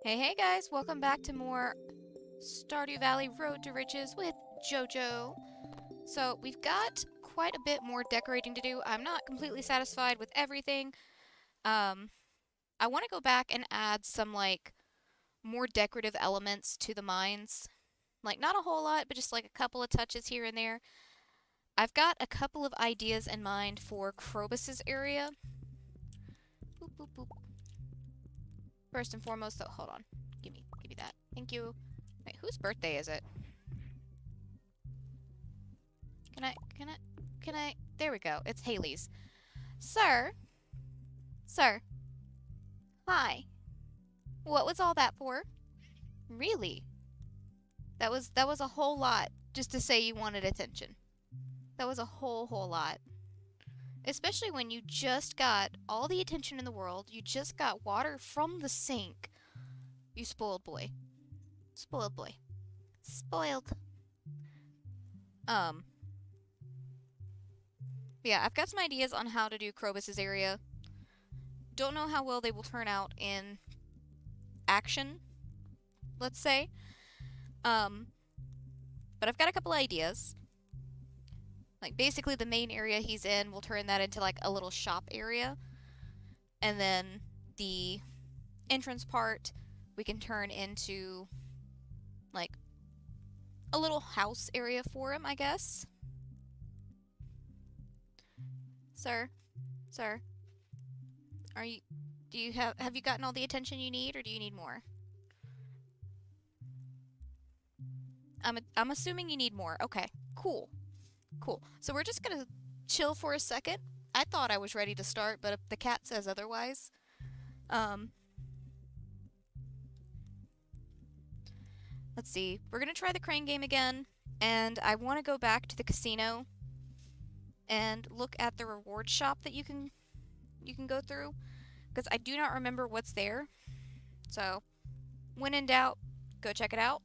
Hey guys, welcome back to more Stardew Valley Road to Riches with Jojo. So we've got quite a bit more decorating to do. I'm not completely satisfied with everything. Um, I want to go back and add some more decorative elements to the mines. Like not a whole lot, but just like a couple of touches here and there. I've got a couple of ideas in mind for Krobus's area. Boop, boop, boop. First and foremost, though, hold on. Give me that. Thank you. Wait, whose birthday is it? Can I, can I, can I? There we go. It's Haley's. Sir? Sir? Hi. What was all that for? Really? That was a whole lot just to say you wanted attention. That was a whole lot. Especially when you just got all the attention in the world. You just got water from the sink. You spoiled boy. Spoiled boy. Spoiled. Um, yeah, I've got some ideas on how to do Krobus's area. Don't know how well they will turn out in action, let's say. Um, but I've got a couple ideas. Like basically the main area he's in, we'll turn that into like a little shop area. And then the entrance part we can turn into like a little house area for him, I guess. Sir, sir, are you do you have you gotten all the attention you need or do you need more? I'm assuming you need more. Okay. Cool. Cool. So we're just gonna chill for a second. I thought I was ready to start, but the cat says otherwise. Um, let's see. We're gonna try the crane game again, and I want to go back to the casino and look at the reward shop that you can go through, because I do not remember what's there. So, when in doubt, go check it out.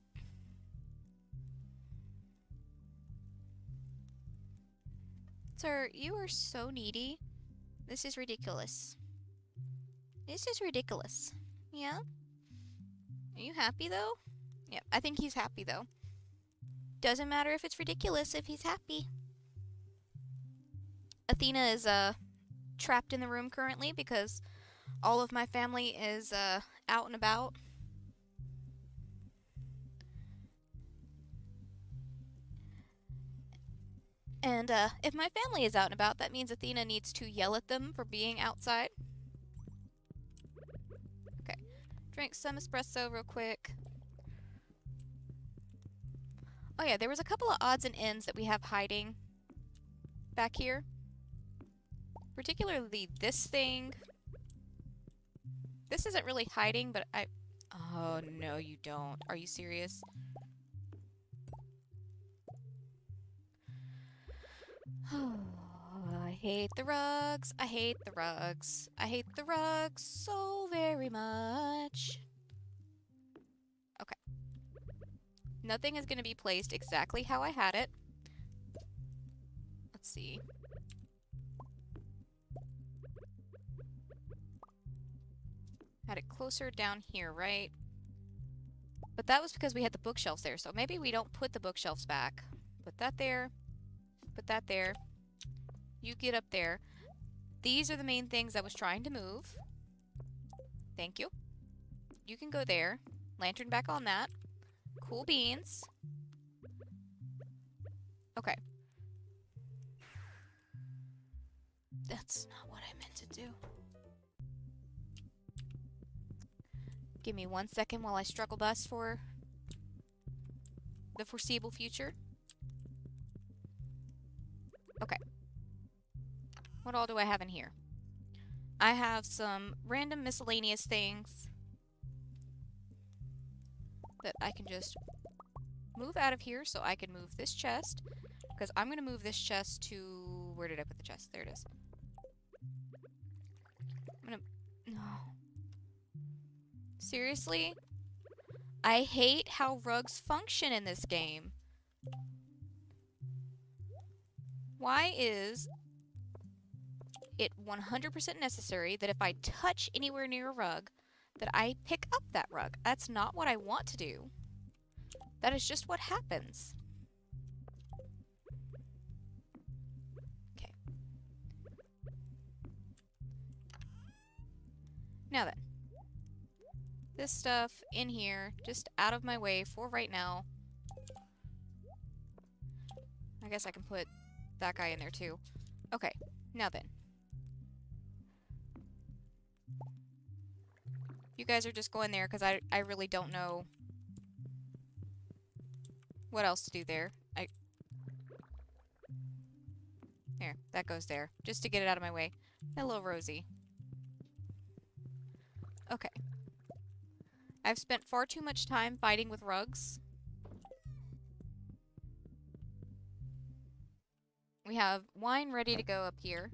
Sir, you are so needy. This is ridiculous. This is ridiculous. Yeah? Are you happy though? Yeah, I think he's happy though. Doesn't matter if it's ridiculous if he's happy. Athena is trapped in the room currently because all of my family is out and about. And if my family is out and about, that means Athena needs to yell at them for being outside. Okay. Drink some espresso real quick. Oh yeah, there was a couple of odds and ends that we have hiding back here. Particularly this thing. This isn't really hiding, but I... Oh, no, you don't. Are you serious? I hate the rugs. I hate the rugs. I hate the rugs so very much. Okay. Nothing is going to be placed exactly how I had it. Let's see. Had it closer down here, right? But that was because we had the bookshelves there, so maybe we don't put the bookshelves back. Put that there. Put that there. You get up there. These are the main things I was trying to move. Thank you. You can go there. Lantern back on that. Cool beans. Okay. That's not what I meant to do. Give me 1 second while I struggle bus for the foreseeable future. Okay. What all do I have in here? I have some random miscellaneous things that I can just move out of here so I can move this chest. Because I'm going to move this chest to... Where did I put the chest? There it is. I'm going to... No. Seriously? I hate how rugs function in this game. Why is it 100% necessary that if I touch anywhere near a rug, that I pick up that rug. That's not what I want to do. That is just what happens. Okay. Now then. This stuff in here, just out of my way for right now. I guess I can put that guy in there too. Okay, now then. You guys are just going there because I really don't know what else to do there. There, that goes there. Just to get it out of my way. Hello, Rosie. Okay. I've spent far too much time fighting with rugs. We have wine ready to go up here.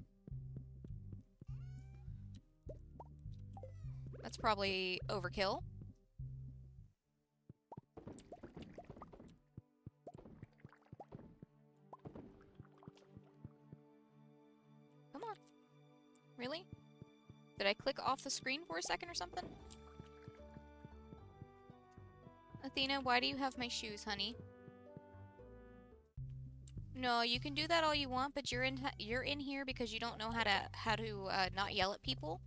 That's probably overkill. Come on. Really? Did I click off the screen for a second or something? Athena, why do you have my shoes, honey? No, you can do that all you want, but you're in here because you don't know how to not yell at people.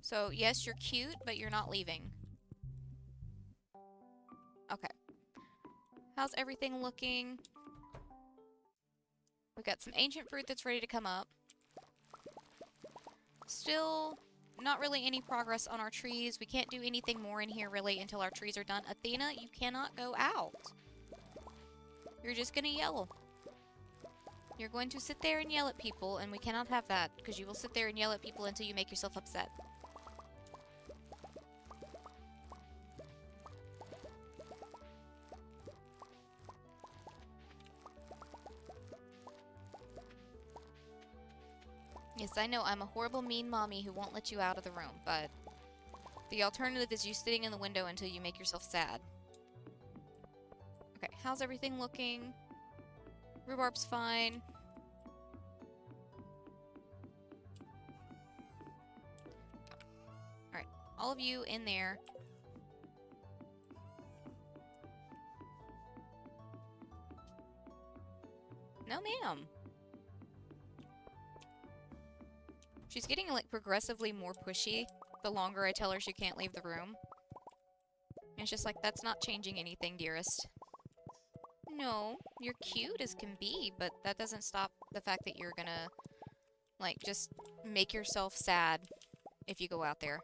So, yes, you're cute, but you're not leaving. Okay. How's everything looking? We've got some ancient fruit that's ready to come up. Still not really any progress on our trees. We can't do anything more in here really until our trees are done. Athena, you cannot go out. You're just gonna yell. You're going to sit there and yell at people, and we cannot have that, because you will sit there and yell at people until you make yourself upset. Yes, I know, I'm a horrible, mean mommy who won't let you out of the room, but the alternative is you sitting in the window until you make yourself sad. Okay, how's everything looking? Rhubarb's fine. Alright, all of you in there. No, ma'am. She's getting, like, progressively more pushy the longer I tell her she can't leave the room. And it's just like, that's not changing anything, dearest. No, you're cute as can be, but that doesn't stop the fact that you're gonna, like, just make yourself sad if you go out there.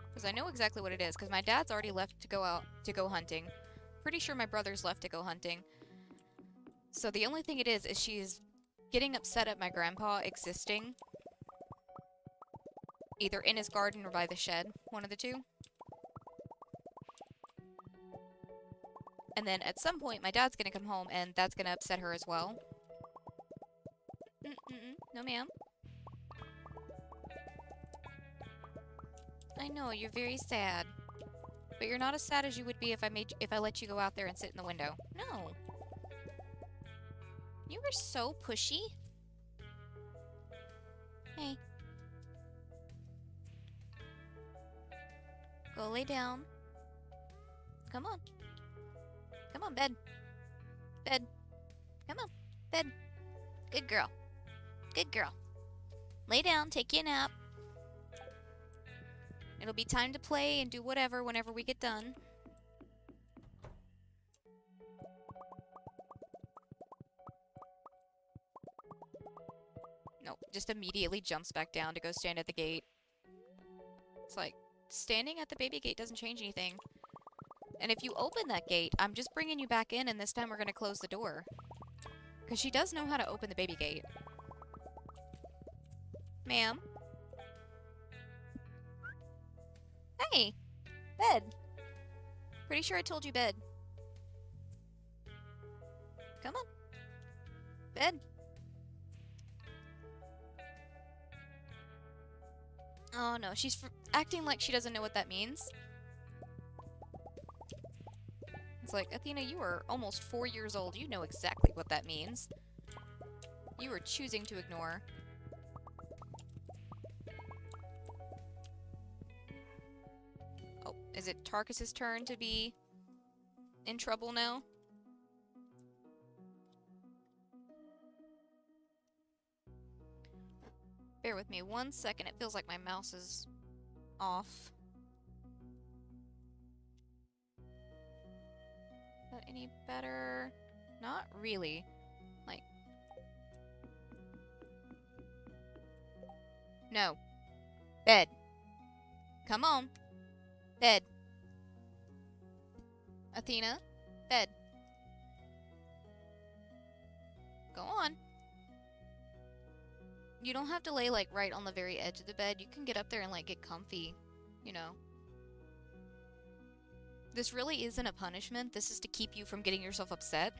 Because I know exactly what it is, because my dad's already left to go out to go hunting. Pretty sure my brother's left to go hunting. So the only thing it is she's getting upset at my grandpa existing. Either in his garden or by the shed. One of the two. And then at some point my dad's gonna come home and that's gonna upset her as well. No ma'am. I know, you're very sad. But you're not as sad as you would be if I let you go out there and sit in the window. No. You were so pushy. Hey. Go lay down. Come on. Come on, bed. Bed. Come on. Bed. Good girl. Good girl. Lay down, take you a nap. It'll be time to play and do whatever whenever we get done. Nope, just immediately jumps back down to go stand at the gate. It's like, standing at the baby gate doesn't change anything. And if you open that gate, I'm just bringing you back in, and this time we're going to close the door. Because she does know how to open the baby gate. Ma'am? Hey! Bed! Pretty sure I told you bed. Come on. Bed. Oh no, she's acting like she doesn't know what that means. It's like, Athena, you are almost 4 years old. You know exactly what that means. You are choosing to ignore. Oh, is it Tarkus's turn to be in trouble now? Bear with me 1 second. It feels like my mouse is off. Is that any better? Not really. Like... No. Bed. Come on. Bed. Athena. Bed. Go on. You don't have to lay, like, right on the very edge of the bed. You can get up there and, like, get comfy. You know. This really isn't a punishment. This is to keep you from getting yourself upset.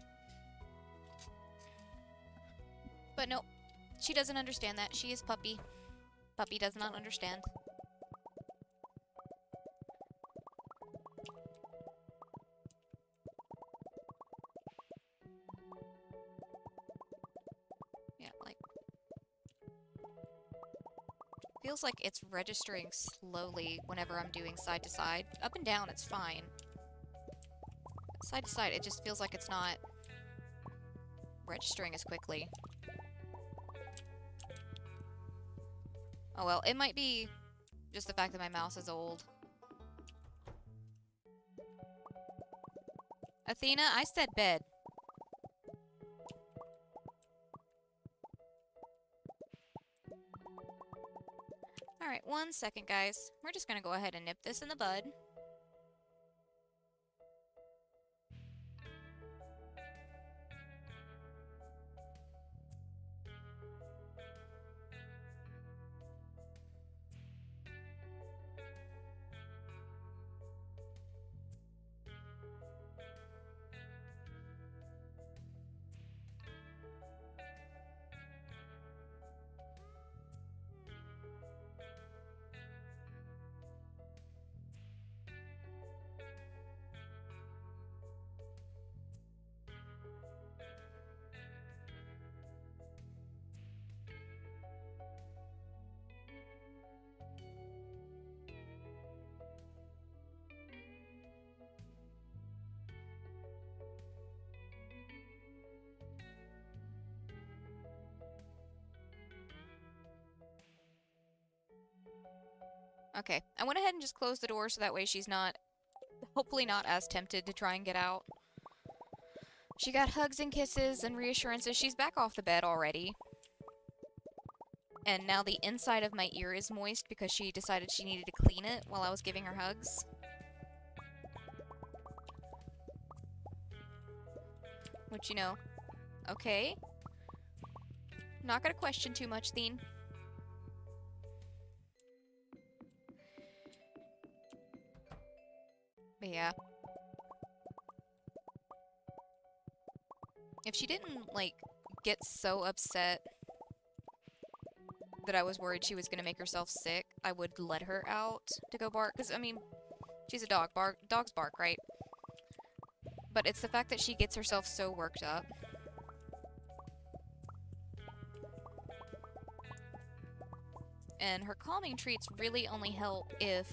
But no, she doesn't understand that. She is Puppy. Puppy does not understand. Yeah, like... Feels like it's registering slowly whenever I'm doing side to side. Up and down, it's fine. Side to side, it just feels like it's not registering as quickly. Oh well, it might be just the fact that my mouse is old. Athena, I said bed. Alright, 1 second, guys. We're just gonna go ahead and nip this in the bud. Okay, I went ahead and just closed the door so that way she's not, hopefully not as tempted to try and get out. She got hugs and kisses and reassurances. She's back off the bed already. And now the inside of my ear is moist because she decided she needed to clean it while I was giving her hugs. Which, you know, okay. Not gonna question too much, Theen. But yeah. If she didn't, like, get so upset that I was worried she was gonna make herself sick, I would let her out to go bark. Because, I mean, she's a dog. Dogs bark, right? But it's the fact that she gets herself so worked up. And her calming treats really only help if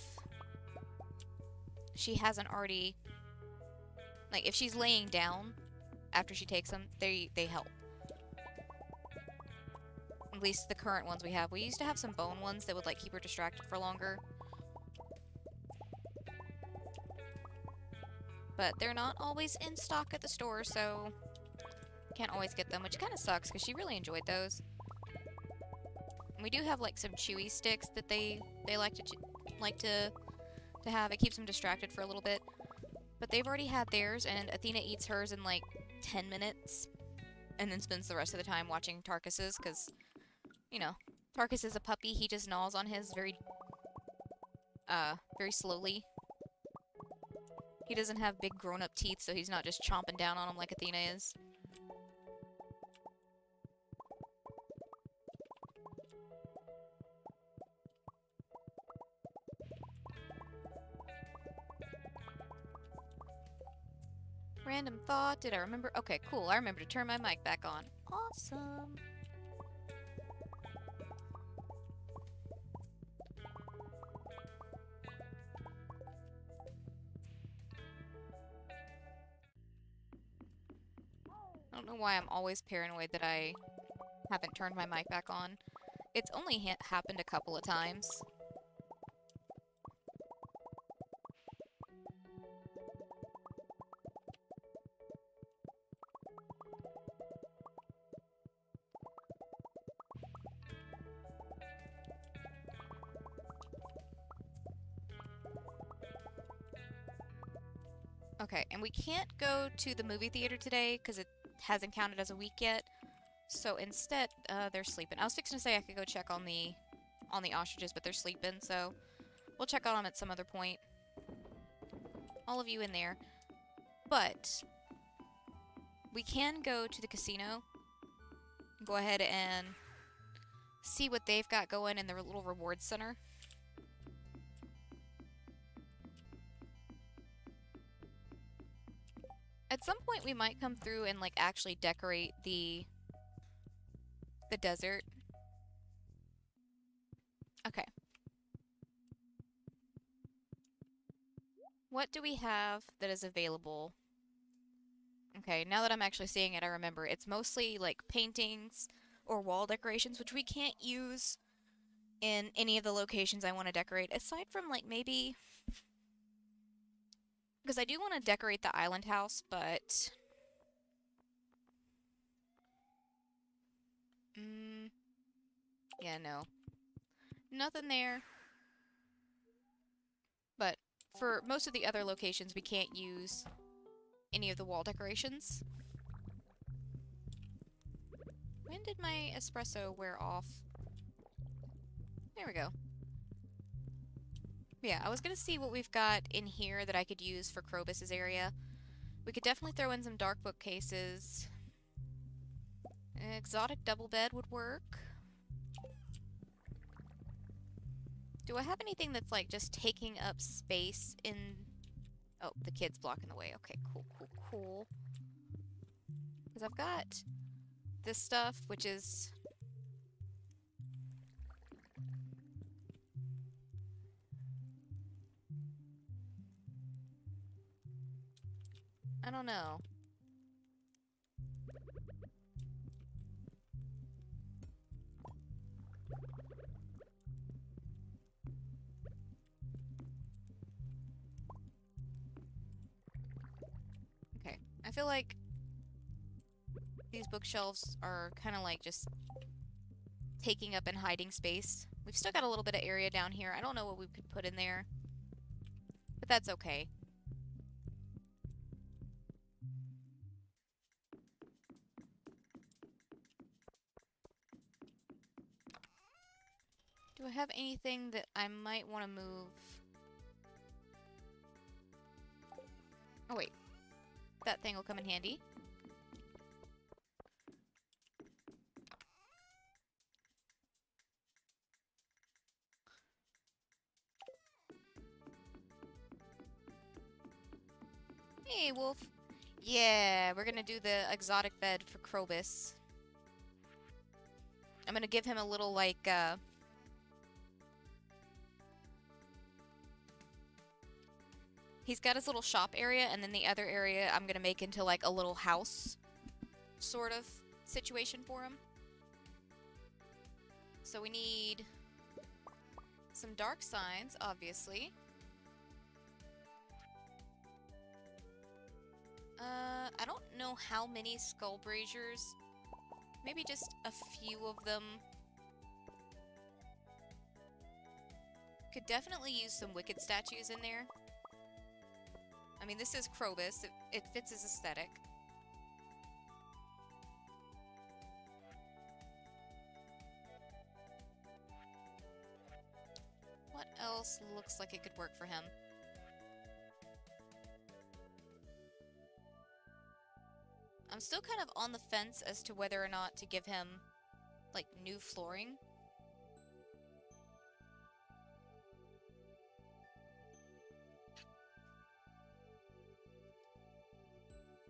she hasn't already... Like, if she's laying down after she takes them, they help. At least the current ones we have. We used to have some bone ones that would, like, keep her distracted for longer. But they're not always in stock at the store, so can't always get them, which kind of sucks, because she really enjoyed those. And we do have, like, some chewy sticks that they like to have. It keeps them distracted for a little bit. But they've already had theirs, and Athena eats hers in, like, 10 minutes. And then spends the rest of the time watching Tarkus's, because, you know, Tarkus is a puppy. He just gnaws on his very slowly. He doesn't have big grown-up teeth, so he's not just chomping down on them like Athena is. Random thought. Did I remember? Okay, cool. I remember to turn my mic back on. Awesome. I don't know why I'm always paranoid that I haven't turned my mic back on. It's only happened a couple of times. Okay, and we can't go to the movie theater today because it hasn't counted as a week yet. So instead, they're sleeping. I was fixing to say I could go check on the ostriches, but they're sleeping, so we'll check on them at some other point. All of you in there. But we can go to the casino. Go ahead and see what they've got going in their little reward center. At some point, we might come through and, like, actually decorate the desert. Okay. What do we have that is available? Okay, now that I'm actually seeing it, I remember. It's mostly, like, paintings or wall decorations, which we can't use in any of the locations I want to decorate, aside from, like, maybe... Because I do want to decorate the island house, but... yeah, no. Nothing there. But for most of the other locations, we can't use any of the wall decorations. When did my espresso wear off? There we go. Yeah, I was gonna see what we've got in here that I could use for Krobus's area. We could definitely throw in some dark bookcases. An exotic double bed would work. Do I have anything that's, like, just taking up space in... Oh, the kid's blocking the way. Okay, cool, cool, cool. Because I've got this stuff, which is... I don't know. Okay, I feel like these bookshelves are kind of like just taking up and hiding space. We've still got a little bit of area down here. I don't know what we could put in there, but that's okay. Do I have anything that I might want to move? Oh wait, that thing will come in handy. Hey, Wolf. Yeah, we're gonna do the exotic bed for Krobus. I'm gonna give him a little, like, he's got his little shop area, and then the other area I'm gonna make into, like, a little house sort of situation for him. So we need some dark signs, obviously. I don't know how many skull braziers. Maybe just a few of them. Could definitely use some wicked statues in there. I mean, this is Krobus. It fits his aesthetic. What else looks like it could work for him? I'm still kind of on the fence as to whether or not to give him, like, new flooring.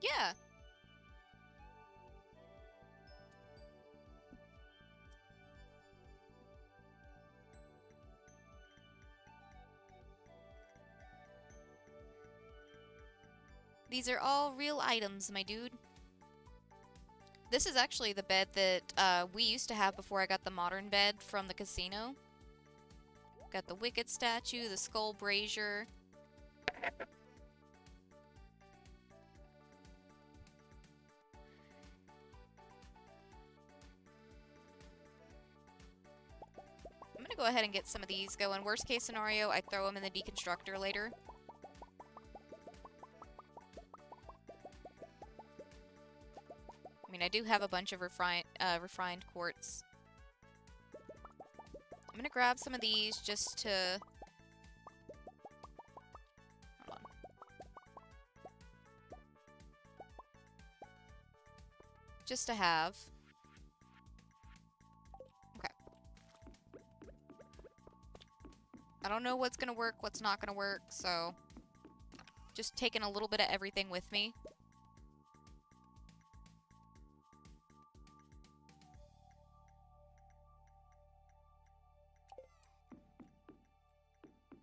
Yeah. These are all real items, my dude. This is actually the bed that we used to have before I got the modern bed from the casino. Got the Wicked statue, the skull brazier. I'm gonna go ahead and get some of these going. Worst case scenario, I throw them in the deconstructor later. I mean, I do have a bunch of refined quartz. I'm gonna grab some of these just to... Hold on. Just to have. Okay. I don't know what's gonna work, what's not gonna work, so... Just taking a little bit of everything with me.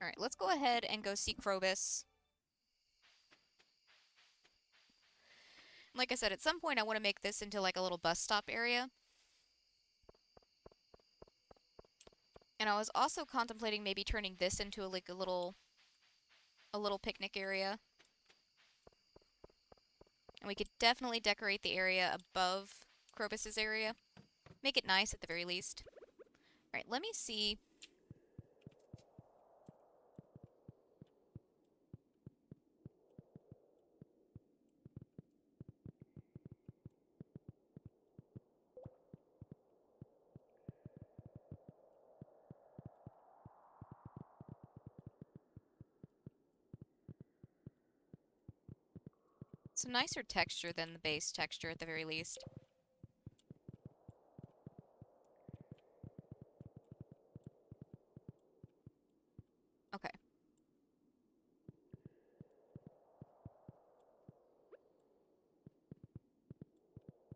Alright, let's go ahead and go see Krobus. Like I said, at some point I want to make this into like a little bus stop area. And I was also contemplating maybe turning this into like a little picnic area. And we could definitely decorate the area above Krobus's area. Make it nice at the very least. Alright, let me see. Some nicer texture than the base texture at the very least. Okay.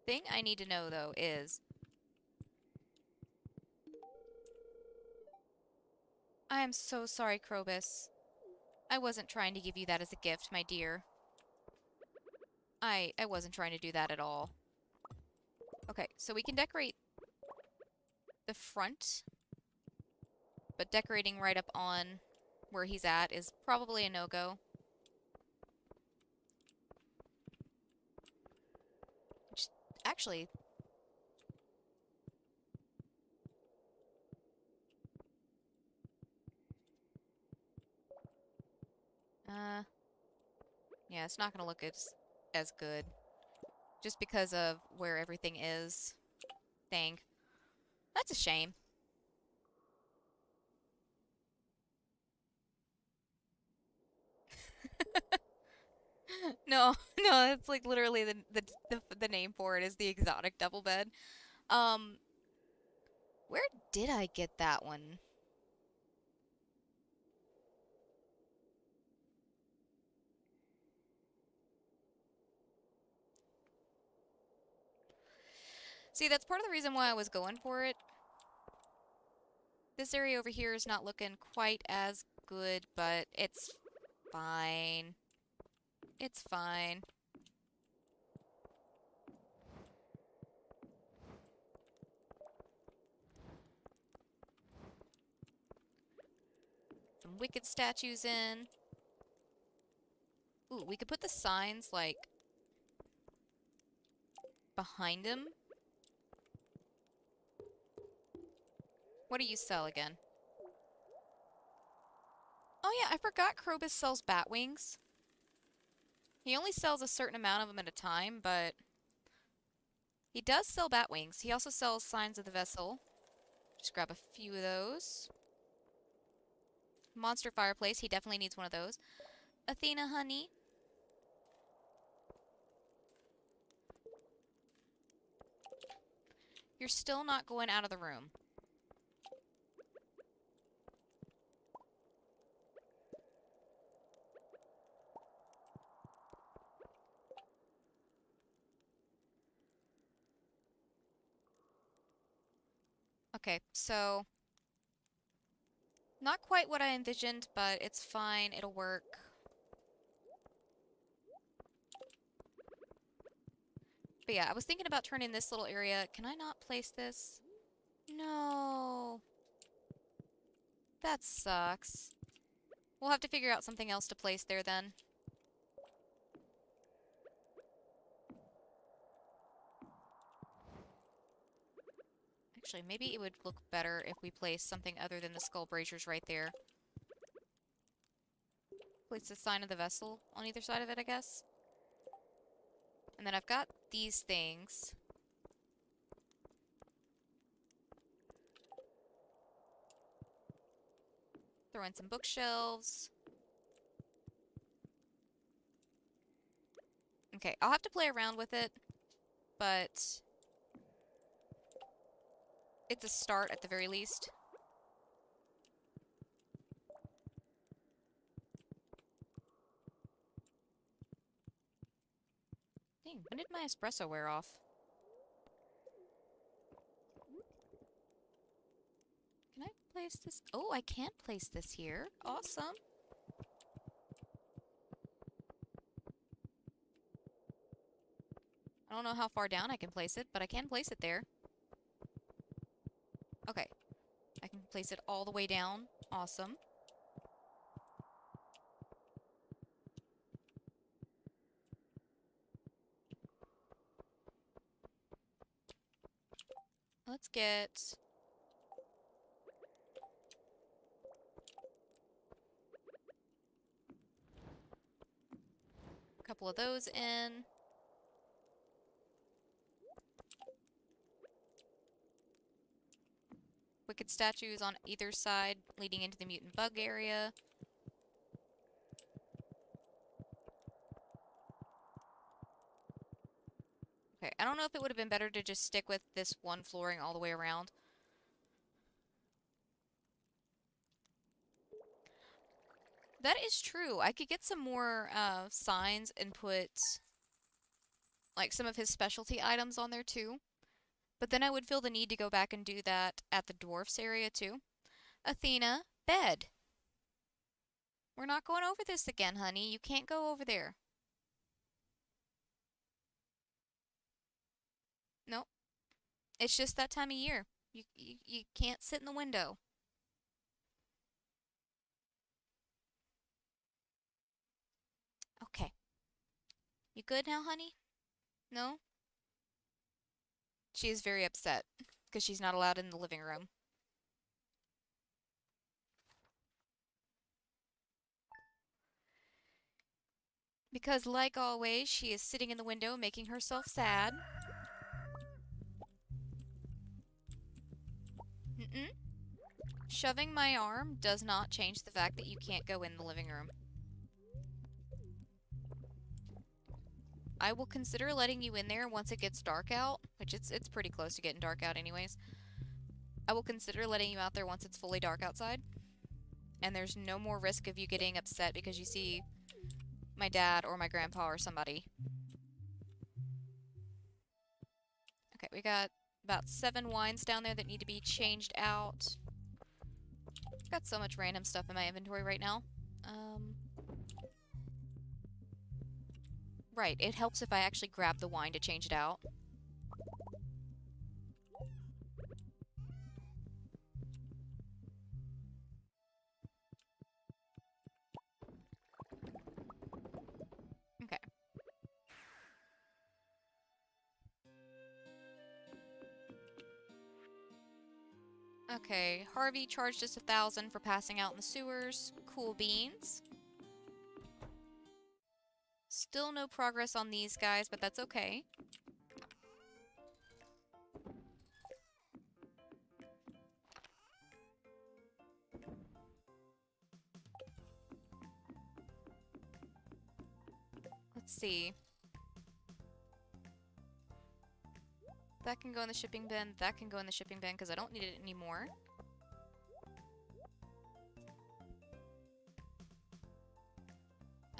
Thing I need to know though is... I am so sorry, Krobus. I wasn't trying to give you that as a gift, my dear. I wasn't trying to do that at all. Okay, so we can decorate the front, but decorating right up on where he's at is probably a no-go. Actually... yeah, it's not gonna look as good. Just because of where everything is. Dang. That's a shame. No, no, it's like literally the name for it is the exotic double bed. Um, where did I get that one? See, that's part of the reason why I was going for it. This area over here is not looking quite as good, but it's fine. It's fine. Some wicked statues in. Ooh, we could put the signs, like, behind him. What do you sell again? Oh yeah, I forgot Krobus sells bat wings. He only sells a certain amount of them at a time, but he does sell bat wings. He also sells signs of the vessel. Just grab a few of those. Monster fireplace, he definitely needs one of those. Athena honey. You're still not going out of the room. Okay, so not quite what I envisioned, but it's fine. It'll work. But yeah, I was thinking about turning this little area. Can I not place this? No. That sucks. We'll have to figure out something else to place there then. Actually, maybe it would look better if we place something other than the skull braziers right there. Place the sign of the vessel on either side of it, I guess. And then I've got these things. Throw in some bookshelves. Okay, I'll have to play around with it, but it's a start at the very least. Dang, when did my espresso wear off? Can I place this? Oh, I can place this here. Awesome. I don't know how far down I can place it, but I can place it there. Okay. I can place it all the way down. Awesome. Let's get a couple of those in. Wicked statues on either side leading into the mutant bug area. Okay, I don't know if it would have been better to just stick with this one flooring all the way around. That is true. I could get some more signs and put like some of his specialty items on there too. But then I would feel the need to go back and do that at the dwarfs area too. Athena, bed. We're not going over this again, honey. You can't go over there. Nope. It's just that time of year. You can't sit in the window. Okay. You good now, honey? No? She is very upset because she's not allowed in the living room. Because, like always, she is sitting in the window making herself sad. Mm-mm. Shoving my arm does not change the fact that you can't go in the living room. I will consider letting you in there once it gets dark out, which it's pretty close to getting dark out anyways. I will consider letting you out there once it's fully dark outside. And there's no more risk of you getting upset because you see my dad or my grandpa or somebody. Okay, we got about 7 wines down there that need to be changed out. Got so much random stuff in my inventory right now. Right, it helps if I actually grab the wine to change it out. Okay. Okay, Harvey charged us 1,000 for passing out in the sewers. Cool beans. Still no progress on these guys, but that's okay. Let's see. That can go in the shipping bin. That can go in the shipping bin because I don't need it anymore.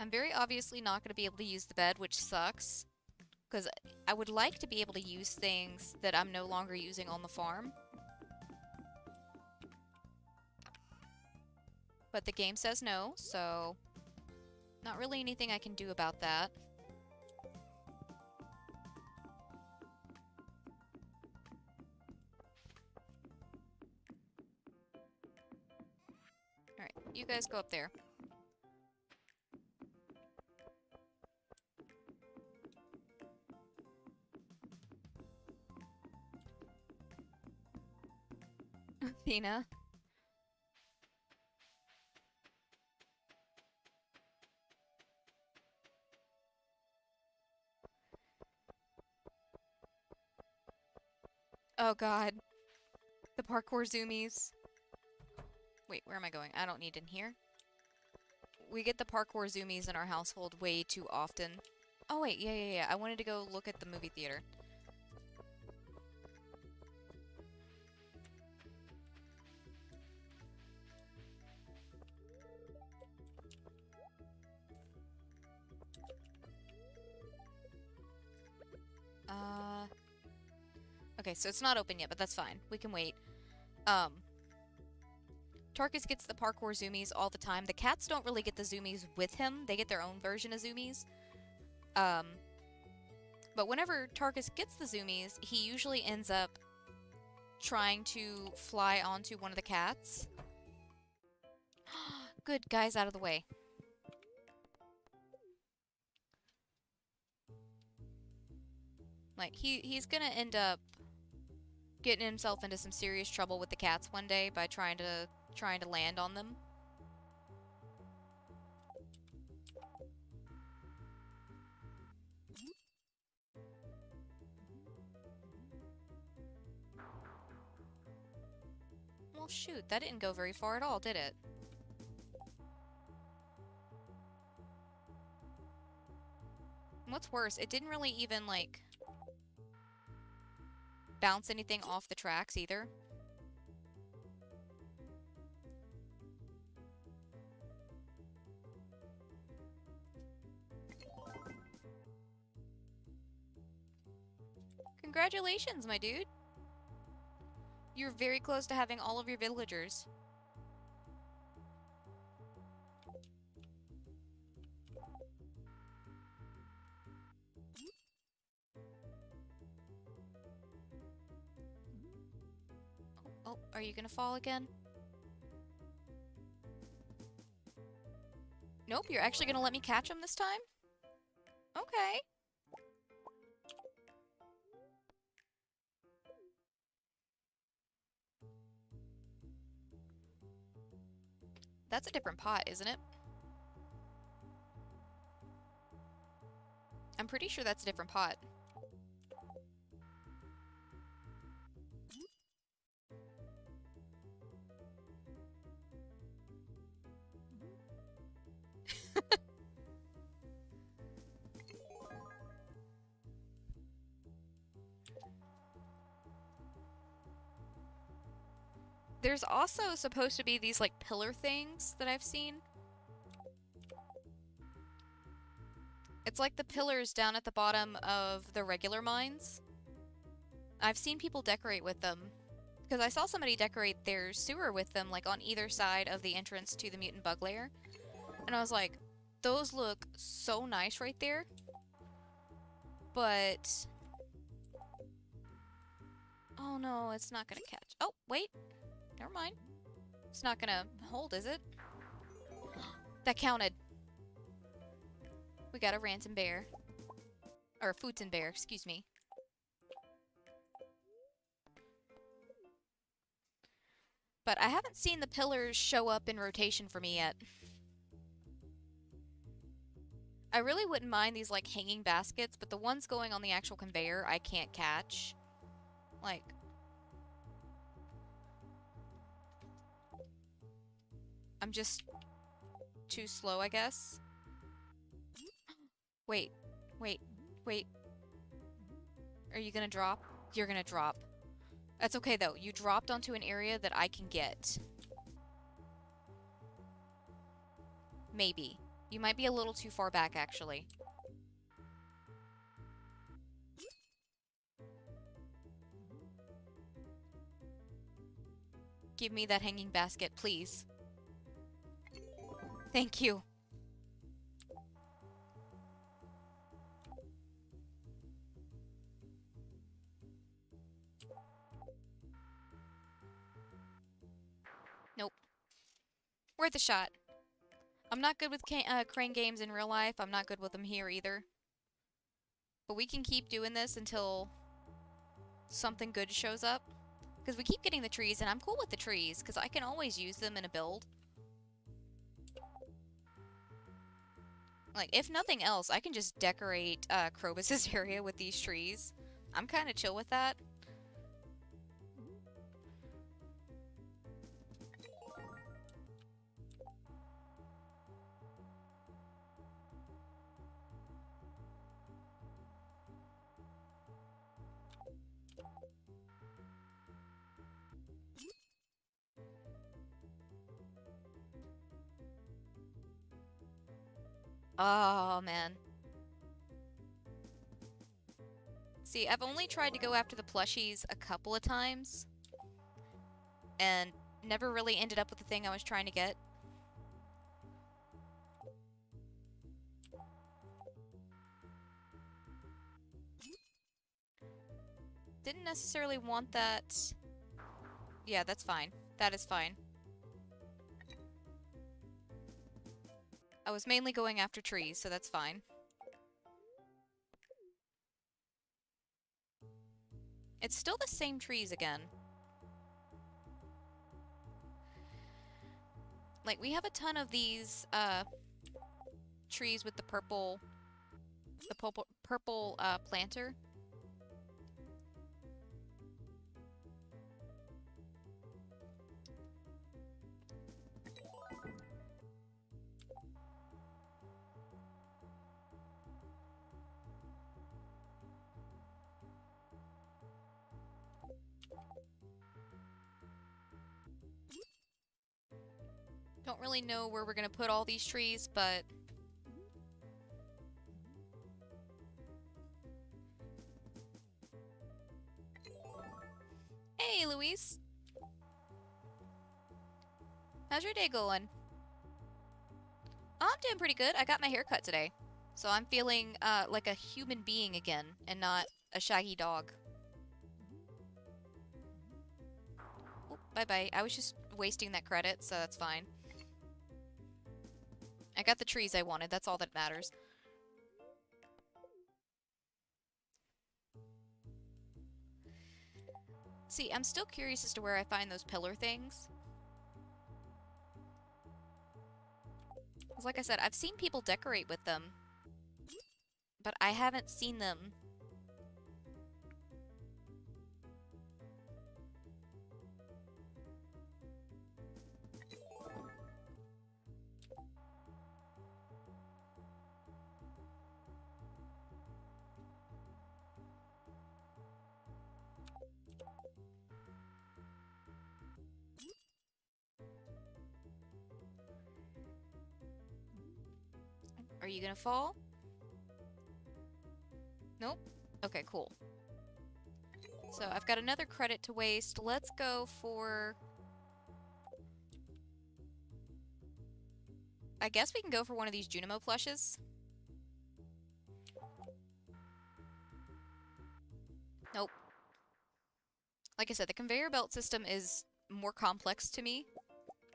I'm very obviously not going to be able to use the bed, which sucks. Because I would like to be able to use things that I'm no longer using on the farm. But the game says no, so not really anything I can do about that. Alright, you guys go up there. Athena. Oh god. The parkour zoomies. Wait, where am I going? I don't need in here. We get the parkour zoomies in our household way too often. Oh wait, yeah. I wanted to go look at the movie theater. Okay, so it's not open yet, but that's fine. We can wait. Tarkus gets the parkour zoomies all the time. The cats don't really get the zoomies with him. They get their own version of zoomies. But whenever Tarkus gets the zoomies, he usually ends up trying to fly onto one of the cats. Good, guys, out of the way. Like, he's gonna end up getting himself into some serious trouble with the cats one day by trying to land on them. Well, shoot, that didn't go very far at all, did it? And what's worse, it didn't really even, like, bounce anything off the tracks either. Congratulations, my dude! You're very close to having all of your villagers. Oh, are you gonna fall again? Nope, you're actually gonna let me catch him this time? Okay. That's a different pot, isn't it? I'm pretty sure that's a different pot. There's also supposed to be these, like, pillar things that I've seen. It's like the pillars down at the bottom of the regular mines. I've seen people decorate with them. Because I saw somebody decorate their sewer with them, like, on either side of the entrance to the mutant bug lair. And I was like, those look so nice right there. But... oh no, it's not gonna catch. Oh, wait. Never mind. It's not gonna hold, is it? That counted. We got a ransom bear. Or a futon bear, excuse me. But I haven't seen the pillars show up in rotation for me yet. I really wouldn't mind these, like, hanging baskets, but the ones going on the actual conveyor I can't catch. Like... I'm just too slow, I guess. Wait. Are you gonna drop? You're gonna drop. That's okay, though. You dropped onto an area that I can get. Maybe. You might be a little too far back, actually. Give me that hanging basket, please. Thank you. Nope. Worth a shot. I'm not good with crane games in real life. I'm not good with them here either. But we can keep doing this until something good shows up. Because we keep getting the trees, and I'm cool with the trees, because I can always use them in a build. Like, if nothing else, I can just decorate Krobus's area with these trees. I'm kind of chill with that. Oh, man. See, I've only tried to go after the plushies a couple of times. And never really ended up with the thing I was trying to get. Didn't necessarily want that. Yeah, that's fine. That is fine. I was mainly going after trees, so that's fine. It's still the same trees again. Like, we have a ton of these, trees with the purple planter. Don't really know where we're gonna put all these trees, but... Hey, Luis! How's your day going? Oh, I'm doing pretty good. I got my hair cut today. So I'm feeling, like a human being again, and not a shaggy dog. Oh, bye-bye. I was just wasting that credit, so that's fine. I got the trees I wanted. That's all that matters. See, I'm still curious as to where I find those pillar things. Because like I said, I've seen people decorate with them. But I haven't seen them. Are you gonna fall? Nope? Okay, cool. So I've got another credit to waste. Let's go for... I guess we can go for one of these Junimo plushes. Nope. Like I said, the conveyor belt system is more complex to me.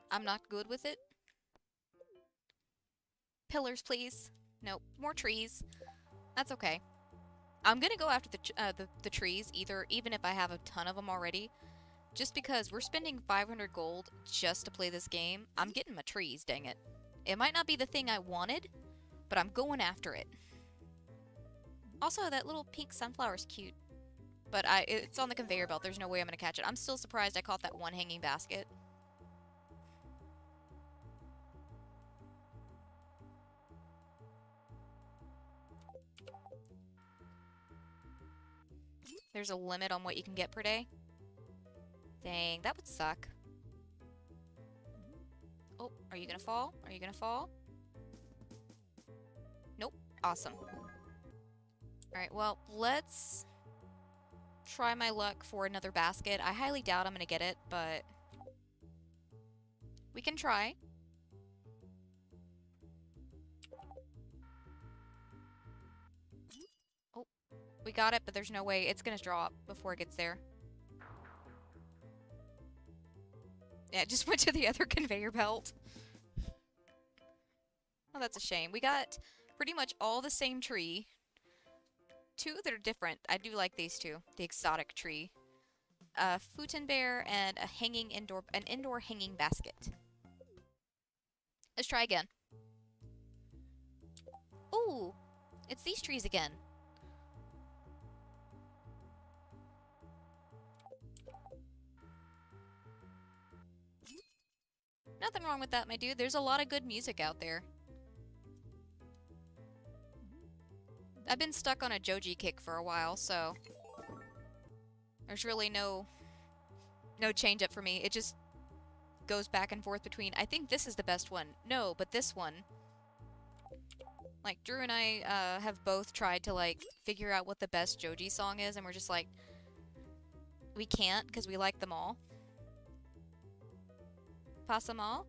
I'm not good with it. Pillars, please. Nope. More trees. That's okay. I'm gonna go after the trees, even if I have a ton of them already. Just because we're spending 500 gold just to play this game, I'm getting my trees, dang it. It might not be the thing I wanted, but I'm going after it. Also, that little pink sunflower's cute. But it's on the conveyor belt. There's no way I'm gonna catch it. I'm still surprised I caught that one hanging basket. There's a limit on what you can get per day. Dang, that would suck. Oh, are you gonna fall? Are you gonna fall? Nope. Awesome. Alright, well, let's try my luck for another basket. I highly doubt I'm gonna get it, but we can try. We got it, but there's no way it's gonna drop before it gets there. Yeah, it just went to the other conveyor belt. Oh, that's a shame. We got pretty much all the same tree. Two that are different. I do like these two. The exotic tree. A futon bear and an indoor hanging basket. Let's try again. Ooh, it's these trees again. Nothing wrong with that, my dude. There's a lot of good music out there. I've been stuck on a Joji kick for a while, so there's really no change up for me. It just goes back and forth between, I think this is the best one. No, but this one. Like, Drew and I have both tried to, like, figure out what the best Joji song is, and we're just like, we can't because we like them all. Pass them all?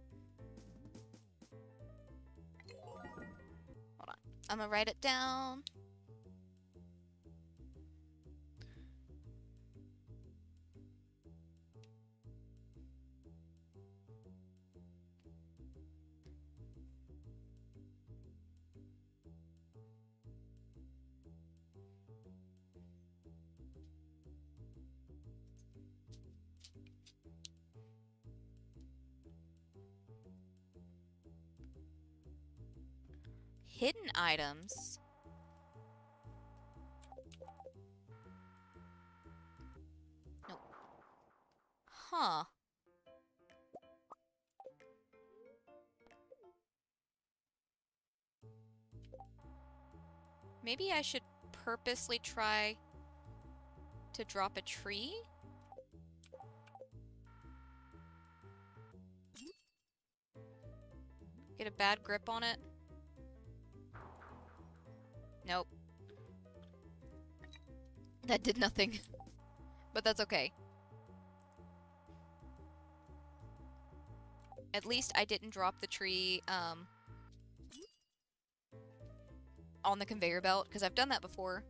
Hold on. I'm gonna write it down. Hidden items. No. Huh. Maybe I should purposely try to drop a tree? Get a bad grip on it? Nope. That did nothing. But that's okay. At least I didn't drop the tree, on the conveyor belt, because I've done that before.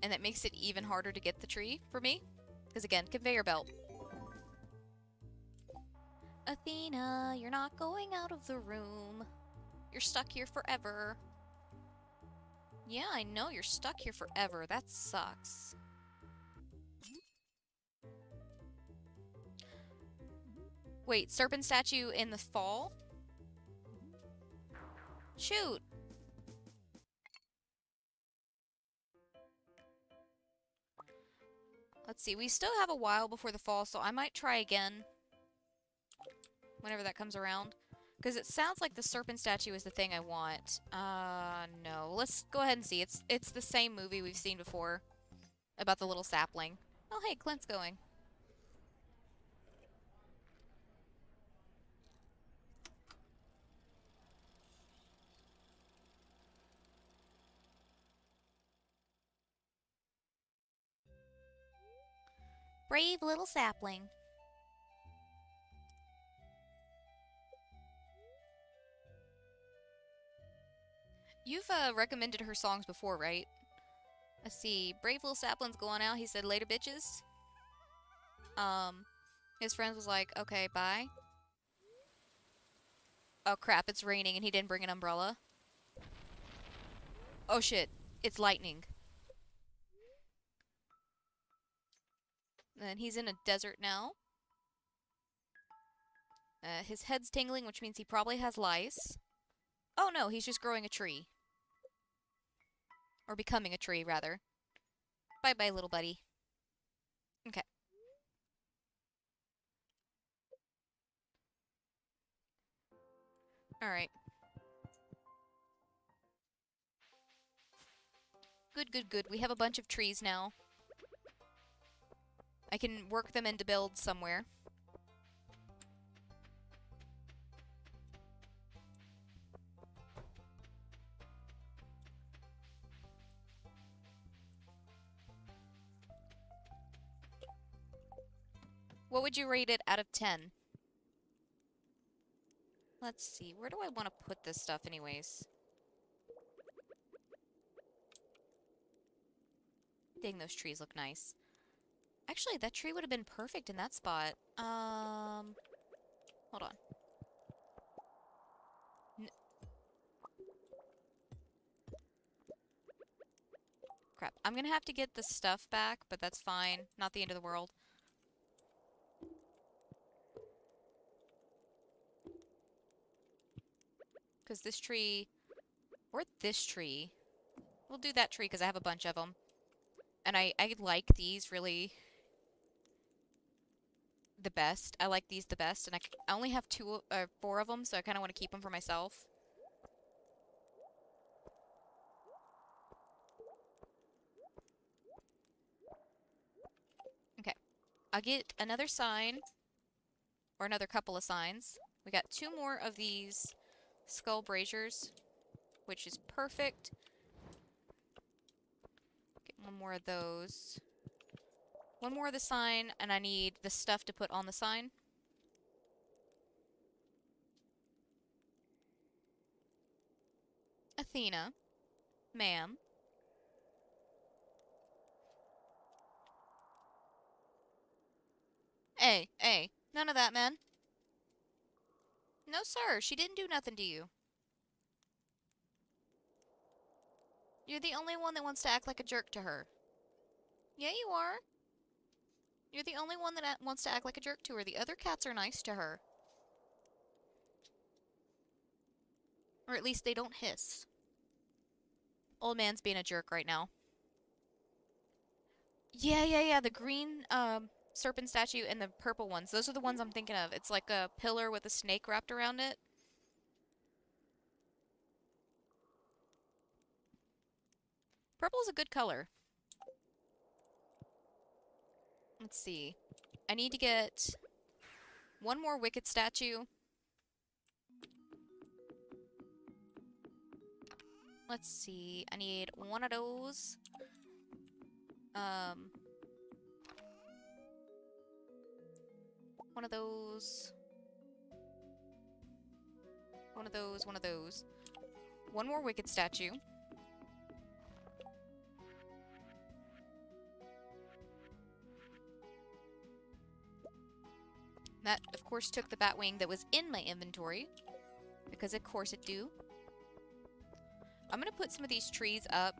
And that makes it even harder to get the tree for me. Because again, conveyor belt. Athena, you're not going out of the room. You're stuck here forever. Yeah, I know, you're stuck here forever. That sucks. Wait, serpent statue in the fall? Shoot! Let's see, we still have a while before the fall, so I might try again. Whenever that comes around. Because it sounds like the serpent statue is the thing I want. No. Let's go ahead and see. It's the same movie we've seen before. About the little sapling. Oh, hey, Clint's going. Brave little sapling. You've recommended her songs before, right? Let's see. Brave little sapling's going out. He said, later, bitches. His friends was like, okay, bye. Oh, crap, it's raining and he didn't bring an umbrella. Oh, shit. It's lightning. And he's in a desert now. His head's tingling, which means he probably has lice. Oh, no, he's just growing a tree. Or becoming a tree, rather. Bye-bye, little buddy. Okay. Alright. Good, good, good. We have a bunch of trees now. I can work them into builds somewhere. What would you rate it out of 10? Let's see. Where do I want to put this stuff anyways? Dang, those trees look nice. Actually, that tree would have been perfect in that spot. Hold on. N Crap. I'm gonna have to get the stuff back, but that's fine. Not the end of the world. Because this tree, or this tree, we'll do that tree because I have a bunch of them. And I like these really the best. I like these the best, and I only have four of them, so I kind of want to keep them for myself. Okay. I'll get another sign, or another couple of signs. We got two more of these skull braziers, which is perfect. Get one more of those. One more of the sign, and I need the stuff to put on the sign. Athena. Ma'am. Hey, none of that, man. No, sir, she didn't do nothing to you. You're the only one that wants to act like a jerk to her. Yeah, you are. You're the only one that wants to act like a jerk to her. The other cats are nice to her. Or at least they don't hiss. Old man's being a jerk right now. Yeah. The green, serpent statue and the purple ones. Those are the ones I'm thinking of. It's like a pillar with a snake wrapped around it. Purple is a good color. Let's see. I need to get one more wicked statue. Let's see. I need one of those. One of those. One of those. One of those. One more wicked statue. That, of course, took the Batwing that was in my inventory. Because of course it do. I'm gonna put some of these trees up.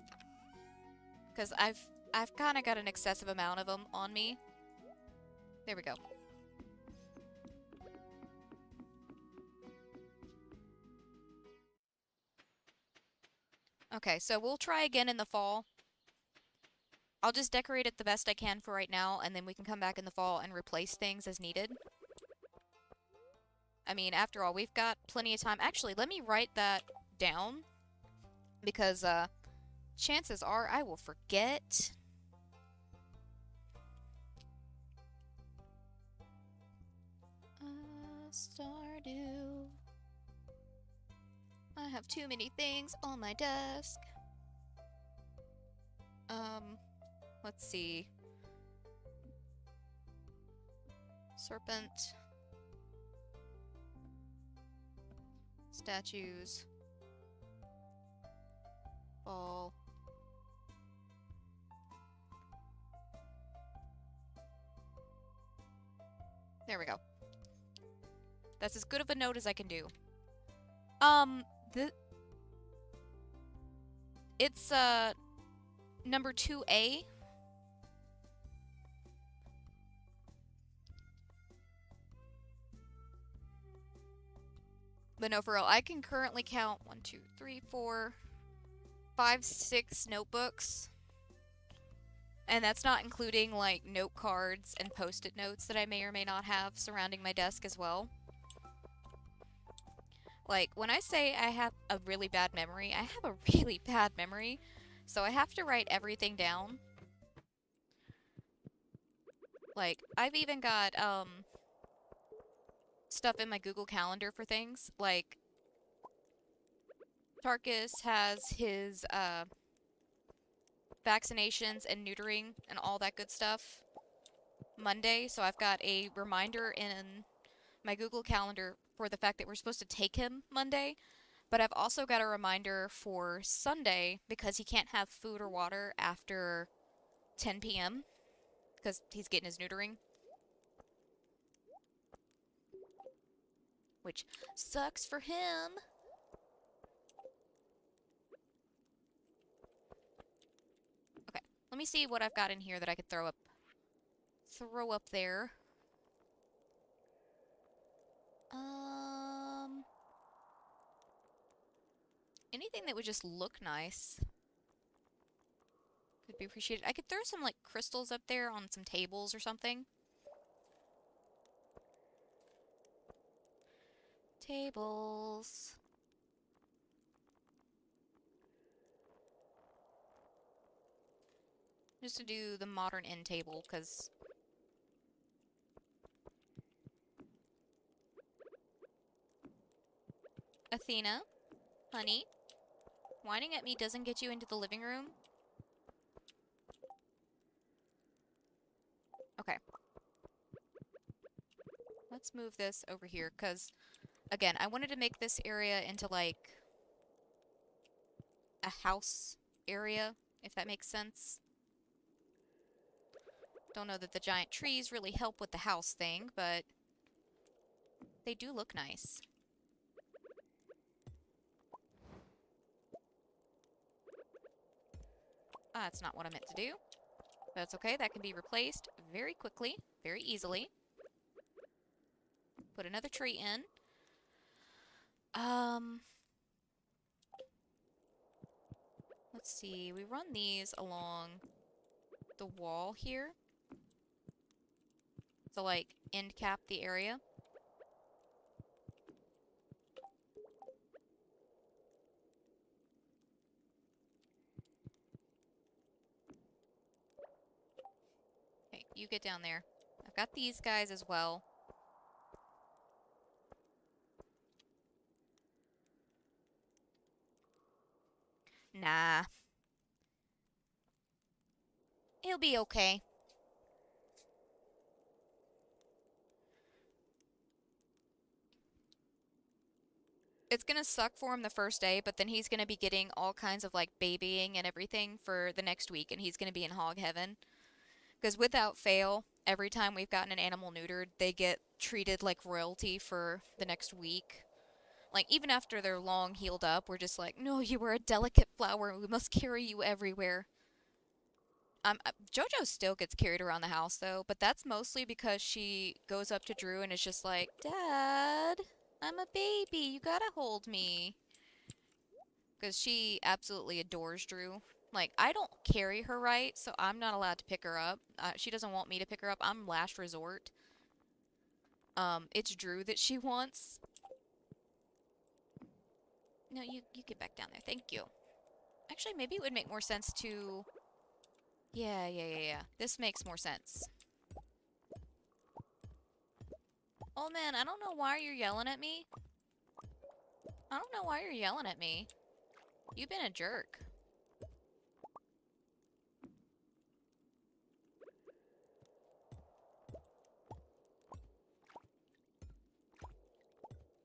Because I've kind of got an excessive amount of them on me. There we go. Okay, so we'll try again in the fall. I'll just decorate it the best I can for right now, and then we can come back in the fall and replace things as needed. I mean, after all, we've got plenty of time. Actually, let me write that down. Because, chances are I will forget. Stardew. I have too many things on my desk. Let's see. Serpent. Statues. Ball. There we go. That's as good of a note as I can do. It's, number 2A. But no, for real, I can currently count 1, 2, 3, 4, 5, 6 notebooks. And that's not including, like, note cards and post-it notes that I may or may not have surrounding my desk as well. Like, when I say I have a really bad memory, I have a really bad memory. So I have to write everything down. Like, I've even got, stuff in my Google Calendar for things. Like, Tarkus has his, vaccinations and neutering and all that good stuff Monday, so I've got a reminder in my Google Calendar for the fact that we're supposed to take him Monday, but I've also got a reminder for Sunday because he can't have food or water after 10 p.m. because he's getting his neutering. Which sucks for him. Okay, let me see what I've got in here that I could throw up. Throw up there. Anything that would just look nice could be appreciated. I could throw some, like, crystals up there on some tables or something. Tables. Just to do the modern end table, because... Athena, honey, whining at me doesn't get you into the living room. Okay. Let's move this over here, because, again, I wanted to make this area into, like, a house area, if that makes sense. Don't know that the giant trees really help with the house thing, but they do look nice. That's not what I meant to do. That's okay, that can be replaced very quickly, very easily. Put another tree in. Let's see, we run these along the wall here. To, like, end cap the area. Okay, you get down there. I've got these guys as well. Nah. He'll be okay. It's gonna suck for him the first day, but then he's gonna be getting all kinds of, like, babying and everything for the next week, and he's gonna be in hog heaven. Because without fail, every time we've gotten an animal neutered, they get treated like royalty for the next week. Like, even after they're long healed up, we're just like, no, you are a delicate flower, we must carry you everywhere. Jojo still gets carried around the house, though, but that's mostly because she goes up to Drew and is just like, Dad, I'm a baby, you gotta hold me. Because she absolutely adores Drew. Like, I don't carry her right, so I'm not allowed to pick her up. She doesn't want me to pick her up. I'm last resort. It's Drew that she wants. No, you get back down there. Thank you. Actually, maybe it would make more sense to... Yeah. This makes more sense. Oh, man, I don't know why you're yelling at me. I don't know why you're yelling at me. You've been a jerk.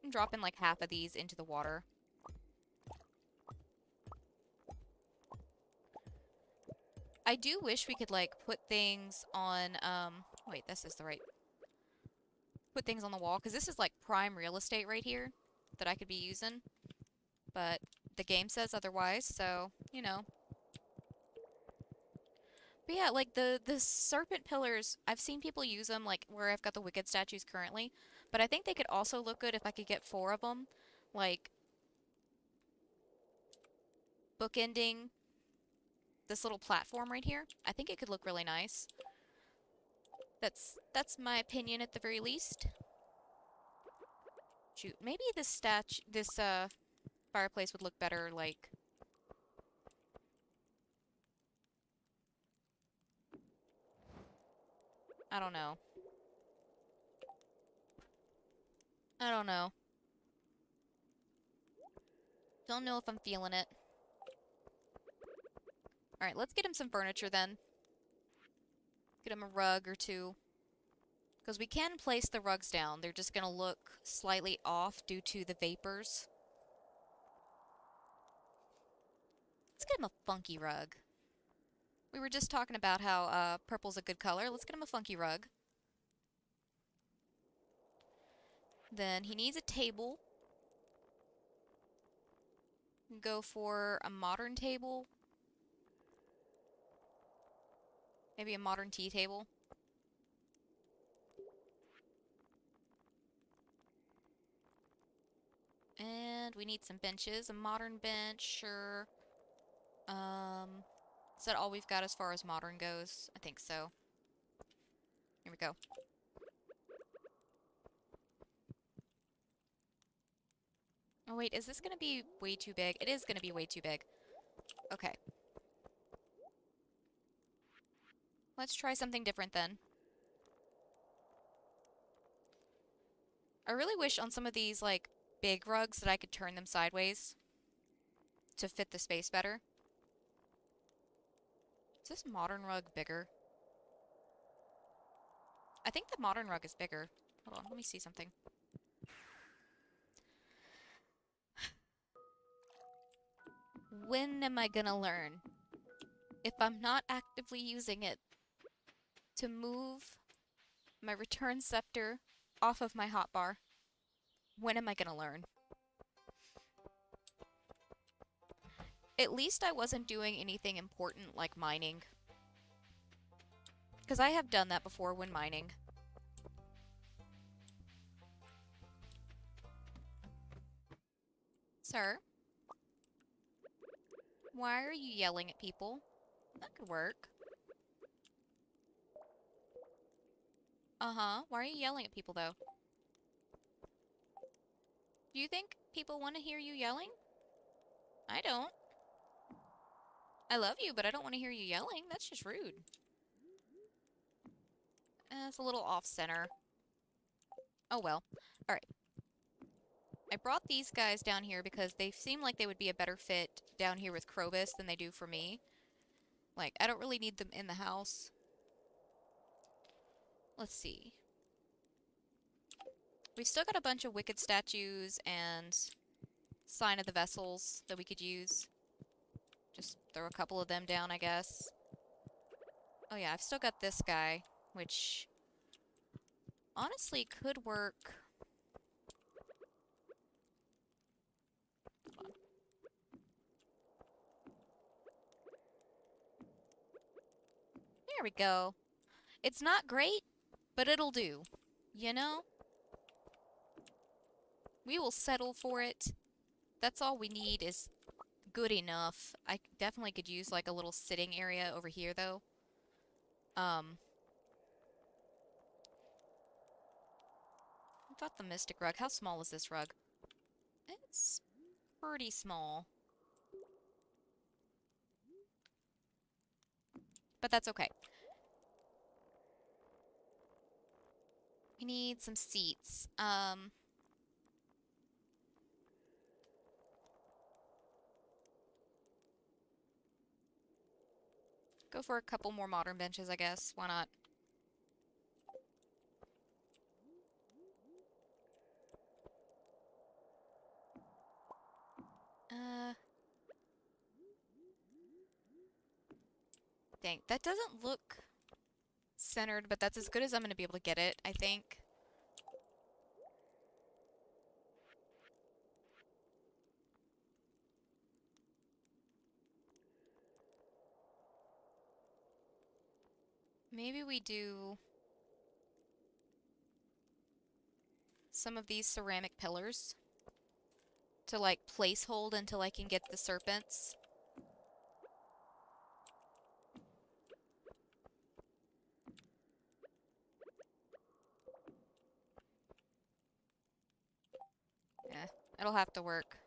I'm dropping like half of these into the water. I do wish we could, like, put things on, wait, this is the right... Put things on the wall, because this is, like, prime real estate right here that I could be using. But the game says otherwise, so, you know. But yeah, like, the serpent pillars, I've seen people use them, like, where I've got the wicked statues currently. But I think they could also look good if I could get 4 of them. Like, bookending this little platform right here. I think it could look really nice. That's my opinion at the very least. Shoot, maybe this fireplace would look better, like... I don't know. I don't know. Don't know if I'm feeling it. Alright, let's get him some furniture then. Get him a rug or 2. Because we can place the rugs down. They're just gonna look slightly off due to the vapors. Let's get him a funky rug. We were just talking about how purple's a good color. Let's get him a funky rug. Then he needs a table. Go for a modern table. Maybe a modern tea table. And we need some benches. A modern bench, sure. Is that all we've got as far as modern goes? I think so. Here we go. Oh wait, is this gonna be way too big? It is gonna be way too big. Okay. Let's try something different then. I really wish on some of these, like, big rugs that I could turn them sideways to fit the space better. Is this modern rug bigger? I think the modern rug is bigger. Hold on, let me see something. When am I gonna learn? If I'm not actively using it to move my return scepter off of my hotbar, when am I gonna learn? At least I wasn't doing anything important like mining. Because I have done that before when mining. Sir? Why are you yelling at people? That could work. Uh-huh. Why are you yelling at people, though? Do you think people want to hear you yelling? I don't. I love you, but I don't want to hear you yelling. That's just rude. It's a little off-center. Oh well. Alright. I brought these guys down here because they seem like they would be a better fit down here with Krobus than they do for me. Like, I don't really need them in the house. Let's see. We've still got a bunch of wicked statues and sign of the vessels that we could use. Just throw a couple of them down, I guess. Oh yeah, I've still got this guy, which honestly could work. Hold on. There we go. It's not great, but it'll do. You know? We will settle for it. That's all we need is good enough. I definitely could use like a little sitting area over here though. I thought the mystic rug. How small is this rug? It's pretty small. But that's okay. We need some seats. Go for a couple more modern benches, I guess. Why not? Dang, that doesn't look centered, but that's as good as I'm going to be able to get it, I think. Maybe we do some of these ceramic pillars to, like, place hold until I can get the serpents. Yeah, it'll have to work.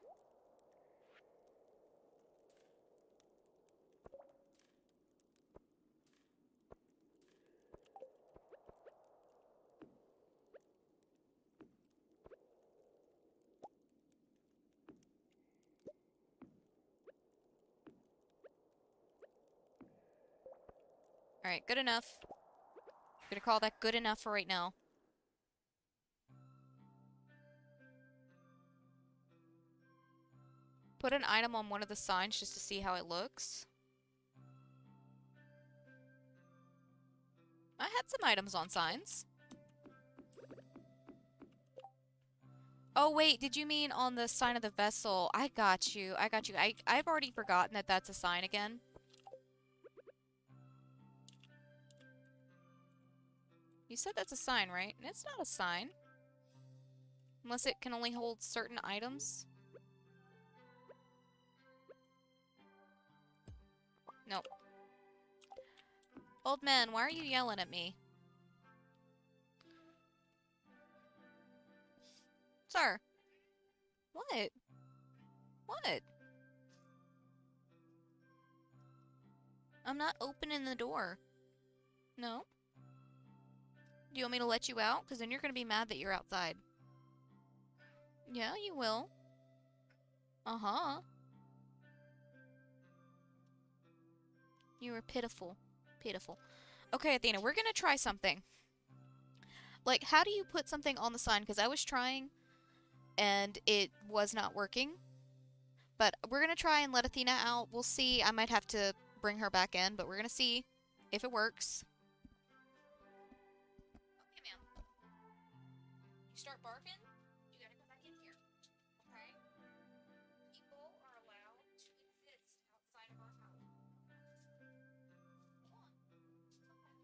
Alright, good enough. I'm gonna call that good enough for right now. Put an item on one of the signs just to see how it looks. had some items on signs. Oh, wait, did you mean on the sign of the vessel? I got you. I got you. I've already forgotten that that's a sign again. You said that's a sign, right? And it's not a sign. Unless it can only hold certain items. Nope. Old man, why are you yelling at me? Sir. What? What? I'm not opening the door. No? Do you want me to let you out? Because then you're going to be mad that you're outside. Yeah, you will. Uh-huh. You are pitiful. Pitiful. Okay, Athena, we're going to try something. Like, how do you put something on the sign? Because I was trying, and it was not working. But we're going to try and let Athena out. We'll see. I might have to bring her back in, but we're going to see if it works. Okay, ma'am. You start barking, you gotta come back in here. Okay? People are allowed to exist outside of our house. Come on. Not the hole.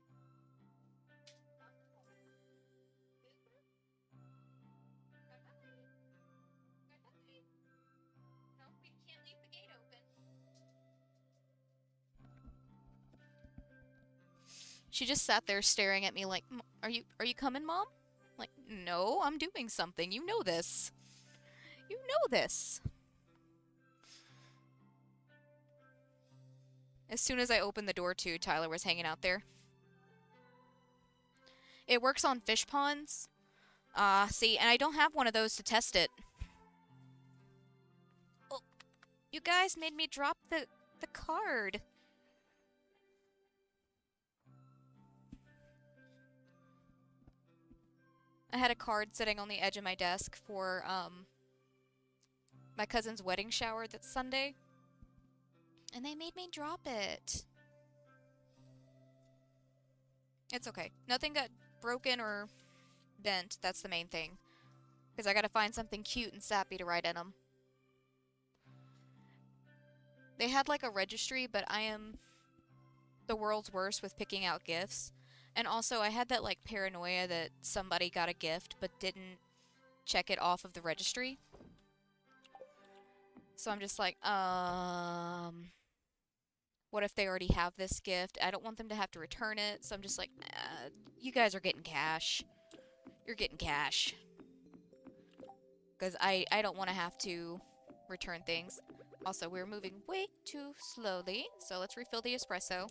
Booper? Goodbye. Goodbye. No, we can't leave the gate open. She just sat there staring at me like, are you coming, Mom? Like, no, I'm doing something. You know this. You know this. As soon as I opened the door too, Tyler was hanging out there. It works on fish ponds. See, and I don't have one of those to test it. Oh, you guys made me drop the card. I had a card sitting on the edge of my desk for, my cousin's wedding shower that's Sunday. And they made me drop it. It's okay. Nothing got broken or bent. That's the main thing. Because I gotta find something cute and sappy to write in them. They had like a registry, but I am the world's worst with picking out gifts. And also, I had that like paranoia that somebody got a gift but didn't check it off of the registry. So I'm just like, what if they already have this gift? I don't want them to have to return it, so I'm just like, you guys are getting cash. You're getting cash. Because I don't want to have to return things. Also, we're moving way too slowly, so let's refill the espresso.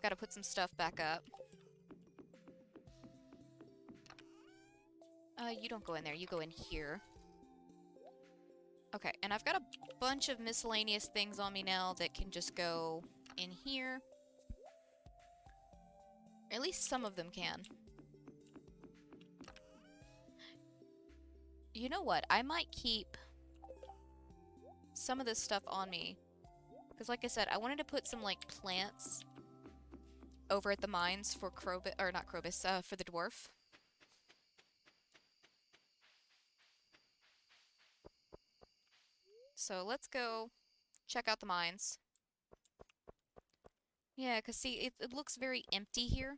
Gotta put some stuff back up. You don't go in there, you go in here. Okay, and I've got a bunch of miscellaneous things on me now that can just go in here. Or at least some of them can. You know what? I might keep some of this stuff on me. Because like I said, I wanted to put some, like, plants over at the mines for Krobus, or not Krobus, for the dwarf. So let's go check out the mines. Yeah, because see, it looks very empty here.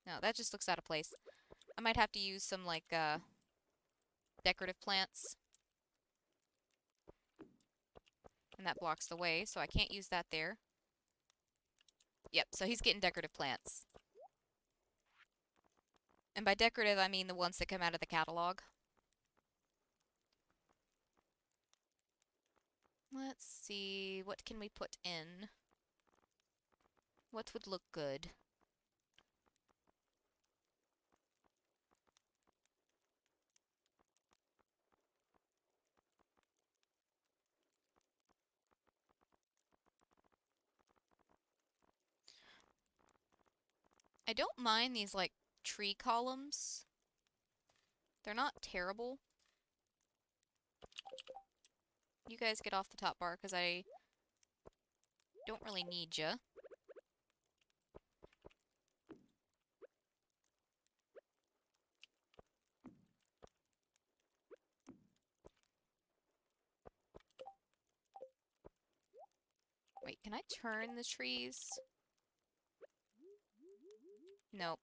No, that just looks out of place. I might have to use some, like, decorative plants. And that blocks the way, so I can't use that there. Yep, so he's getting decorative plants. And by decorative, I mean the ones that come out of the catalog. Let's see, what can we put in? What would look good? I don't mind these, like, tree columns. They're not terrible. You guys get off the top bar, because I Don't really need ya. Wait, can I turn the trees? Nope.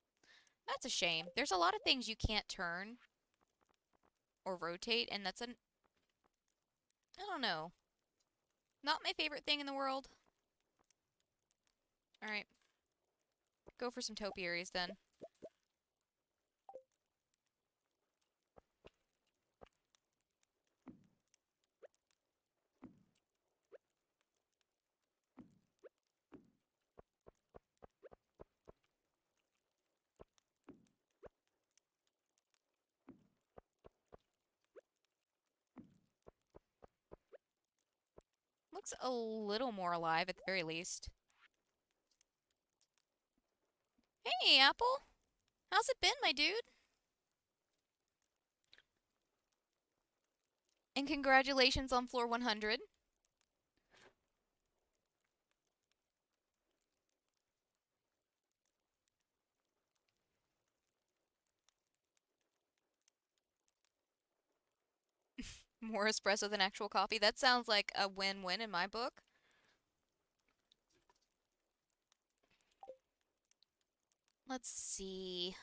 That's a shame. There's a lot of things you can't turn or rotate, and that's an... I don't know. Not my favorite thing in the world. Alright. Go for some topiaries then. Looks a little more alive at the very least. Hey, Apple! How's it been, my dude? And congratulations on floor 100. More espresso than actual coffee. That sounds like a win-win in my book. Let's see.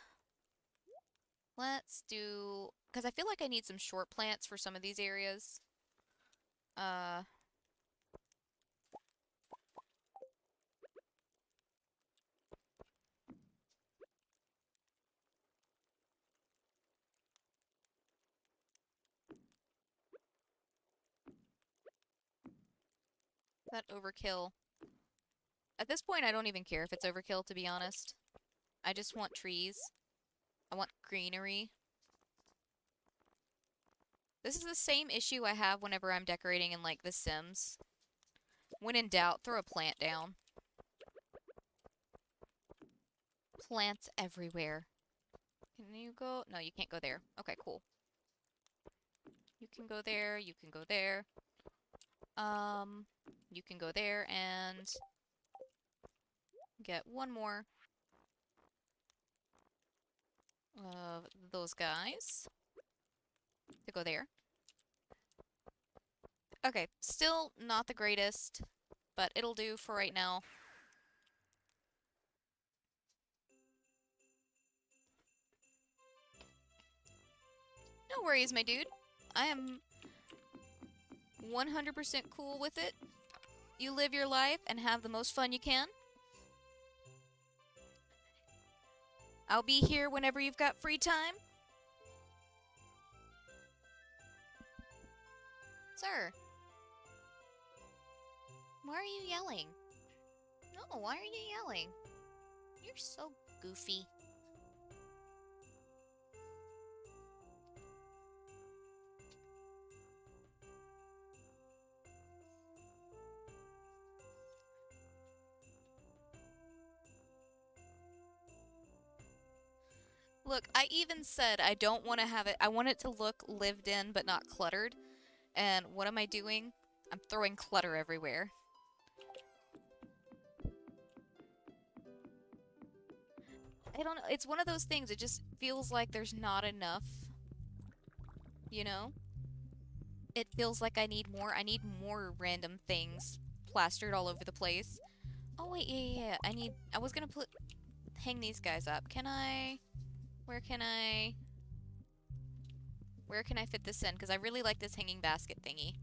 Let's do... Because I feel like I need some short plants for some of these areas. Uh... That overkill. At this point, I don't even care if it's overkill, to be honest. I just want trees. I want greenery. This is the same issue I have whenever I'm decorating in, like, The Sims. When in doubt, throw a plant down. Plants everywhere. Can you go? No, you can't go there. Okay, cool. You can go there, you can go there. You can go there and get one more of those guys to go there. Okay, still not the greatest, but it'll do for right now. No worries, my dude. I am 100% cool with it. You live your life and have the most fun you can. I'll be here whenever you've got free time. Sir. Why are you yelling? No, why are you yelling? You're so goofy. Look, I even said I don't want to have it. I want it to look lived in but not cluttered. And what am I doing? I'm throwing clutter everywhere. I don't know. It's one of those things. It just feels like there's not enough. You know? It feels like I need more. I need more random things plastered all over the place. Oh, wait, yeah. I was gonna hang these guys up. Can I? Where can I? Where can I fit this in? Because I really like this hanging basket thingy.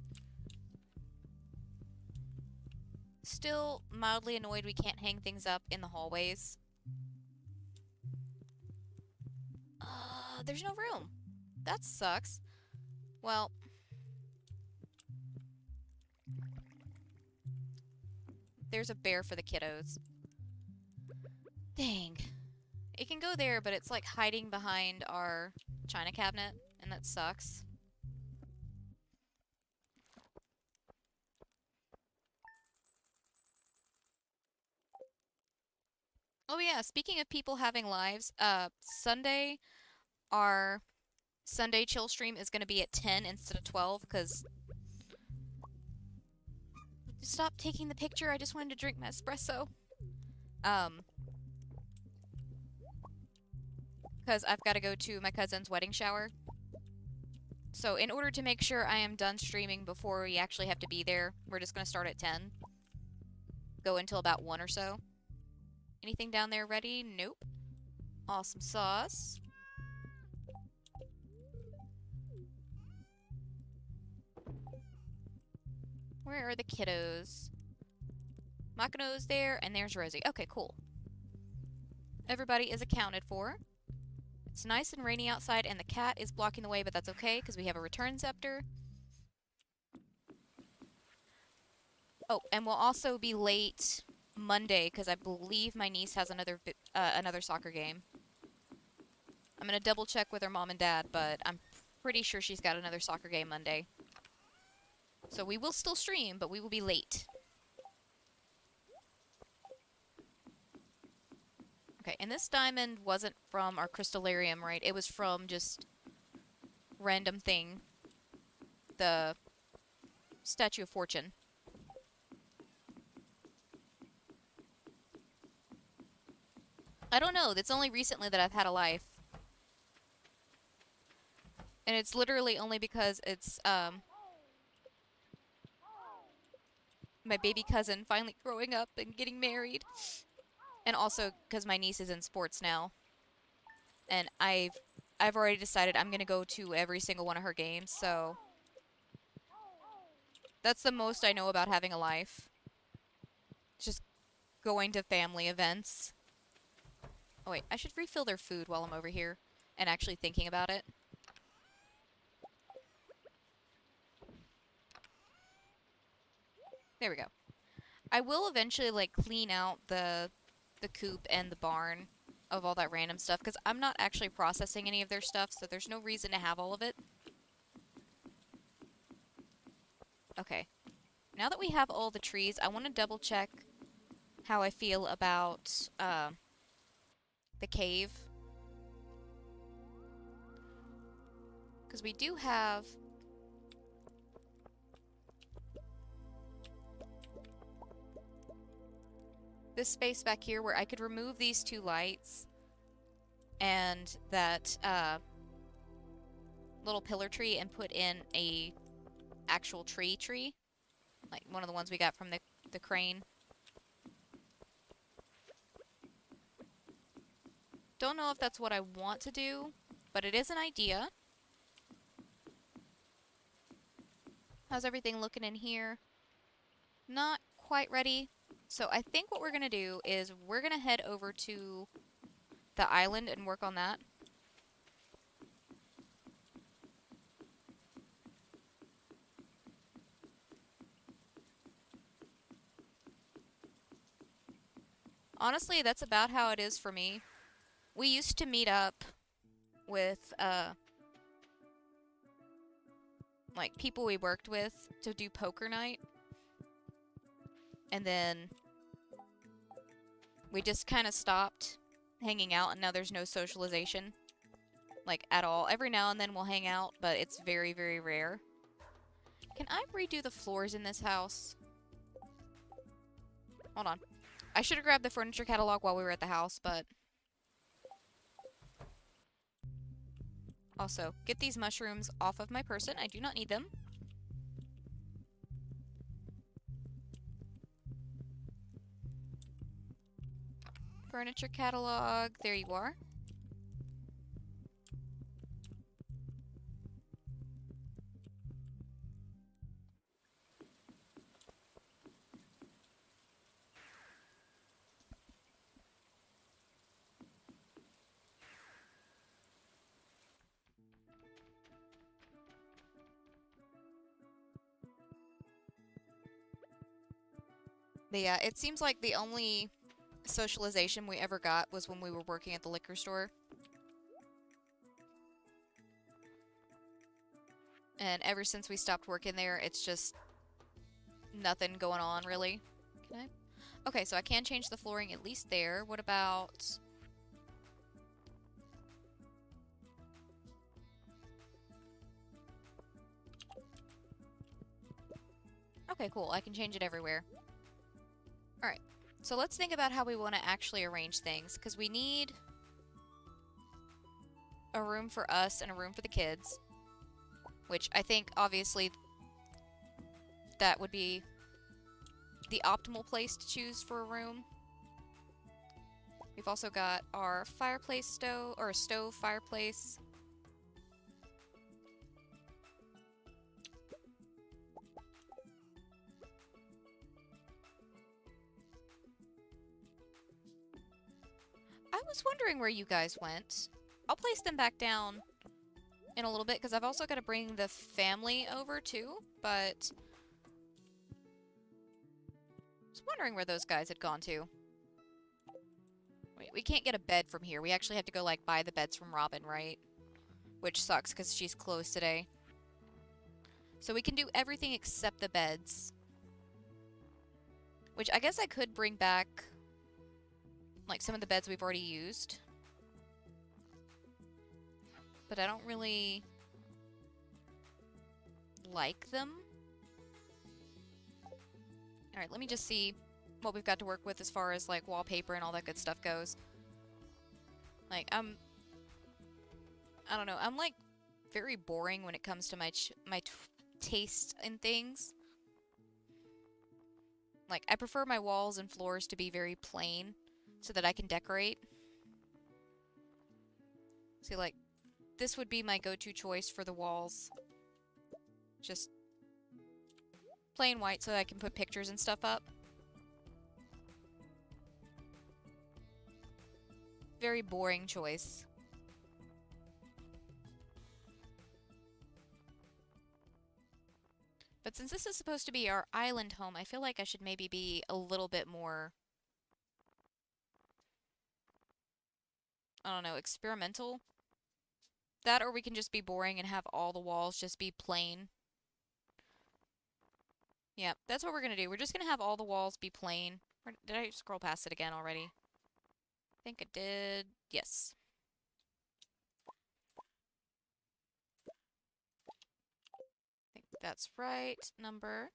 Still mildly annoyed we can't hang things up in the hallways. There's no room. That sucks. Well, there's a bear for the kiddos. Dang. It can go there, but it's like hiding behind our china cabinet, and that sucks. Oh yeah, speaking of people having lives, Sunday, our Sunday chill stream is going to be at 10 instead of 12, because Stop taking the picture. I just wanted to drink my espresso. Because I've got to go to my cousin's wedding shower. So in order to make sure I am done streaming before we actually have to be there, we're just going to start at 10. Go until about 1 or so. Anything down there ready? Nope. Awesome sauce. Where are the kiddos? Makano's there, and there's Rosie. Okay, cool. Everybody is accounted for. It's nice and rainy outside, and the cat is blocking the way, but that's okay, because we have a return scepter. Oh, and we'll also be late Monday, because I believe my niece has another soccer game. I'm going to double check with her mom and dad, but I'm pretty sure she's got another soccer game Monday. So we will still stream, but we will be late. Okay, and this diamond wasn't from our crystallarium, right? It was from just random thing. The Statue of Fortune. I don't know. It's only recently that I've had a life. And it's literally only because it's, my baby cousin finally growing up and getting married. And also because my niece is in sports now. And I've already decided I'm going to go to every single one of her games, so that's the most I know about having a life. Just going to family events. Oh wait, I should refill their food while I'm over here and actually thinking about it. There we go. I will eventually, like, clean out the coop and the barn of all that random stuff, because I'm not actually processing any of their stuff, so there's no reason to have all of it. Okay. Now that we have all the trees, I want to double check how I feel about the cave. Because we do have this space back here where I could remove these 2 lights and that little pillar tree and put in a actual tree. Like one of the ones we got from the crane. Don't know if that's what I want to do, but it is an idea. How's everything looking in here? Not quite ready. So I think what we're going to do is we're going to head over to the island and work on that. Honestly, that's about how it is for me. We used to meet up with, like, people we worked with to do poker night. And then we just kind of stopped hanging out, and now there's no socialization. Like, at all. Every now and then we'll hang out, but it's very, very rare. Can I redo the floors in this house? Hold on. I should have grabbed the furniture catalog while we were at the house, but... Also, get these mushrooms off of my person. I do not need them. Furniture catalog. There you are. But yeah, it seems like the only socialization we ever got was when we were working at the liquor store. And ever since we stopped working there, it's just nothing going on, really. Can I? Okay, so I can change the flooring at least there. What about... Okay, cool. I can change it everywhere. Alright, so let's think about how we want to actually arrange things, because we need a room for us and a room for the kids, which I think, obviously, that would be the optimal place to choose for a room. We've also got our fireplace stove, or a stove fireplace. I was wondering where you guys went. I'll place them back down in a little bit, because I've also got to bring the family over too, but I was wondering where those guys had gone to. Wait, we can't get a bed from here. We actually have to go, like, buy the beds from Robin, right? Which sucks, because she's closed today. So we can do everything except the beds. Which I guess I could bring back, like, some of the beds we've already used. But I don't really like them. Alright, let me just see what we've got to work with as far as, like, wallpaper and all that good stuff goes. Like, I don't know, I'm, like, very boring when it comes to my taste in things. Like, I prefer my walls and floors to be very plain so that I can decorate. See, like, this would be my go-to choice for the walls. Just plain white so that I can put pictures and stuff up. Very boring choice. But since this is supposed to be our island home, I feel like I should maybe be a little bit more, I don't know, experimental. That, or we can just be boring and have all the walls just be plain. Yeah, that's what we're gonna do. We're just gonna have all the walls be plain. Did I scroll past it again already? I think I did. Yes. I think that's right. Number.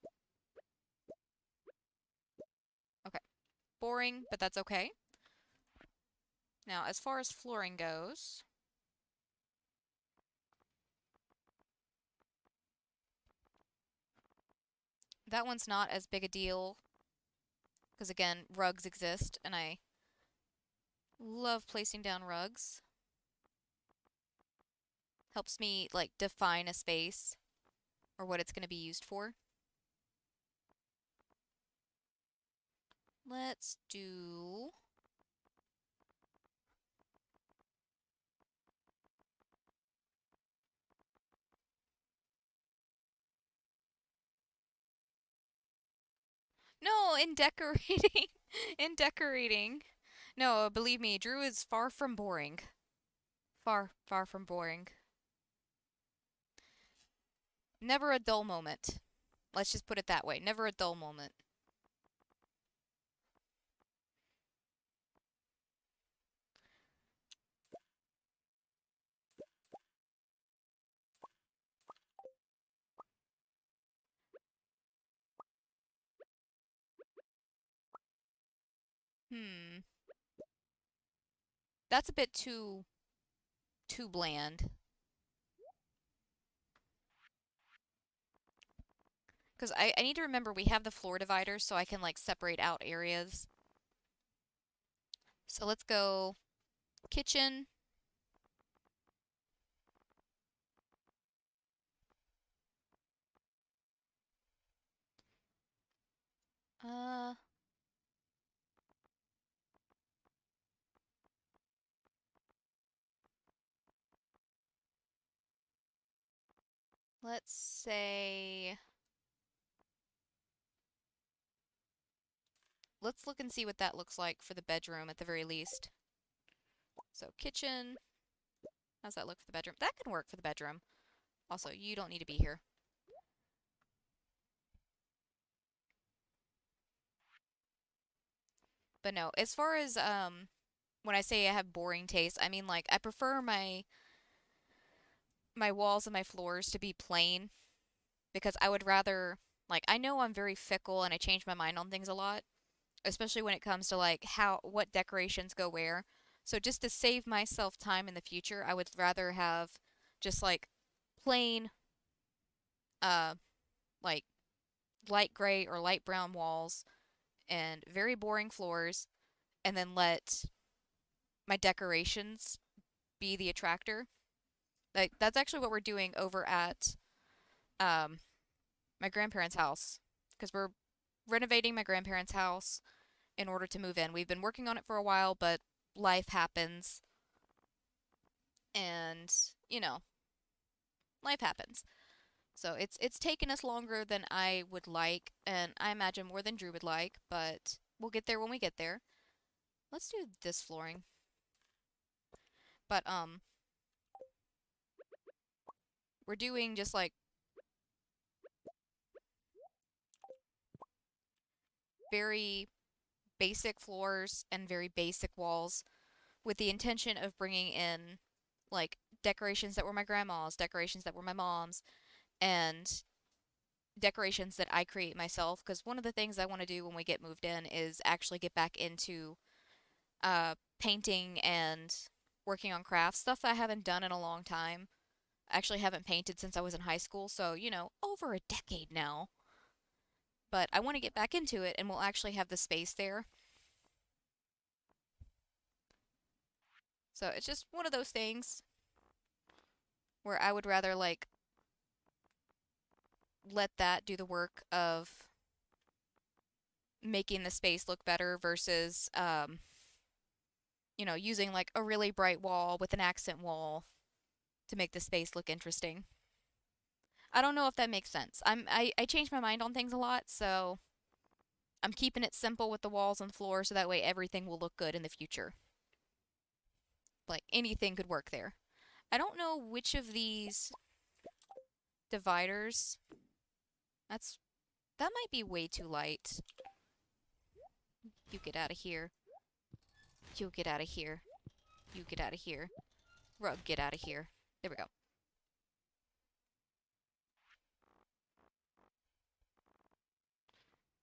Okay. Boring, but that's okay. Now, as far as flooring goes, that one's not as big a deal. Because again, rugs exist, and I love placing down rugs. Helps me, like, define a space or what it's going to be used for. Let's do... No, in decorating. In decorating. No, believe me, Drew is far from boring. Far, far from boring. Never a dull moment. Let's just put it that way. Never a dull moment. Hmm. That's a bit too bland. Because I need to remember we have the floor dividers so I can, like, separate out areas. So let's go kitchen. Uh, let's say... Let's look and see what that looks like for the bedroom at the very least. So kitchen. How's that look for the bedroom? That can work for the bedroom. Also, you don't need to be here. But no, as far as when I say I have boring taste, I mean, like, I prefer my walls and my floors to be plain because I would rather Like, I know I'm very fickle and I change my mind on things a lot, especially when it comes to like what decorations go where. So just to save myself time in the future, I would rather have just like plain uh like light gray or light brown walls and very boring floors and then let my decorations be the attractor. Like that's actually what we're doing over at um my grandparents' house because we're renovating my grandparents' house in order to move in. We've been working on it for a while, but life happens and, you know, life happens. So it's taken us longer than I would like, and I imagine more than Drew would like, but we'll get there when we get there. Let's do this flooring. But we're doing just like very basic floors and very basic walls with the intention of bringing in like decorations that were my grandma's, decorations that were my mom's, and decorations that I create myself. Because one of the things I want to do when we get moved in is actually get back into painting and working on crafts, stuff that I haven't done in a long time. I actually haven't painted since I was in high school, so, over a decade now. But I want to get back into it, and we'll actually have the space there. So it's just one of those things where I would rather, like, let that do the work of making the space look better versus, using, like, a really bright wall with an accent wall to make the space look interesting. I don't know if that makes sense. I change my mind on things a lot, so I'm keeping it simple with the walls and floor so that way everything will look good in the future. Like anything could work there. I don't know which of these dividers. That might be way too light. You get out of here. You get out of here. You get out of here. Rug, get out of here. There we go.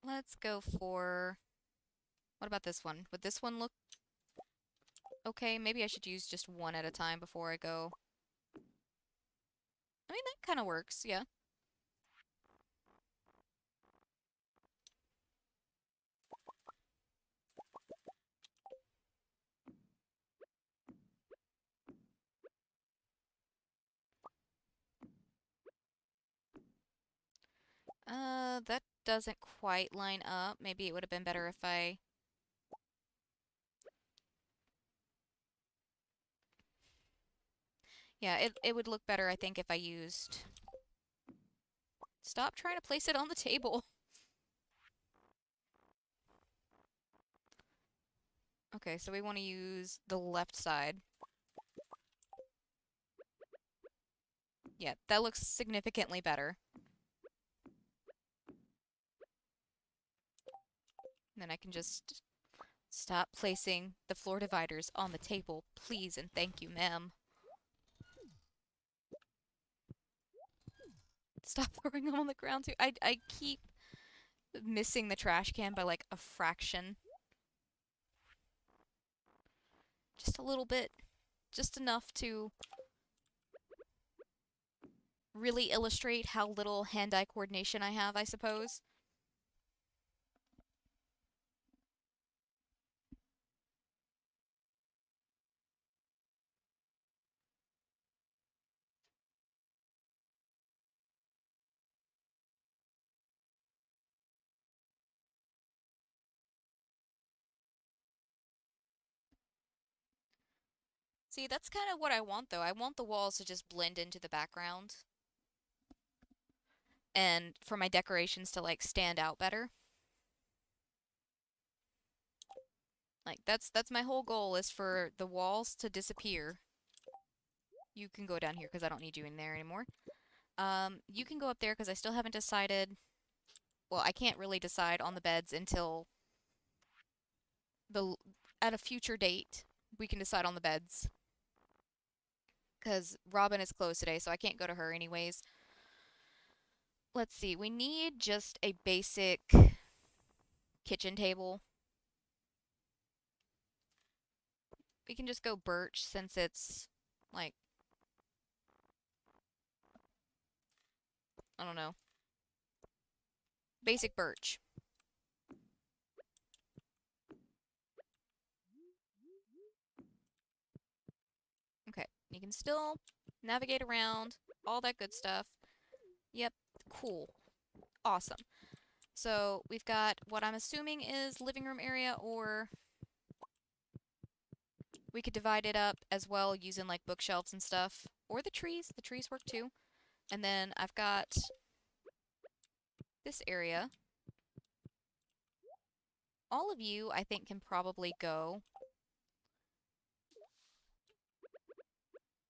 Let's go for... What about this one? Would this one look okay? Maybe I should use just one at a time before I go. I mean, that kind of works, yeah. That doesn't quite line up. Maybe it would have been better if I... Yeah, it would look better, I think, if I used... Stop trying to place it on the table. Okay, so we want to use the left side. Yeah, that looks significantly better. And then I can just stop placing the floor dividers on the table, please and thank you, ma'am. Stop throwing them on the ground too. I keep missing the trash can by like a fraction. Just a little bit. Just enough to really illustrate how little hand-eye coordination I have, I suppose. See, that's kind of what I want, though. I want the walls to just blend into the background. And for my decorations to, like, stand out better. Like, that's my whole goal, is for the walls to disappear. You can go down here, because I don't need you in there anymore. You can go up there, because I still haven't decided... Well, I can't really decide on the beds until the at a future date. We can decide on the beds. Because Robin is closed today, so I can't go to her anyways. Let's see, we need just a basic kitchen table. We can just go birch since it's, like, I don't know, basic birch. Okay, you can still navigate around, all that good stuff. Yep, cool. Awesome. So we've got what I'm assuming is living room area, or we could divide it up as well using like bookshelves and stuff. Or the trees. The trees work too. And then I've got this area. All of you, I think, can probably go.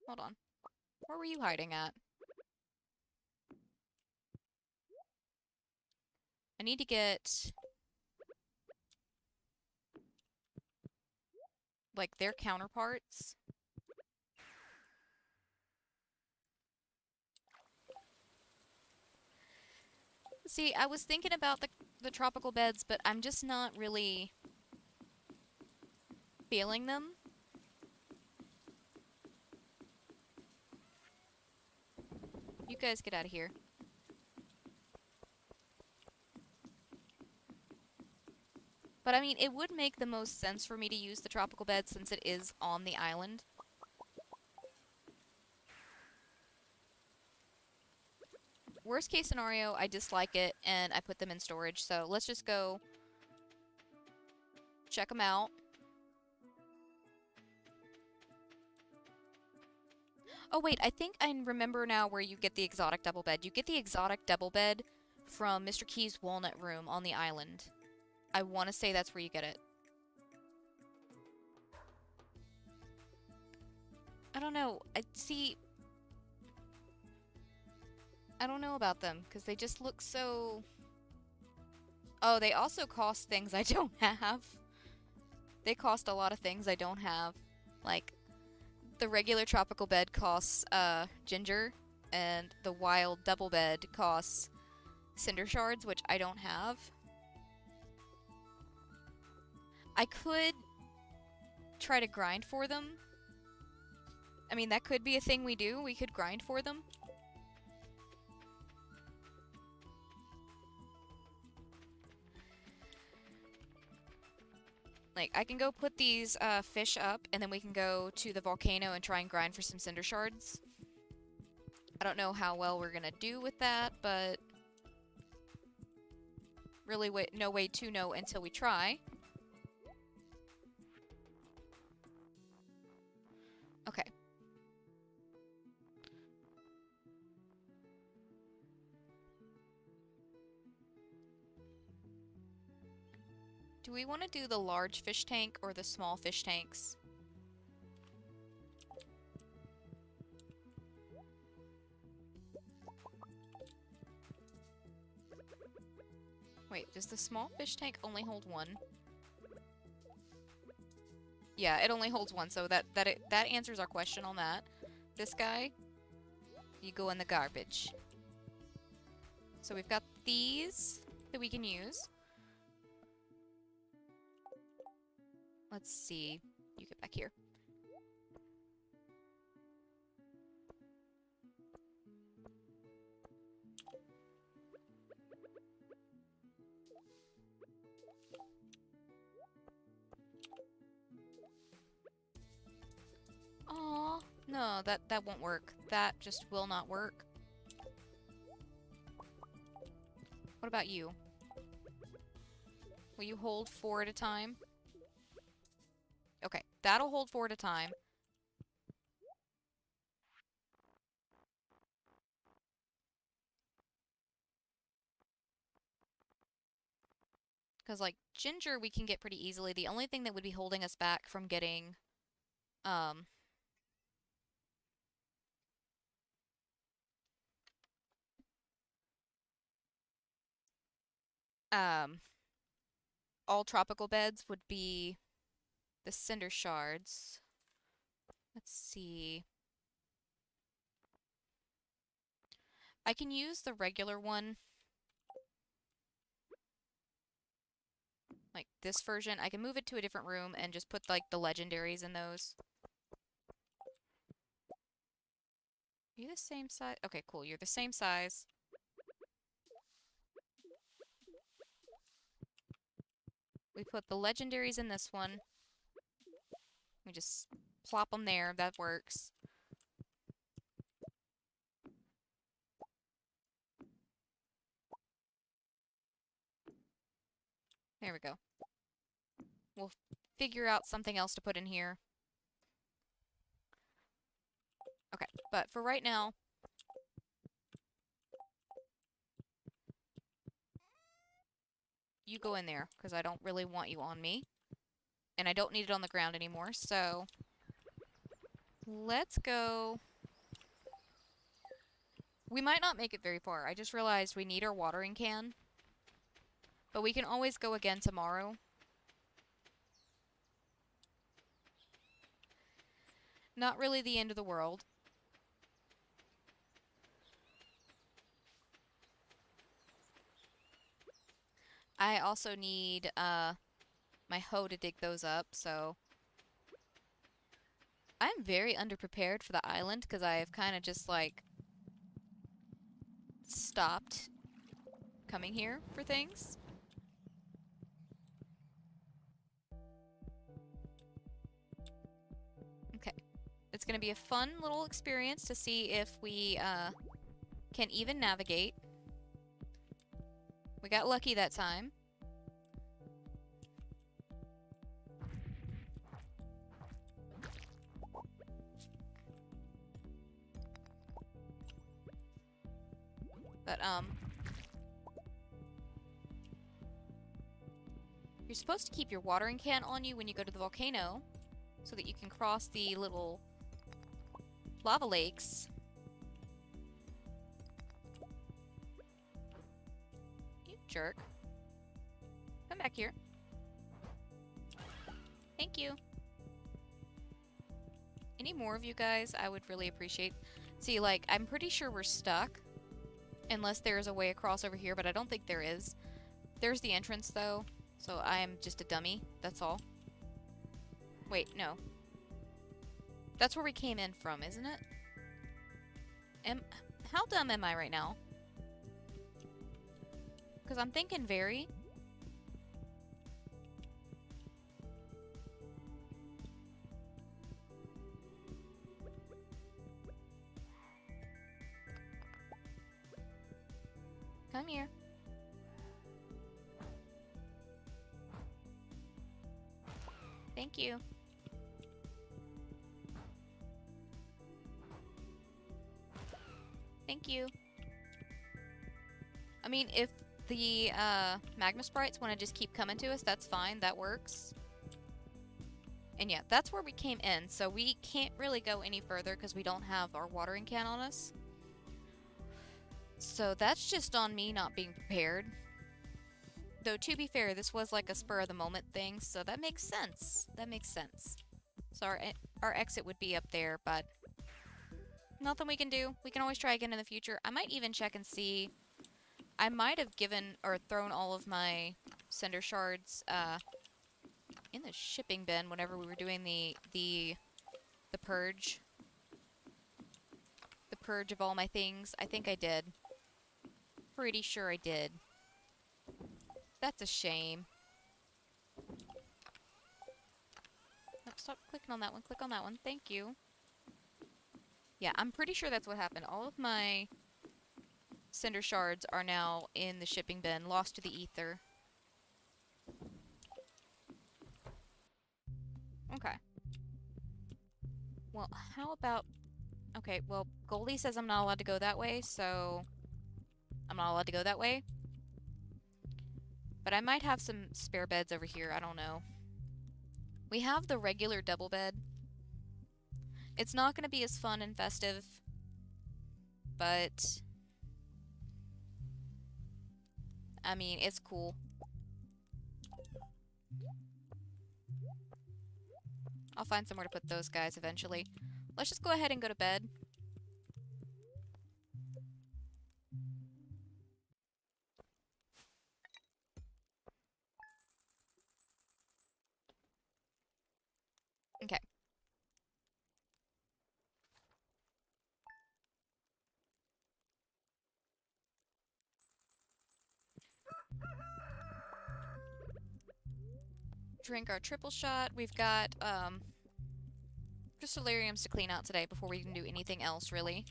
Hold on. Where were you hiding at? I need to get, like, their counterparts. See, I was thinking about the tropical beds, but I'm just not really feeling them. You guys get out of here. But I mean, it would make the most sense for me to use the tropical bed since it is on the island. Worst case scenario, I dislike it and I put them in storage. So let's just go check them out. Oh wait, I think I remember now where you get the exotic double bed. You get the exotic double bed from Mr. Key's walnut room on the island. I want to say that's where you get it. I don't know. I don't know about them because they just look so... Oh, they also cost things I don't have. They cost a lot of things I don't have. Like, the regular tropical bed costs ginger, and the wild double bed costs cinder shards, which I don't have. I could try to grind for them. I mean, that could be a thing we do. We could grind for them. Like, I can go put these fish up, and then we can go to the volcano and try and grind for some cinder shards. I don't know how well we're gonna do with that, but really no way to know until we try. Okay. Do we want to do the large fish tank or the small fish tanks? Wait, does the small fish tank only hold one? Yeah, it only holds one, so that answers our question on that. This guy, you go in the garbage. So we've got these that we can use. Let's see. You get back here. Aw, no, that won't work. That just will not work. What about you? Will you hold 4 at a time? Okay, that'll hold 4 at a time. Because, like, ginger we can get pretty easily. The only thing that would be holding us back from getting, um... um... all tropical beds would be the cinder shards. Let's see. I can use the regular one, like this version. I can move it to a different room and just put, like, the legendaries in those. Are you the same size? Okay, cool. You're the same size. We put the legendaries in this one. We just plop them there. That works. There we go. We'll figure out something else to put in here. Okay, but for right now, you go in there, because I don't really want you on me. And I don't need it on the ground anymore, so let's go. We might not make it very far. I just realized we need our watering can. But we can always go again tomorrow. Not really the end of the world. I also need my hoe to dig those up, so I'm very underprepared for the island because I've kind of just, like, stopped coming here for things. Okay. It's going to be a fun little experience to see if we can even navigate. We got lucky that time. But, you're supposed to keep your watering can on you when you go to the volcano so that you can cross the little lava lakes. You jerk. Come back here. Thank you. Any more of you guys, I would really appreciate. See, like, I'm pretty sure we're stuck. Unless there's a way across over here, but I don't think there is. There's the entrance, though. So I am just a dummy. That's all. Wait, no. That's where we came in from, isn't it? How dumb am I right now? Because I'm thinking very. Come here. Thank you. Thank you. I mean, if the magma sprites want to just keep coming to us, that's fine. That works. And yeah, that's where we came in. So we can't really go any further because we don't have our watering can on us. So that's just on me not being prepared. Though, to be fair, this was like a spur-of-the-moment thing, so that makes sense. That makes sense. So our exit would be up there, but nothing we can do. We can always try again in the future. I might even check and see. I might have given or thrown all of my cinder shards in the shipping bin whenever we were doing the purge. The purge of all my things. I think I did. Pretty sure I did. That's a shame. No, stop clicking on that one. Click on that one. Thank you. Yeah, I'm pretty sure that's what happened. All of my cinder shards are now in the shipping bin, lost to the ether. Okay. Well, how about... Okay, well, Goldie says I'm not allowed to go that way, so... I'm not allowed to go that way. But I might have some spare beds over here, I don't know. We have the regular double bed. It's not going to be as fun and festive, but... I mean, it's cool. I'll find somewhere to put those guys eventually. Let's just go ahead and go to bed. drink our triple shot. We've got, just solariums to clean out today before we can do anything else, really.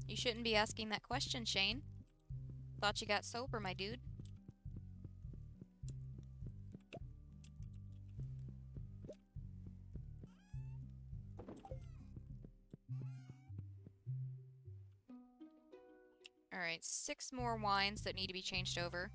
You shouldn't be asking that question, Shane. Thought you got sober, my dude. Alright, 6 more wines that need to be changed over.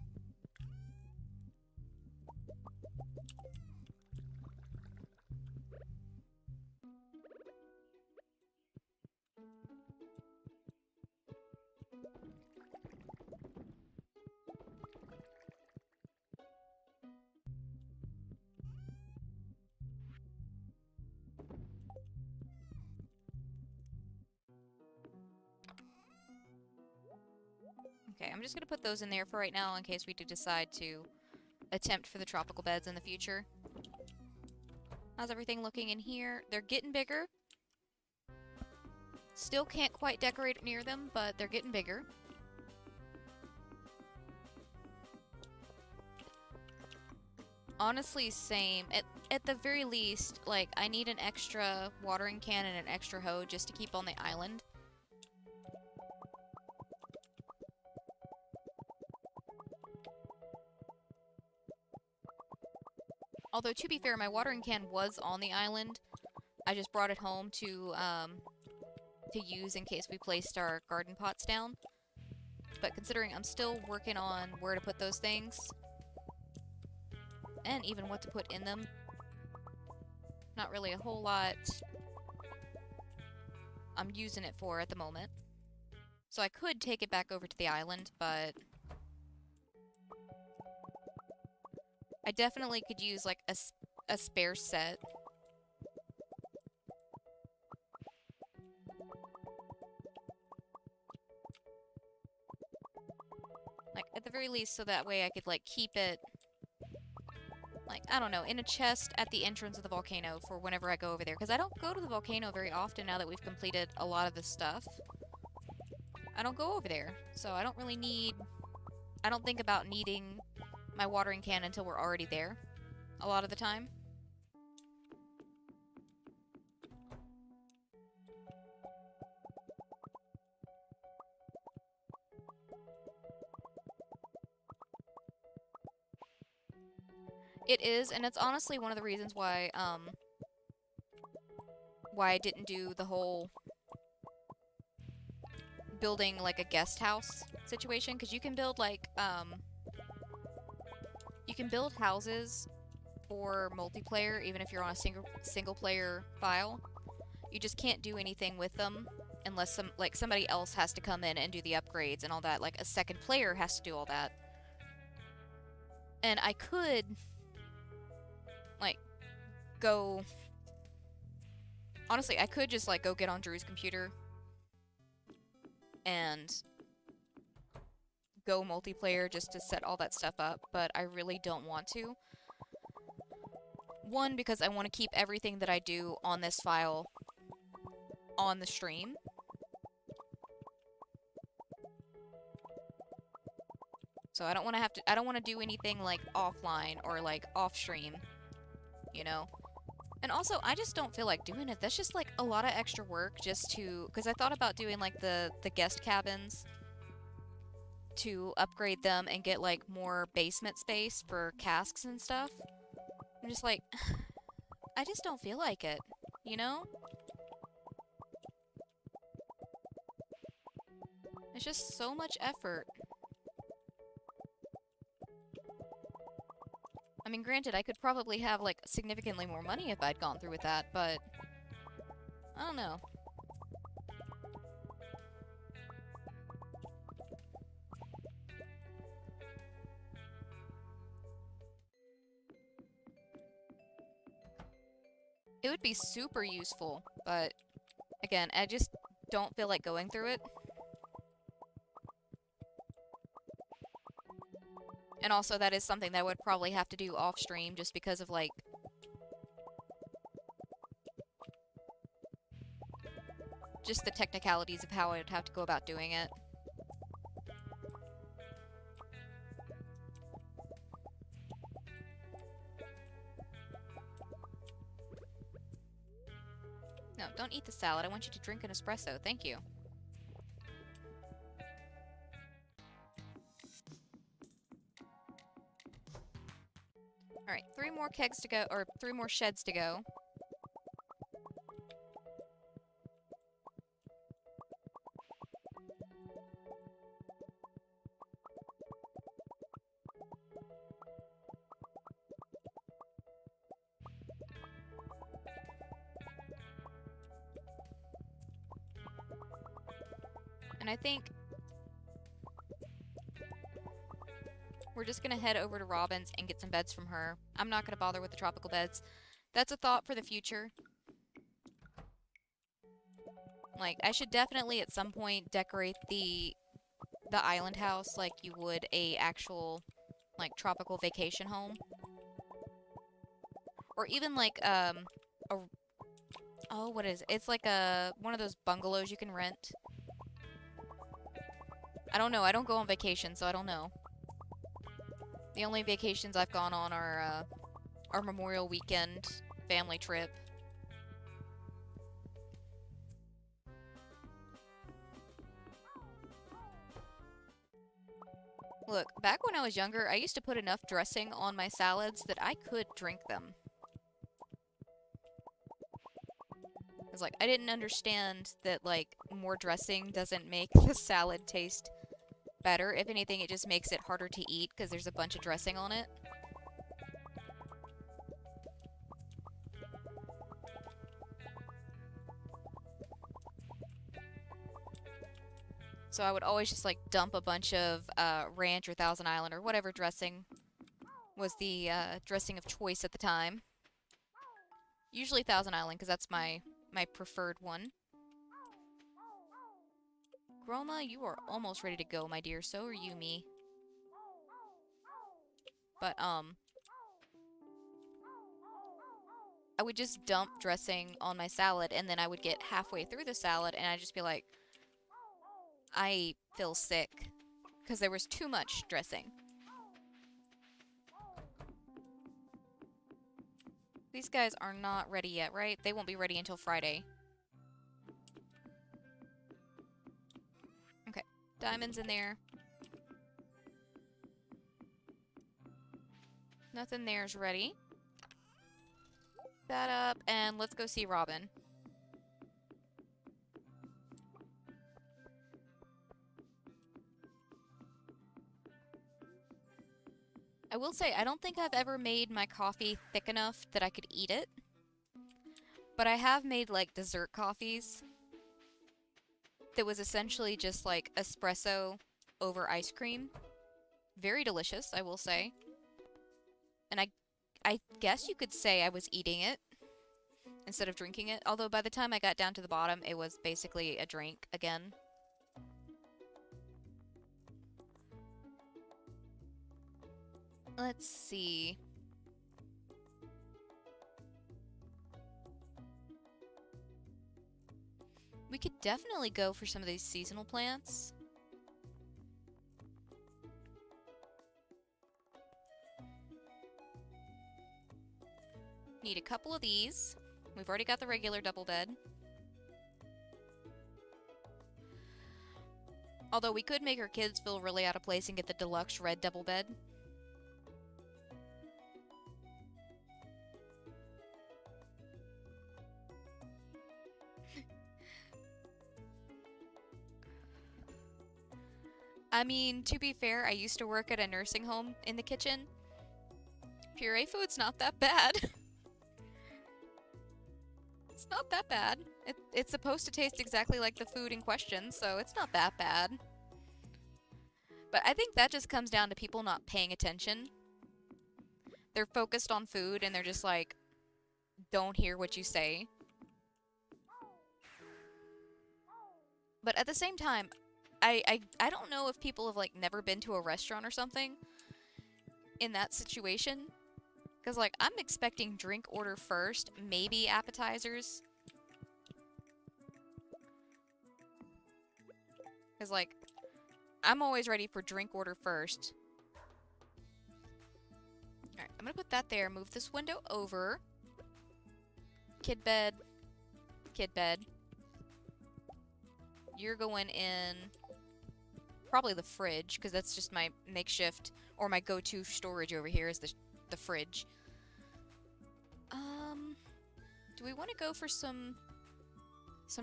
Okay, I'm just gonna put those in there for right now in case we do decide to attempt for the tropical beds in the future. How's everything looking in here? They're getting bigger. Still can't quite decorate near them, but they're getting bigger. Honestly, same. At the very least, like, I need an extra watering can and an extra hoe just to keep on the island. Although, to be fair, my watering can was on the island. I just brought it home to use in case we placed our garden pots down. But considering I'm still working on where to put those things, and even what to put in them, not really a whole lot I'm using it for at the moment. So I could take it back over to the island, but I definitely could use, like, a spare set. Like, at the very least, so that way I could, like, keep it, like, I don't know, in a chest at the entrance of the volcano for whenever I go over there. Because I don't go to the volcano very often now that we've completed a lot of this stuff. I don't go over there, so I don't really need... I don't think about needing my watering can until we're already there a lot of the time. It is, and it's honestly one of the reasons why I didn't do the whole building, like, a guest house situation, because you can build, like, you can build houses for multiplayer even if you're on a single player file. You just can't do anything with them unless somebody else has to come in and do the upgrades and all that. Like, a second player has to do all that. And I could, like, go... Honestly, I could just, like, go get on Drew's computer and go multiplayer just to set all that stuff up, but I really don't want to. One, because I want to keep everything that I do on this file on the stream. So I don't want to have to, I don't want to do anything, like, offline or, like, off-stream, you know? And also, I just don't feel like doing it. That's just, like, a lot of extra work just to... Because I thought about doing, like, the guest cabins to upgrade them and get, like, more basement space for casks and stuff. I'm just like... I just don't feel like it, you know? It's just so much effort. I mean, granted, I could probably have, like, significantly more money if I'd gone through with that, but... I don't know. It would be super useful, but... Again, I just don't feel like going through it. And also, that is something that I would probably have to do off-stream just because of, like... just the technicalities of how I would have to go about doing it. No, don't eat the salad. I want you to drink an espresso. Thank you. Alright, 3 more kegs to go, or 3 more sheds to go. And I think we're just gonna head over to Robin's and get some beds from her. I'm not gonna bother with the tropical beds. That's a thought for the future. Like, I should definitely at some point decorate the island house like you would a actual, like, tropical vacation home. Or even like, oh, what is it? It's like one of those bungalows you can rent. I don't know. I don't go on vacation, so I don't know. The only vacations I've gone on are, our Memorial Weekend family trip. Look, back when I was younger, I used to put enough dressing on my salads that I could drink them. It's like, I didn't understand that, like, more dressing doesn't make the salad taste better. If anything, it just makes it harder to eat because there's a bunch of dressing on it. So I would always just, like, dump a bunch of ranch or Thousand Island or whatever dressing was the dressing of choice at the time. Usually Thousand Island, because that's my preferred one. Groma, you are almost ready to go, my dear. So are you, me. But, I would just dump dressing on my salad, and then I would get halfway through the salad, and I'd just be like, I feel sick. Because there was too much dressing. These guys are not ready yet, right? They won't be ready until Friday. Okay. Diamond's in there. Nothing there's ready. That up, and let's go see Robin. I will say, I don't think I've ever made my coffee thick enough that I could eat it. But I have made, like, dessert coffees that was essentially just, like, espresso over ice cream. Very delicious, I will say. And I guess you could say I was eating it instead of drinking it. Although by the time I got down to the bottom, it was basically a drink again. Let's see. We could definitely go for some of these seasonal plants. Need a couple of these. We've already got the regular double bed. Although we could make our kids feel really out of place and get the deluxe red double bed. I mean, to be fair, I used to work at a nursing home in the kitchen. Puree food's not that bad. It's not that bad. It's supposed to taste exactly like the food in question, so it's not that bad. But I think that just comes down to people not paying attention. They're focused on food, and they're just like, don't hear what you say. But at the same time, I don't know if people have, like, never been to a restaurant or something in that situation. Because, like, I'm expecting drink order first, maybe appetizers. Because, like, I'm always ready for drink order first. Alright, I'm gonna put that there. Move this window over. Kid bed. kid bed. You're going in probably the fridge, because that's just my makeshift, or my go-to storage over here is the fridge. Do we want to go for some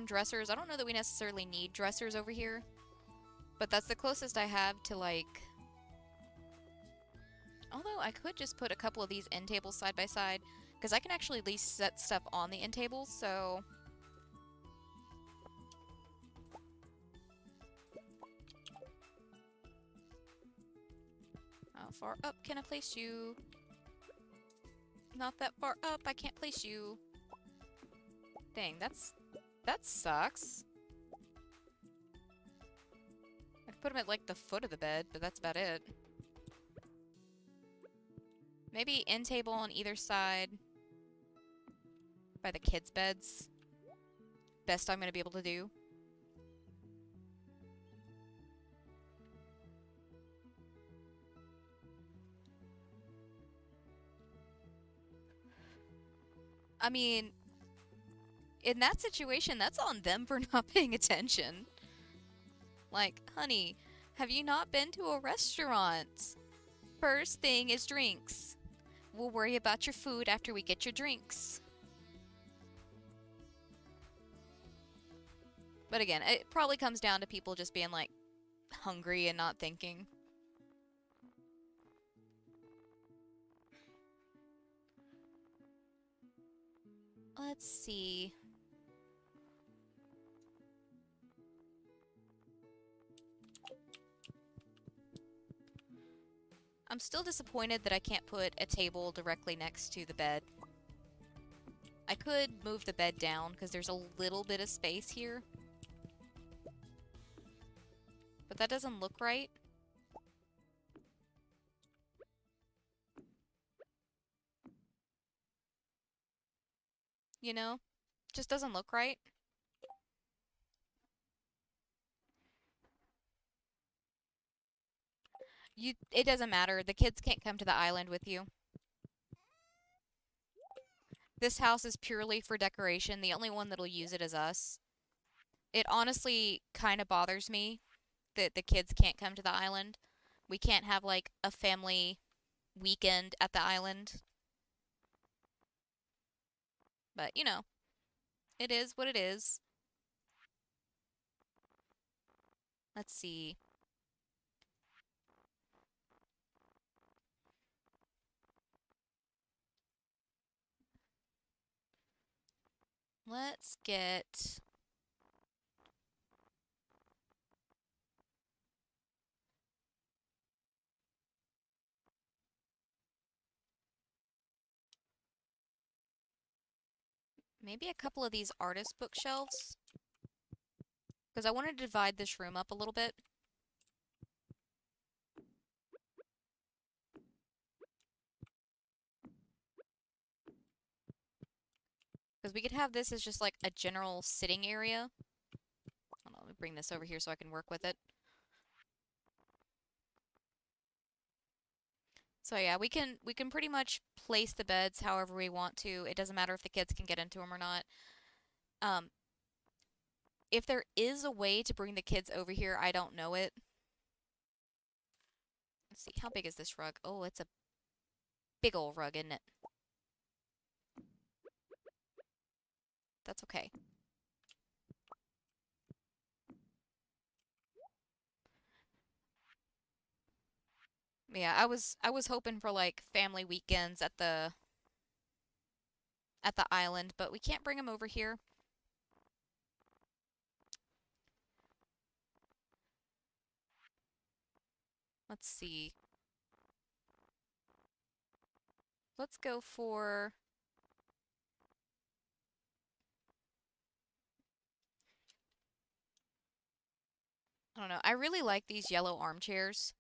dressers? I don't know that we necessarily need dressers over here, but that's the closest I have to, like... Although, I could just put a couple of these end tables side by side, because I can actually at least set stuff on the end tables, so... How far up can I place you? Not that far up, I can't place you. Dang, that sucks. I could put them at, like, the foot of the bed, but that's about it. Maybe end table on either side by the kids' beds. Best I'm gonna be able to do. I mean, in that situation, that's on them for not paying attention. Like, honey, have you not been to a restaurant? First thing is drinks. We'll worry about your food after we get your drinks. But again, it probably comes down to people just being, like, hungry and not thinking. Let's see. I'm still disappointed that I can't put a table directly next to the bed. I could move the bed down because there's a little bit of space here. But that doesn't look right. You know? Just doesn't look right. It doesn't matter. The kids can't come to the island with you. This house is purely for decoration. The only one that'll use it is us. It honestly kind of bothers me that the kids can't come to the island. We can't have, like, a family weekend at the island. But, you know, it is what it is. Let's see. Let's get... maybe a couple of these artist bookshelves. Because I wanted to divide this room up a little bit. Because we could have this as just, like, a general sitting area. Hold on, let me bring this over here so I can work with it. So yeah, we can pretty much place the beds however we want to. It doesn't matter if the kids can get into them or not. If there is a way to bring the kids over here, I don't know it. Let's see, how big is this rug? Oh, it's a big old rug, isn't it? That's okay. Yeah, I was hoping for, like, family weekends at the island, but we can't bring them over here. Let's see. Let's go for... I don't know. I really like these yellow armchairs.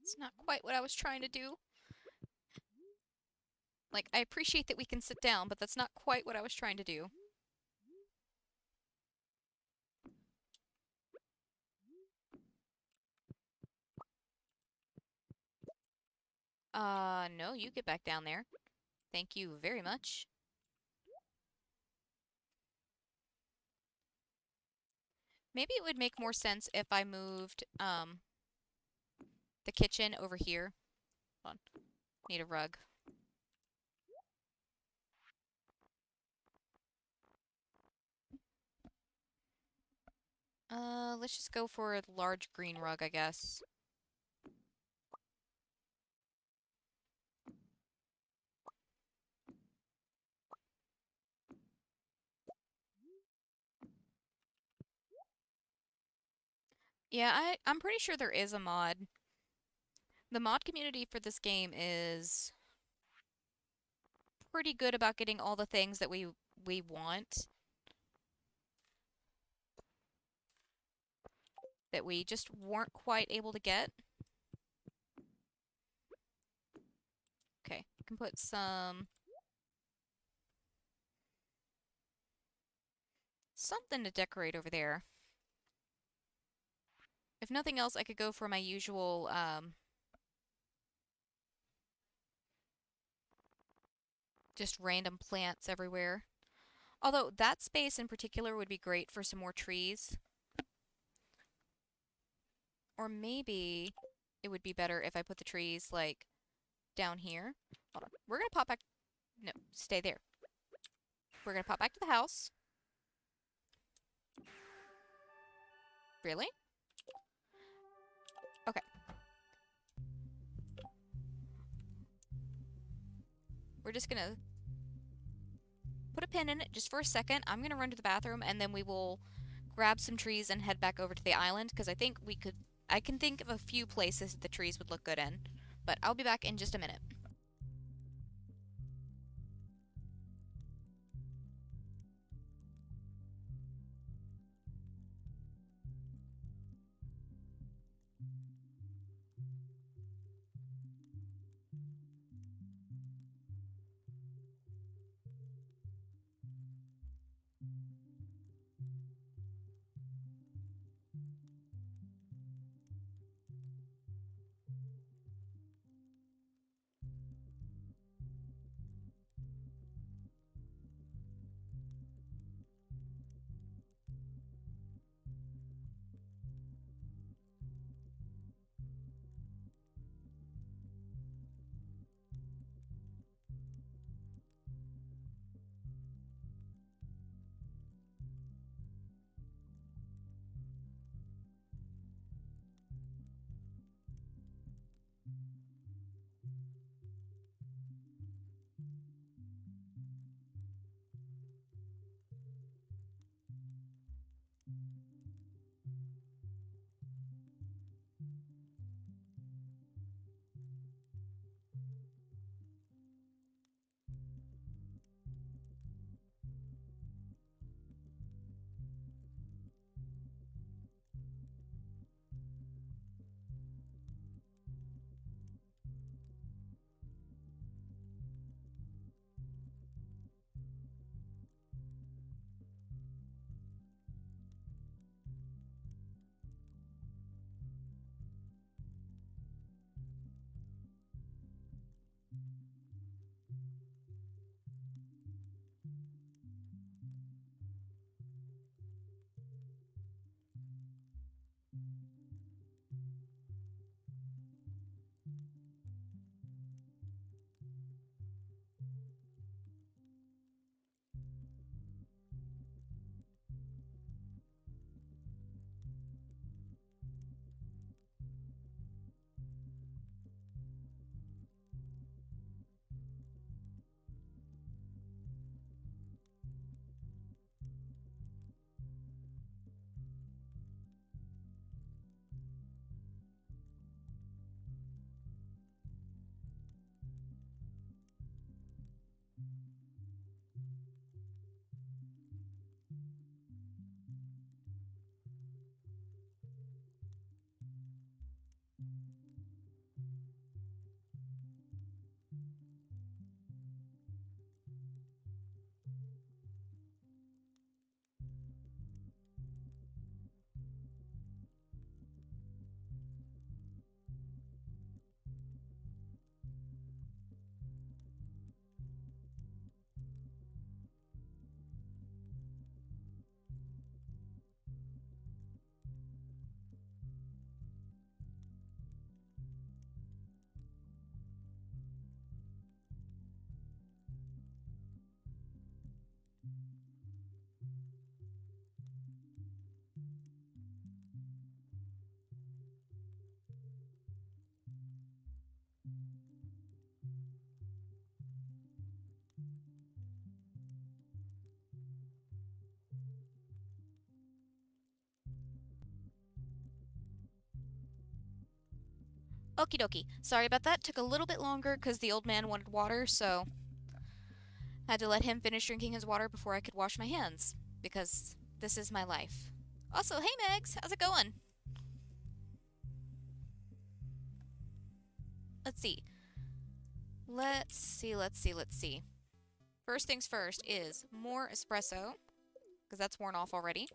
It's not quite what I was trying to do. Like, I appreciate that we can sit down, but that's not quite what I was trying to do. No, you get back down there. Thank you very much. Maybe it would make more sense if I moved, the kitchen over here. Hold on. Need a rug. Let's just go for a large green rug, I guess. Yeah, I'm pretty sure there is a mod. The mod community for this game is pretty good about getting all the things that we want that we just weren't quite able to get. Okay, I can put something to decorate over there. If nothing else, I could go for my usual, just random plants everywhere. Although that space in particular would be great for some more trees. Or maybe it would be better if I put the trees, like, down here. Hold on. We're gonna pop back. No, stay there. We're gonna pop back to the house. Really? Okay. We're just gonna put a pin in it just for a second. I'm gonna run to the bathroom and then we will grab some trees and head back over to the island because I can think of a few places that the trees would look good in. But I'll be back in just a minute. Okie dokie. Sorry about that. Took a little bit longer because the old man wanted water, so I had to let him finish drinking his water before I could wash my hands. Because this is my life. Also, hey Megs, how's it going? Let's see. Let's see. First things first is more espresso, because that's worn off already.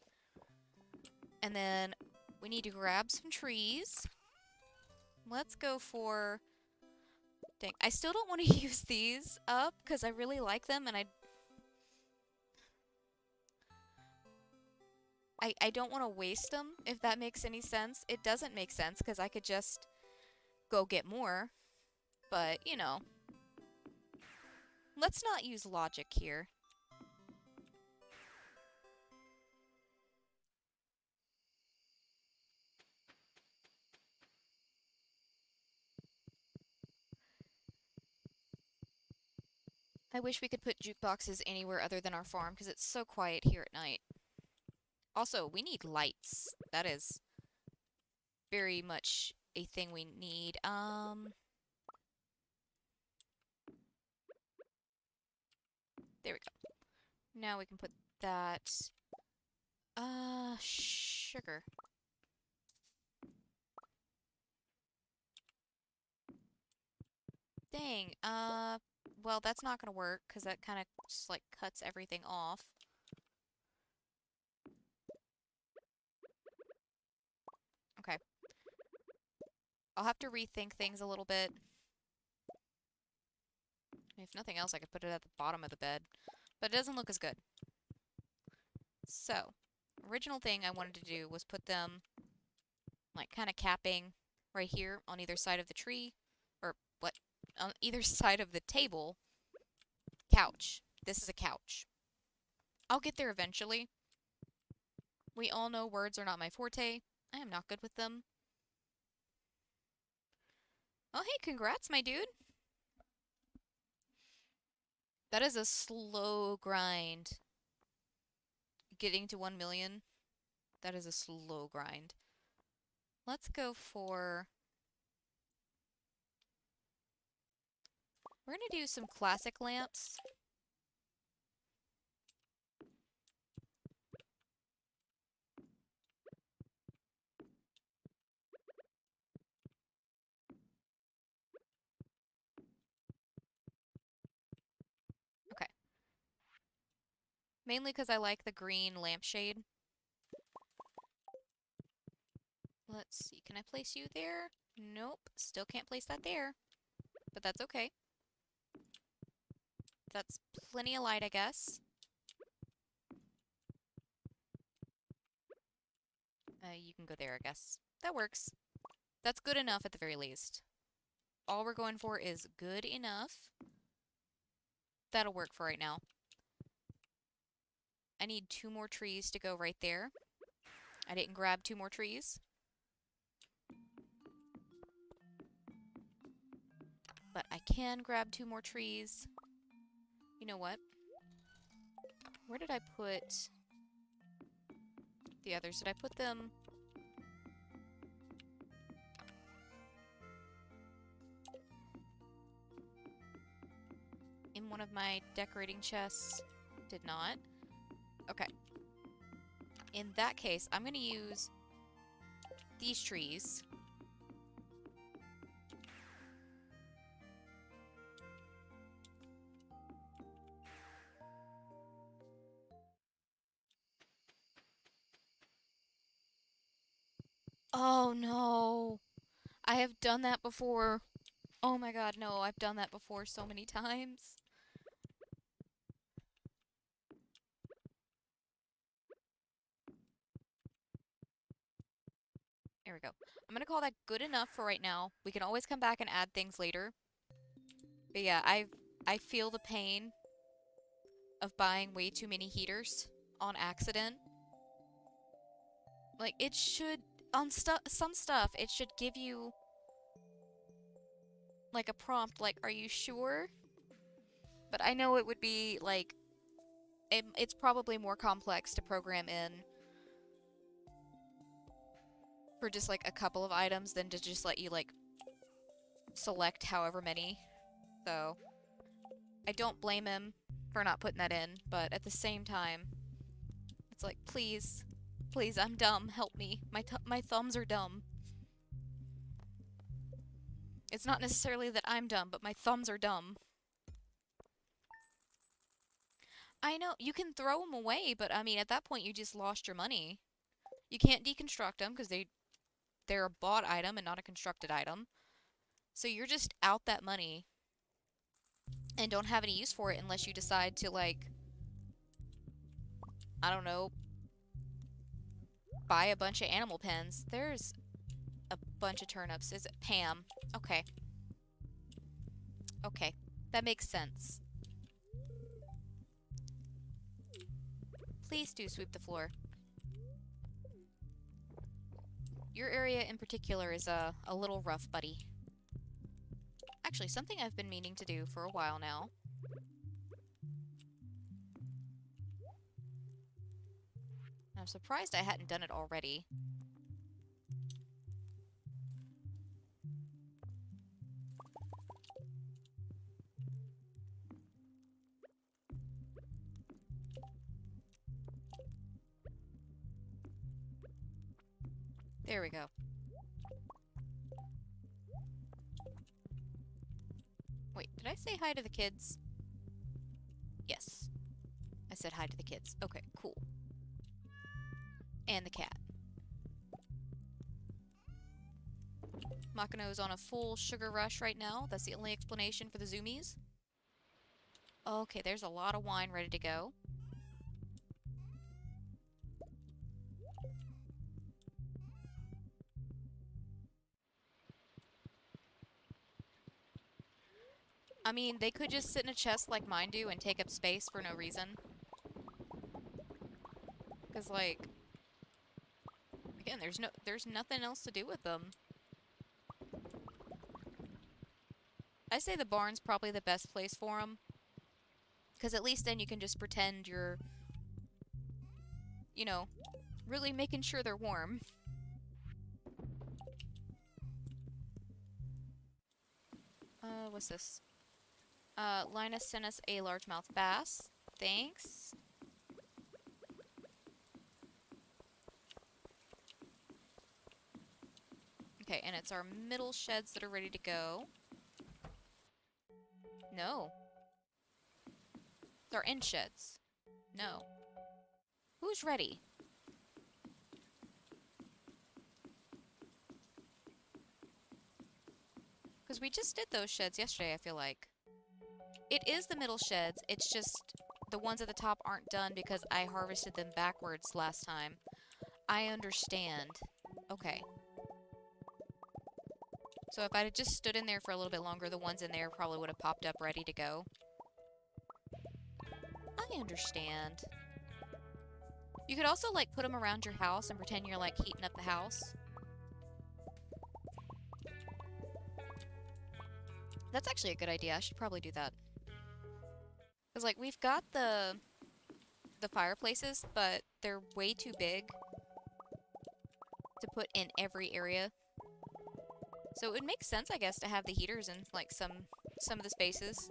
And then we need to grab some trees. Let's go for... Dang, I still don't want to use these up, because I really like them, and I don't want to waste them, if that makes any sense. It doesn't make sense, because I could just go get more. But, you know, let's not use logic here. I wish we could put jukeboxes anywhere other than our farm, because it's so quiet here at night. Also, we need lights. That is very much a thing we need. There we go. Now we can put that... sugar. Dang, well, that's not gonna work, because that kind of just, like, cuts everything off. Okay. I'll have to rethink things a little bit. If nothing else, I could put it at the bottom of the bed. But it doesn't look as good. So, original thing I wanted to do was put them, like, kind of capping right here on either side of the tree. Or, what? On either side of the table. Couch. This is a couch. I'll get there eventually. We all know words are not my forte. I am not good with them. Oh, hey, congrats, my dude. That is a slow grind. Getting to 1 million, that is a slow grind. Let's go for... We're gonna do some classic lamps. Okay. Mainly because I like the green lampshade. Let's see, can I place you there? Nope, still can't place that there. But that's okay. That's plenty of light, I guess. You can go there, I guess. That works. That's good enough at the very least. All we're going for is good enough. That'll work for right now. I need 2 more trees to go right there. I didn't grab 2 more trees. But I can grab 2 more trees. You know what? Where did I put the others? Did I put them... in one of my decorating chests? Did not. Okay. In that case, I'm gonna use these trees. Oh no! I have done that before. Oh my god, no, I've done that before so many times. There we go. I'm gonna call that good enough for right now. We can always come back and add things later. But yeah, I feel the pain of buying way too many heaters on accident. Like, it should... on some stuff, it should give you... like, a prompt, like, are you sure? But I know it would be, like... it's probably more complex to program in for just, like, a couple of items than to just let you, like, select however many. So, I don't blame him for not putting that in, but at the same time, it's like, please, please, I'm dumb, help me. My thumbs are dumb. It's not necessarily that I'm dumb, but my thumbs are dumb. I know, you can throw them away, but I mean, at that point you just lost your money. You can't deconstruct them because they're a bought item and not a constructed item. So you're just out that money and don't have any use for it unless you decide to, like, I don't know, buy a bunch of animal pens. There's a bunch of turnips. Is it Pam? Okay. Okay. That makes sense. Please do sweep the floor. Your area in particular is a little rough, buddy. Actually, something I've been meaning to do for a while now. I'm surprised I hadn't done it already. There we go. Wait, did I say hi to the kids? Yes. I said hi to the kids. Okay, cool. And the cat. Makino's on a full sugar rush right now. That's the only explanation for the zoomies. Okay, there's a lot of wine ready to go. I mean, they could just sit in a chest like mine do and take up space for no reason. Because, like, again, there's nothing else to do with them. I say the barn's probably the best place for them. Because at least then you can just pretend you're, you know, really making sure they're warm. What's this? Linus sent us a largemouth bass. Thanks. Okay, and it's our middle sheds that are ready to go. No. It's our end sheds. No. Who's ready? Because we just did those sheds yesterday, I feel like. It is the middle sheds, it's just the ones at the top aren't done because I harvested them backwards last time. I understand. Okay. So if I had just stood in there for a little bit longer, the ones in there probably would have popped up ready to go. I understand. You could also, like, put them around your house and pretend you're, like, heating up the house. That's actually a good idea. I should probably do that. Because, like, we've got the fireplaces, but they're way too big to put in every area. So it would make sense, I guess, to have the heaters in, like, some of the spaces.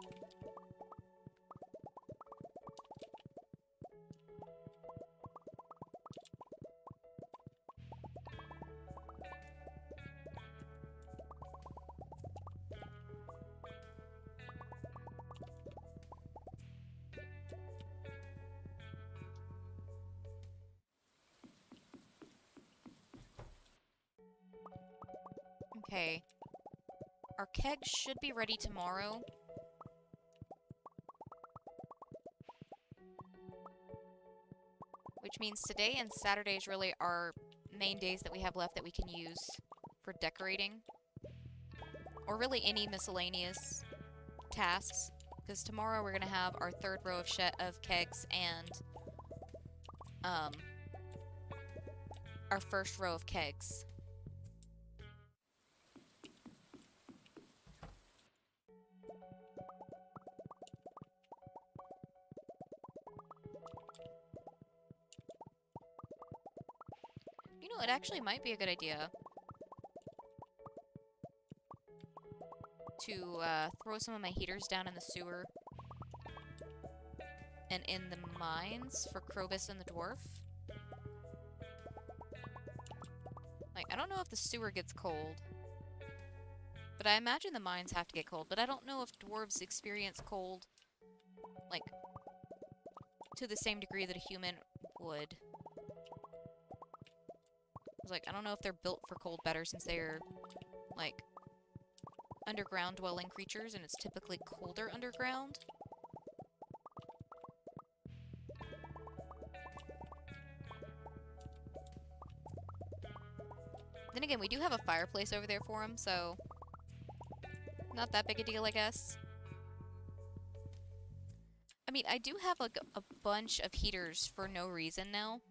Okay. Our kegs should be ready tomorrow. Which means today and Saturday is really our main days that we have left that we can use for decorating. Or really any miscellaneous tasks. Because tomorrow we're going to have our third row of kegs and our first row of kegs. You know, it actually might be a good idea to throw some of my heaters down in the sewer and in the mines for Krobus and the dwarf. Like, I don't know if the sewer gets cold, but I imagine the mines have to get cold, but I don't know if dwarves experience cold, like, to the same degree that a human would. Like, I don't know if they're built for cold better since they're, like, underground dwelling creatures, and it's typically colder underground. Then again, we do have a fireplace over there for them, so not that big a deal, I guess. I mean, I do have, like, a bunch of heaters for no reason now.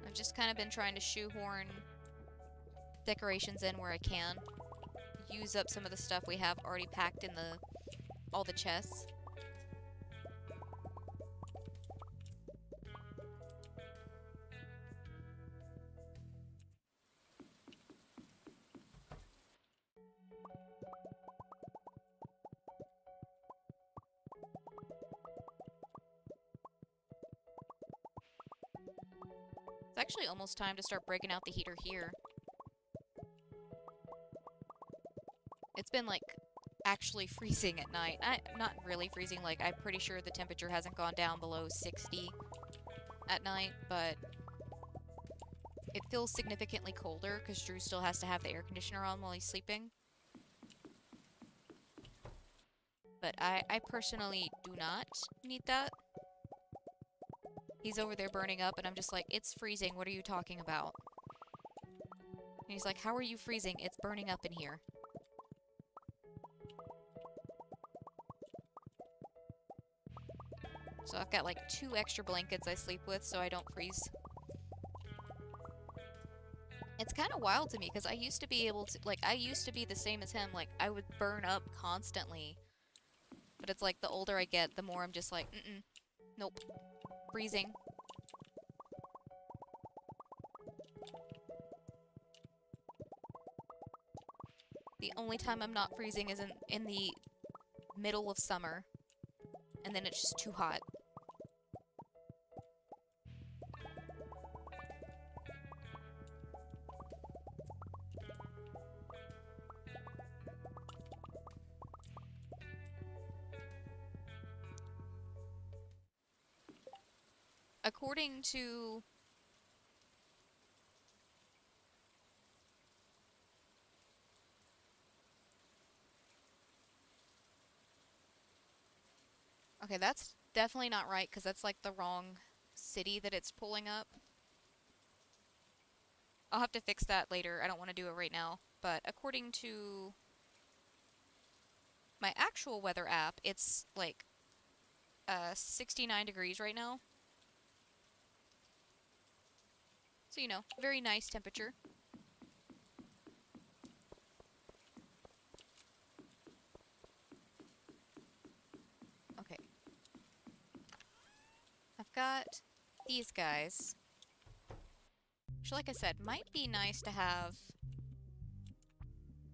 I've just kind of been trying to shoehorn decorations in where I can. Use up some of the stuff we have already packed in all the chests. It's actually almost time to start breaking out the heater here. It's been, like, actually freezing at night. Not really freezing, like, I'm pretty sure the temperature hasn't gone down below 60 at night, but it feels significantly colder because Drew still has to have the air conditioner on while he's sleeping. But I personally do not need that. He's over there burning up, and I'm just like, it's freezing, what are you talking about? And he's like, how are you freezing? It's burning up in here. So I've got, like, 2 extra blankets I sleep with so I don't freeze. It's kind of wild to me, because I used to be able to, like, I used to be the same as him, like, I would burn up constantly. But it's like, the older I get, the more I'm just like, nope. Freezing. The only time I'm not freezing is in the middle of summer. And then it's just too hot. According to... Okay, that's definitely not right, because that's, like, the wrong city that it's pulling up. I'll have to fix that later. I don't want to do it right now. But according to my actual weather app, it's, like, 69 degrees right now. So, you know, very nice temperature. Okay. I've got these guys. Which, like I said, might be nice to have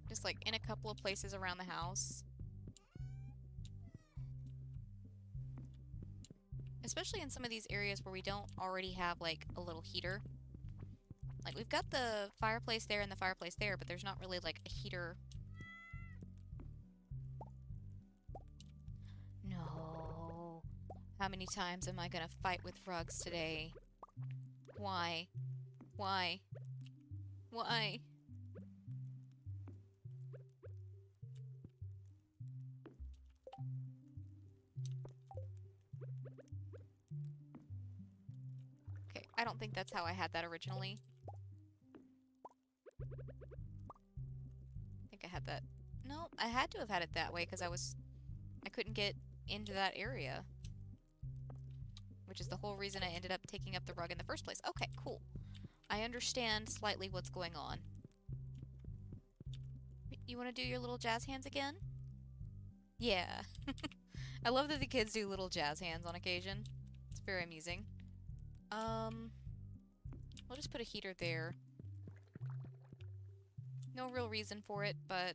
just, like, in a couple of places around the house. Especially in some of these areas where we don't already have, like, a little heater. Like, we've got the fireplace there and the fireplace there, but there's not really, like, a heater. No. How many times am I gonna fight with rugs today? Why? Why? Why? Okay, I don't think that's how I had that originally. I think I had that... No, I had to have had it that way because I couldn't get into that area. Which is the whole reason I ended up taking up the rug in the first place. Okay, cool. I understand slightly what's going on. You want to do your little jazz hands again? Yeah. I love that the kids do little jazz hands on occasion. It's very amusing. I'll just put a heater there. No real reason for it, but...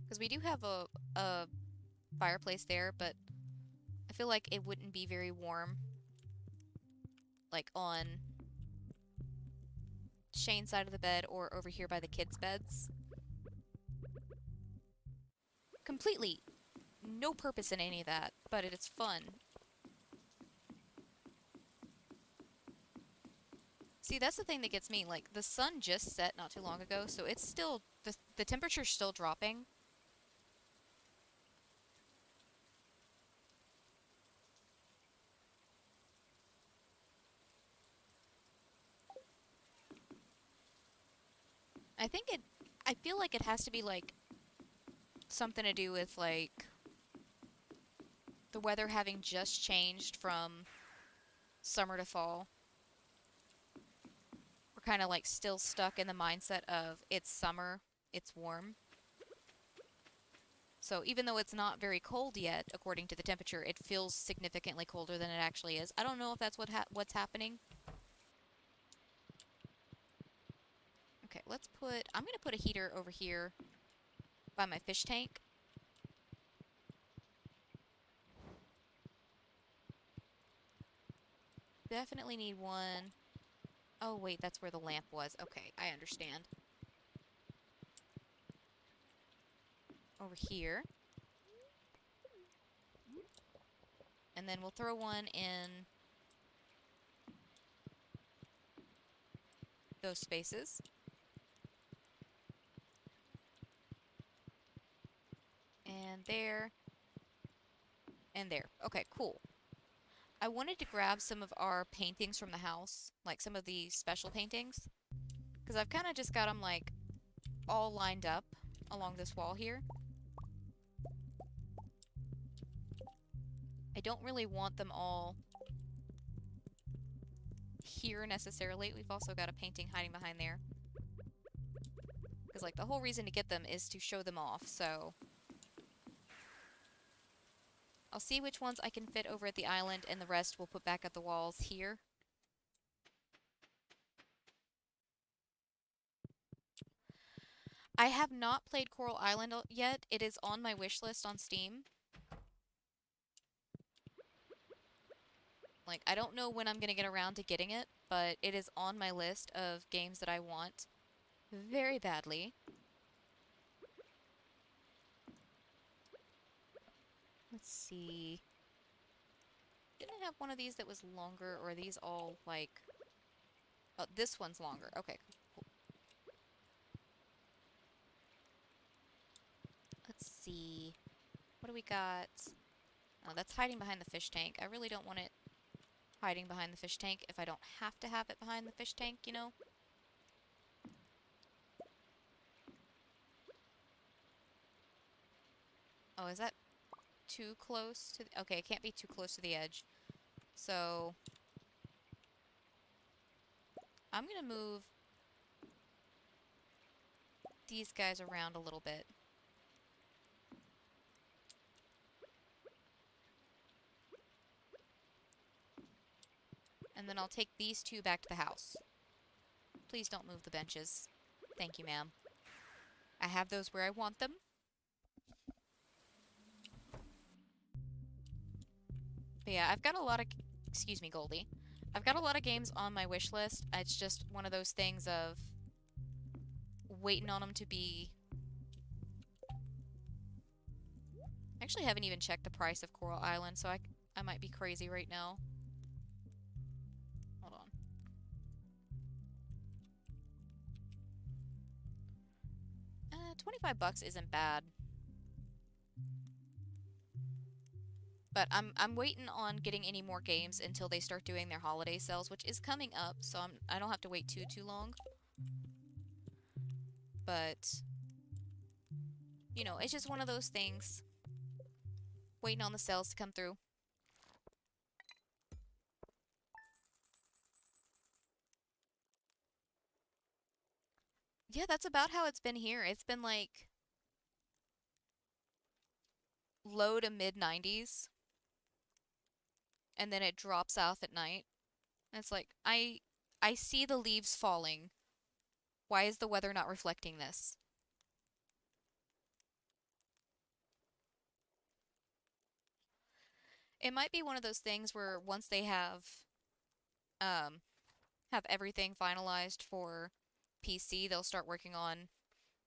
Because we do have a fireplace there, but I feel like it wouldn't be very warm. Like on Shane's side of the bed or over here by the kids' beds. Completely no purpose in any of that, but it's fun. See, that's the thing that gets me. Like, the sun just set not too long ago, so it's still... The temperature's still dropping. I feel like it has to be, like, something to do with, like, the weather having just changed from summer to fall. We're kind of, like, still stuck in the mindset of it's summer, it's warm. So even though it's not very cold yet, according to the temperature, it feels significantly colder than it actually is. I don't know if that's what's happening. Okay, I'm gonna put a heater over here by my fish tank. Definitely need one. Oh wait, that's where the lamp was. Okay, I understand. Over here. And then we'll throw one in those spaces. And there. And there. Okay, cool. I wanted to grab some of our paintings from the house, like some of the special paintings, because I've kind of just got them, like, all lined up along this wall here. I don't really want them all here necessarily. We've also got a painting hiding behind there. Because, like, the whole reason to get them is to show them off, so... I'll see which ones I can fit over at the island, and the rest we'll put back at the walls here. I have not played Coral Island yet. It is on my wish list on Steam. Like, I don't know when I'm gonna get around to getting it, but it is on my list of games that I want very badly. Let's see. Didn't I have one of these that was longer, or are these all, like... Oh, this one's longer. Okay, cool. Let's see. What do we got? Oh, that's hiding behind the fish tank. I really don't want it hiding behind the fish tank if I don't have to have it behind the fish tank, you know? Oh, is that too close to the... Okay, it can't be too close to the edge. So... I'm gonna move these guys around a little bit. And then I'll take these two back to the house. Please don't move the benches. Thank you, ma'am. I have those where I want them. But yeah, I've got a lot of... Excuse me, Goldie. I've got a lot of games on my wish list. It's just one of those things of waiting on them to be... I actually haven't even checked the price of Coral Island, so I might be crazy right now. Hold on. $25 isn't bad. But I'm waiting on getting any more games until they start doing their holiday sales, which is coming up, so I don't have to wait too long. But, you know, it's just one of those things. Waiting on the sales to come through. Yeah, that's about how it's been here. It's been like low to mid 90s, and then it drops off at night. And it's like, I see the leaves falling. Why is the weather not reflecting this? It might be one of those things where once they um have everything finalized for PC, they'll start working on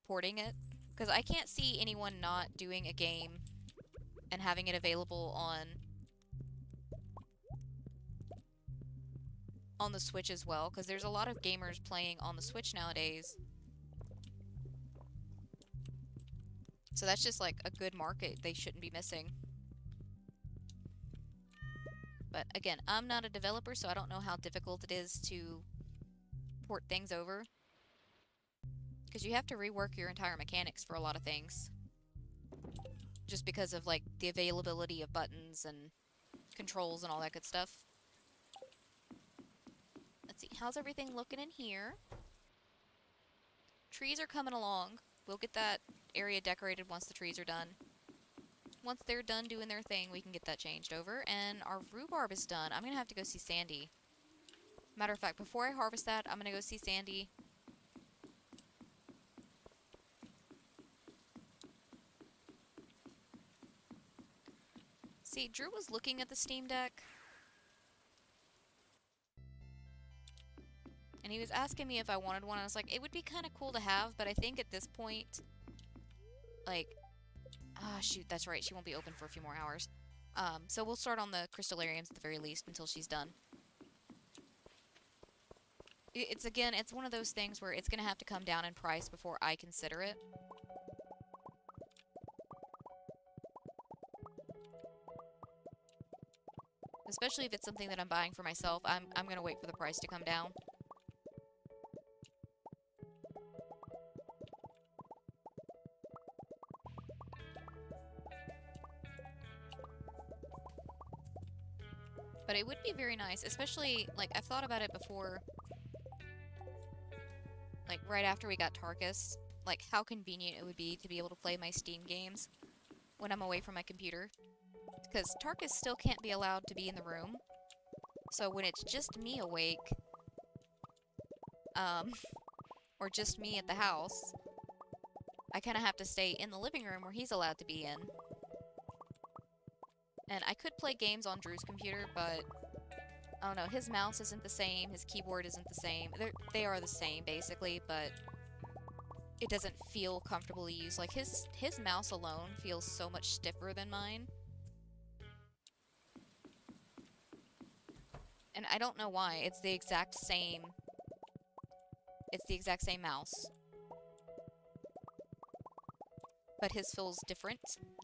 porting it. Because I can't see anyone not doing a game and having it available on the Switch as well, because there's a lot of gamers playing on the Switch nowadays. So that's just like a good market they shouldn't be missing. But again, I'm not a developer, so I don't know how difficult it is to port things over. Because you have to rework your entire mechanics for a lot of things. Just because of like the availability of buttons and controls and all that good stuff. Let's see, how's everything looking in here? Trees are coming along. We'll get that area decorated once the trees are done. Once they're done doing their thing, we can get that changed over. And our rhubarb is done. I'm going to have to go see Sandy. Matter of fact, before I harvest that, I'm going to go see Sandy. See, Drew was looking at the Steam Deck. And he was asking me if I wanted one. I was like, it would be kind of cool to have, but I think at this point, like, ah, shoot, that's right. She won't be open for a few more hours. So we'll start on the crystallariums at the very least until she's done. Again, it's one of those things where it's going to have to come down in price before I consider it. Especially if it's something that I'm buying for myself, I'm going to wait for the price to come down. But it would be very nice, especially, like, I've thought about it before, like, right after we got Tarkus, like, how convenient it would be to be able to play my Steam games when I'm away from my computer. Because Tarkus still can't be allowed to be in the room, so when it's just me awake, or just me at the house, I kind of have to stay in the living room where he's allowed to be in. And I could play games on Drew's computer, but I don't know, his mouse isn't the same, his keyboard isn't the same. They are the same, basically, but it doesn't feel comfortable to use. Like, his mouse alone feels so much stiffer than mine. And I don't know why. It's the exact same mouse. But his feels different,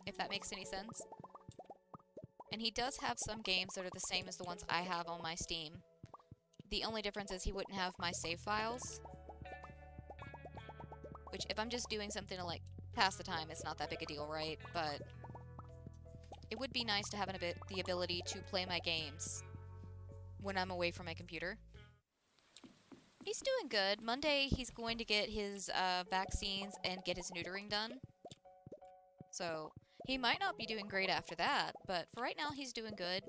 if that makes any sense. And he does have some games that are the same as the ones I have on my Steam. The only difference is he wouldn't have my save files. Which, if I'm just doing something to, like, pass the time, it's not that big a deal, right? But it would be nice to have the ability to play my games when I'm away from my computer. He's doing good. Monday, he's going to get his vaccines and get his neutering done. So, he might not be doing great after that, but for right now, he's doing good.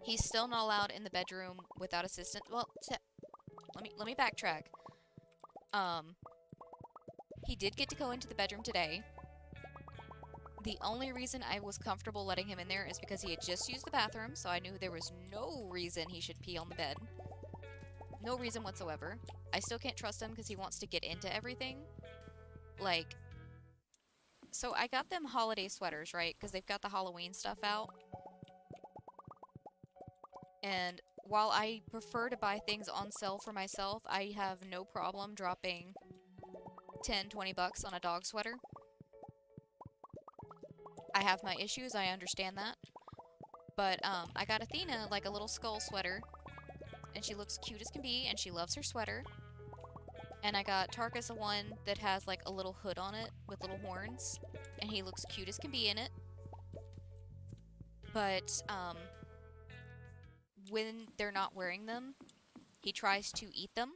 He's still not allowed in the bedroom without assistance. Well, let me backtrack. He did get to go into the bedroom today. The only reason I was comfortable letting him in there is because he had just used the bathroom, so I knew there was no reason he should pee on the bed. No reason whatsoever. I still can't trust him because he wants to get into everything. Like, so I got them holiday sweaters, right? Because they've got the Halloween stuff out. And while I prefer to buy things on sale for myself, I have no problem dropping 10, 20 bucks on a dog sweater. I have my issues, I understand that. But, I got Athena, like, a little skull sweater. And she looks cute as can be, and she loves her sweater. And I got Tarkus a one that has, like, a little hood on it with little horns. And he looks cute as can be in it. But, when they're not wearing them, he tries to eat them.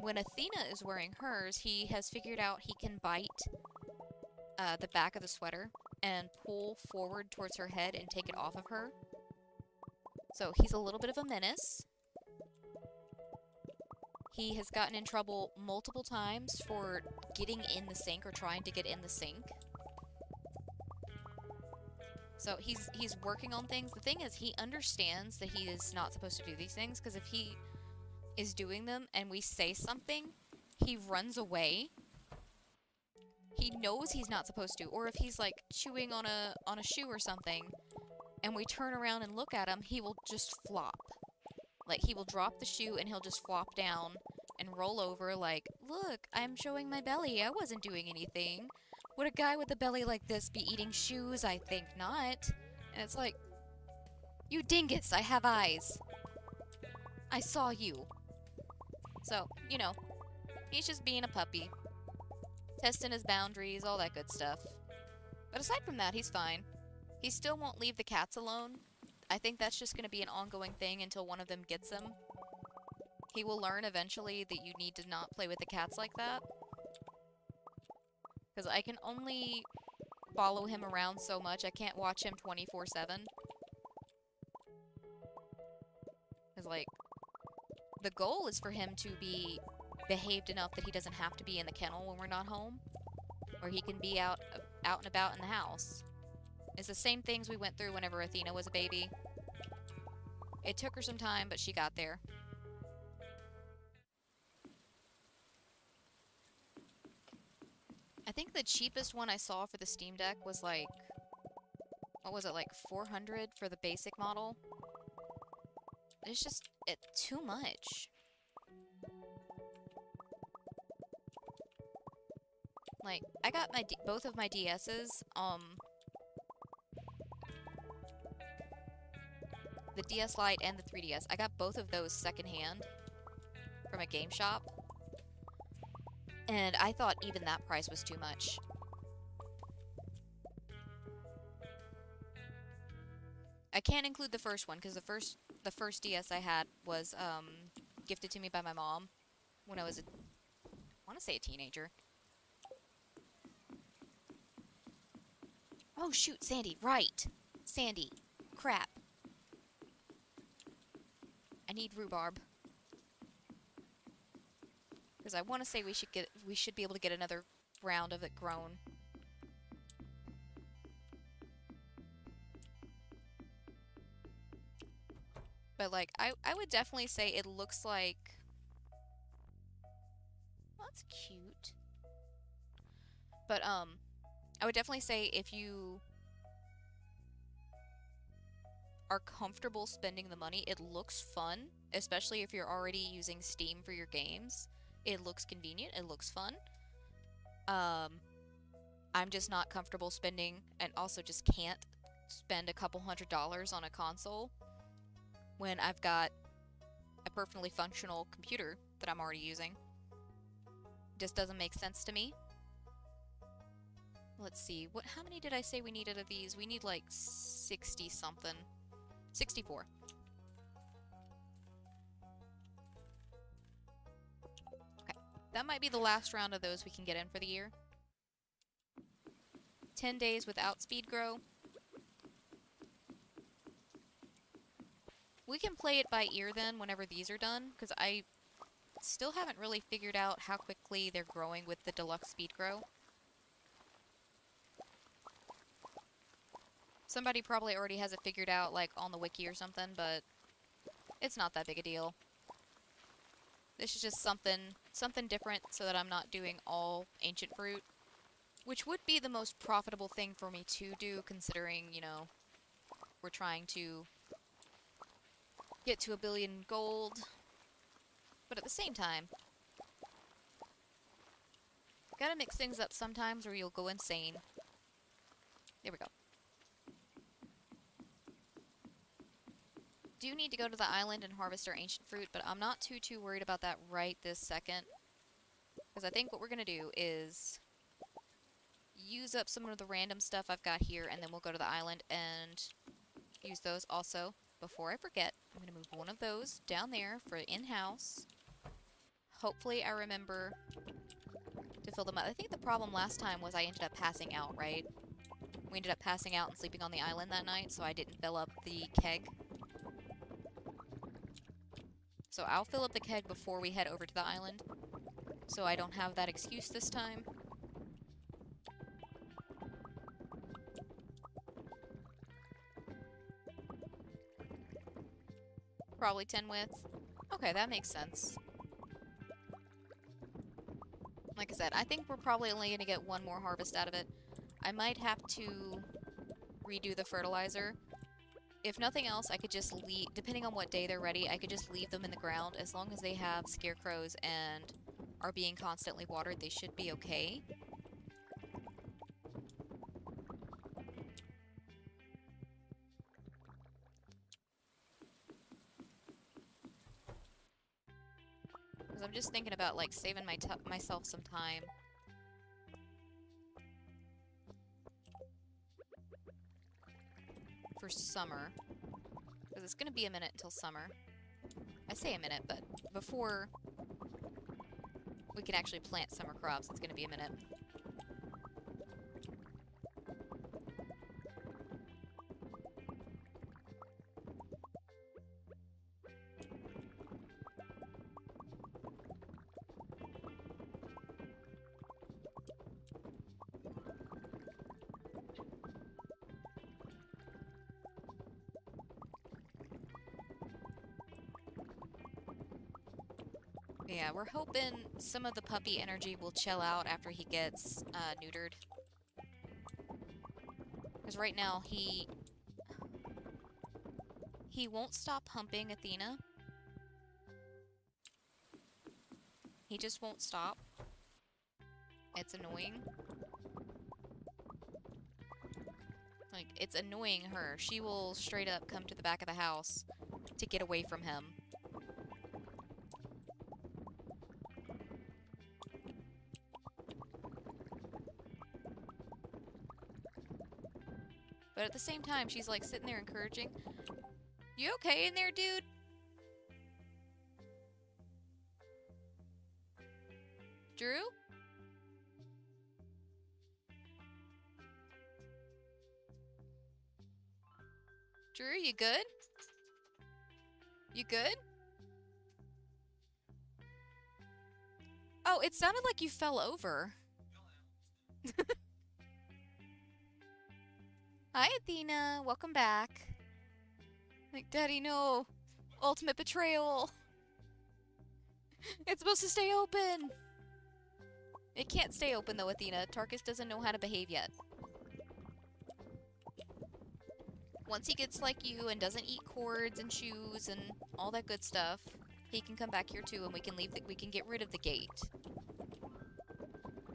when Athena is wearing hers, he has figured out he can bite the back of the sweater and pull forward towards her head and take it off of her. So he's a little bit of a menace. He has gotten in trouble multiple times for getting in the sink or trying to get in the sink. So he's working on things. The thing is, he understands that he is not supposed to do these things, because if he is doing them and we say something, he runs away. He knows he's not supposed to. Or if he's like chewing on a shoe or something and we turn around and look at him, he will just flop. Like, he will drop the shoe and he'll just flop down and roll over like, look, I'm showing my belly. I wasn't doing anything. Would a guy with a belly like this be eating shoes? I think not. And it's like, you dingus, I have eyes. I saw you. So, you know, he's just being a puppy. Testing his boundaries, all that good stuff. But aside from that, he's fine. He still won't leave the cats alone. I think that's just going to be an ongoing thing until one of them gets him. He will learn eventually that you need to not play with the cats like that. Because I can only follow him around so much. I can't watch him 24/7. Because, like, the goal is for him to be behaved enough that he doesn't have to be in the kennel when we're not home. Or he can be out and about in the house. It's the same things we went through whenever Athena was a baby. It took her some time, but she got there. I think the cheapest one I saw for the Steam Deck was like, what was it, like 400 for the basic model? It's just, too much. Like, I got my both of my DS's, the DS Lite and the 3DS. I got both of those secondhand from a game shop. And I thought even that price was too much. I can't include the first one, because the first DS I had was, gifted to me by my mom when I was I want to say a teenager. Oh shoot, Sandy, right! Sandy. Crap. I need rhubarb. Because I want to say we should be able to get another round of it grown. But, like, I would definitely say it looks like... Well, that's cute. But, I would definitely say if you are comfortable spending the money, it looks fun, especially if you're already using Steam for your games. It looks convenient, it looks fun. I'm just not comfortable spending, and also just can't spend a couple $100s on a console when I've got a perfectly functional computer that I'm already using. Just doesn't make sense to me. Let's see, how many did I say we needed of these? We need like 60 something. 64. Okay, that might be the last round of those we can get in for the year. 10 days without speed grow. We can play it by ear then whenever these are done, because I still haven't really figured out how quickly they're growing with the deluxe speed grow. Somebody probably already has it figured out, like, on the wiki or something, but it's not that big a deal. This is just something different so that I'm not doing all ancient fruit, which would be the most profitable thing for me to do, considering, you know, we're trying to get to 1 billion gold. But at the same time, gotta mix things up sometimes or you'll go insane. There we go. Do need to go to the island and harvest our ancient fruit, but I'm not too worried about that right this second. Because I think what we're going to do is use up some of the random stuff I've got here, and then we'll go to the island and use those also. Before I forget, I'm going to move one of those down there for in-house. Hopefully I remember to fill them up. I think the problem last time was I ended up passing out, right? We ended up passing out and sleeping on the island that night, so I didn't fill up the keg. So I'll fill up the keg before we head over to the island, so I don't have that excuse this time. Probably 10 width. Okay, that makes sense. Like I said, I think we're probably only going to get one more harvest out of it. I might have to redo the fertilizer. If nothing else, I could just leave, depending on what day they're ready, I could just leave them in the ground. As long as they have scarecrows and are being constantly watered, they should be okay. Because I'm just thinking about, like, saving myself some time. For summer. Because it's going to be a minute until summer. I say a minute, but before we can actually plant summer crops, it's going to be a minute. Yeah, we're hoping some of the puppy energy will chill out after he gets neutered. Because right now he won't stop humping Athena. He just won't stop. It's annoying. Like, it's annoying her. She will straight up come to the back of the house to get away from him. But at the same time, she's like sitting there encouraging. You okay in there, dude? Drew? Drew, you good? You good? Oh, it sounded like you fell over. Hi, Athena. Welcome back. Like, Daddy, no. Ultimate betrayal. It's supposed to stay open. It can't stay open, though, Athena. Tarkus doesn't know how to behave yet. Once he gets like you and doesn't eat cords and shoes and all that good stuff, he can come back here too, and we can get rid of the gate.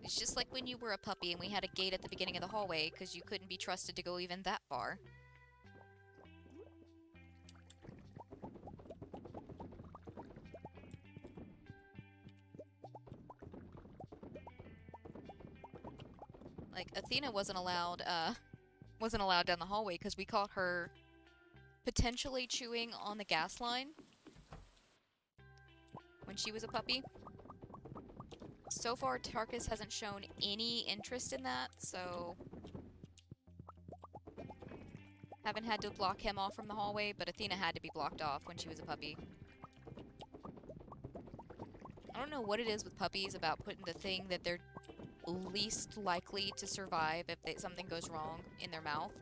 It's just like when you were a puppy and we had a gate at the beginning of the hallway because you couldn't be trusted to go even that far. Like, Athena wasn't allowed down the hallway because we caught her potentially chewing on the gas line when she was a puppy. So far, Tarkus hasn't shown any interest in that, so haven't had to block him off from the hallway, but Athena had to be blocked off when she was a puppy. I don't know what it is with puppies about putting the thing that they're least likely to survive if something goes wrong in their mouth.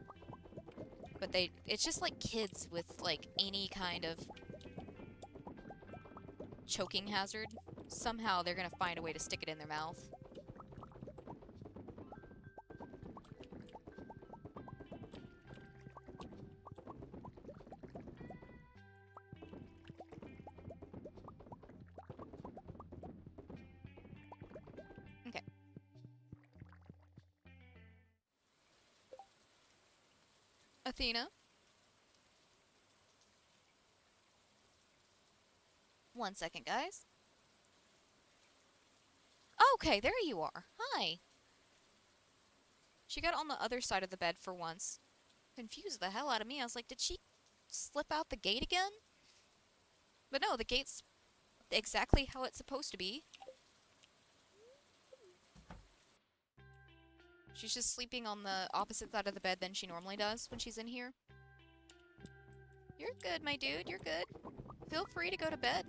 But it's just like kids with, like, any kind of choking hazard. Somehow they're gonna find a way to stick it in their mouth. Okay. Athena? One second, guys. Okay, there you are. Hi. She got on the other side of the bed for once. Confused the hell out of me. I was like, did she slip out the gate again? But no, the gate's exactly how it's supposed to be. She's just sleeping on the opposite side of the bed than she normally does when she's in here. You're good, my dude. You're good. Feel free to go to bed.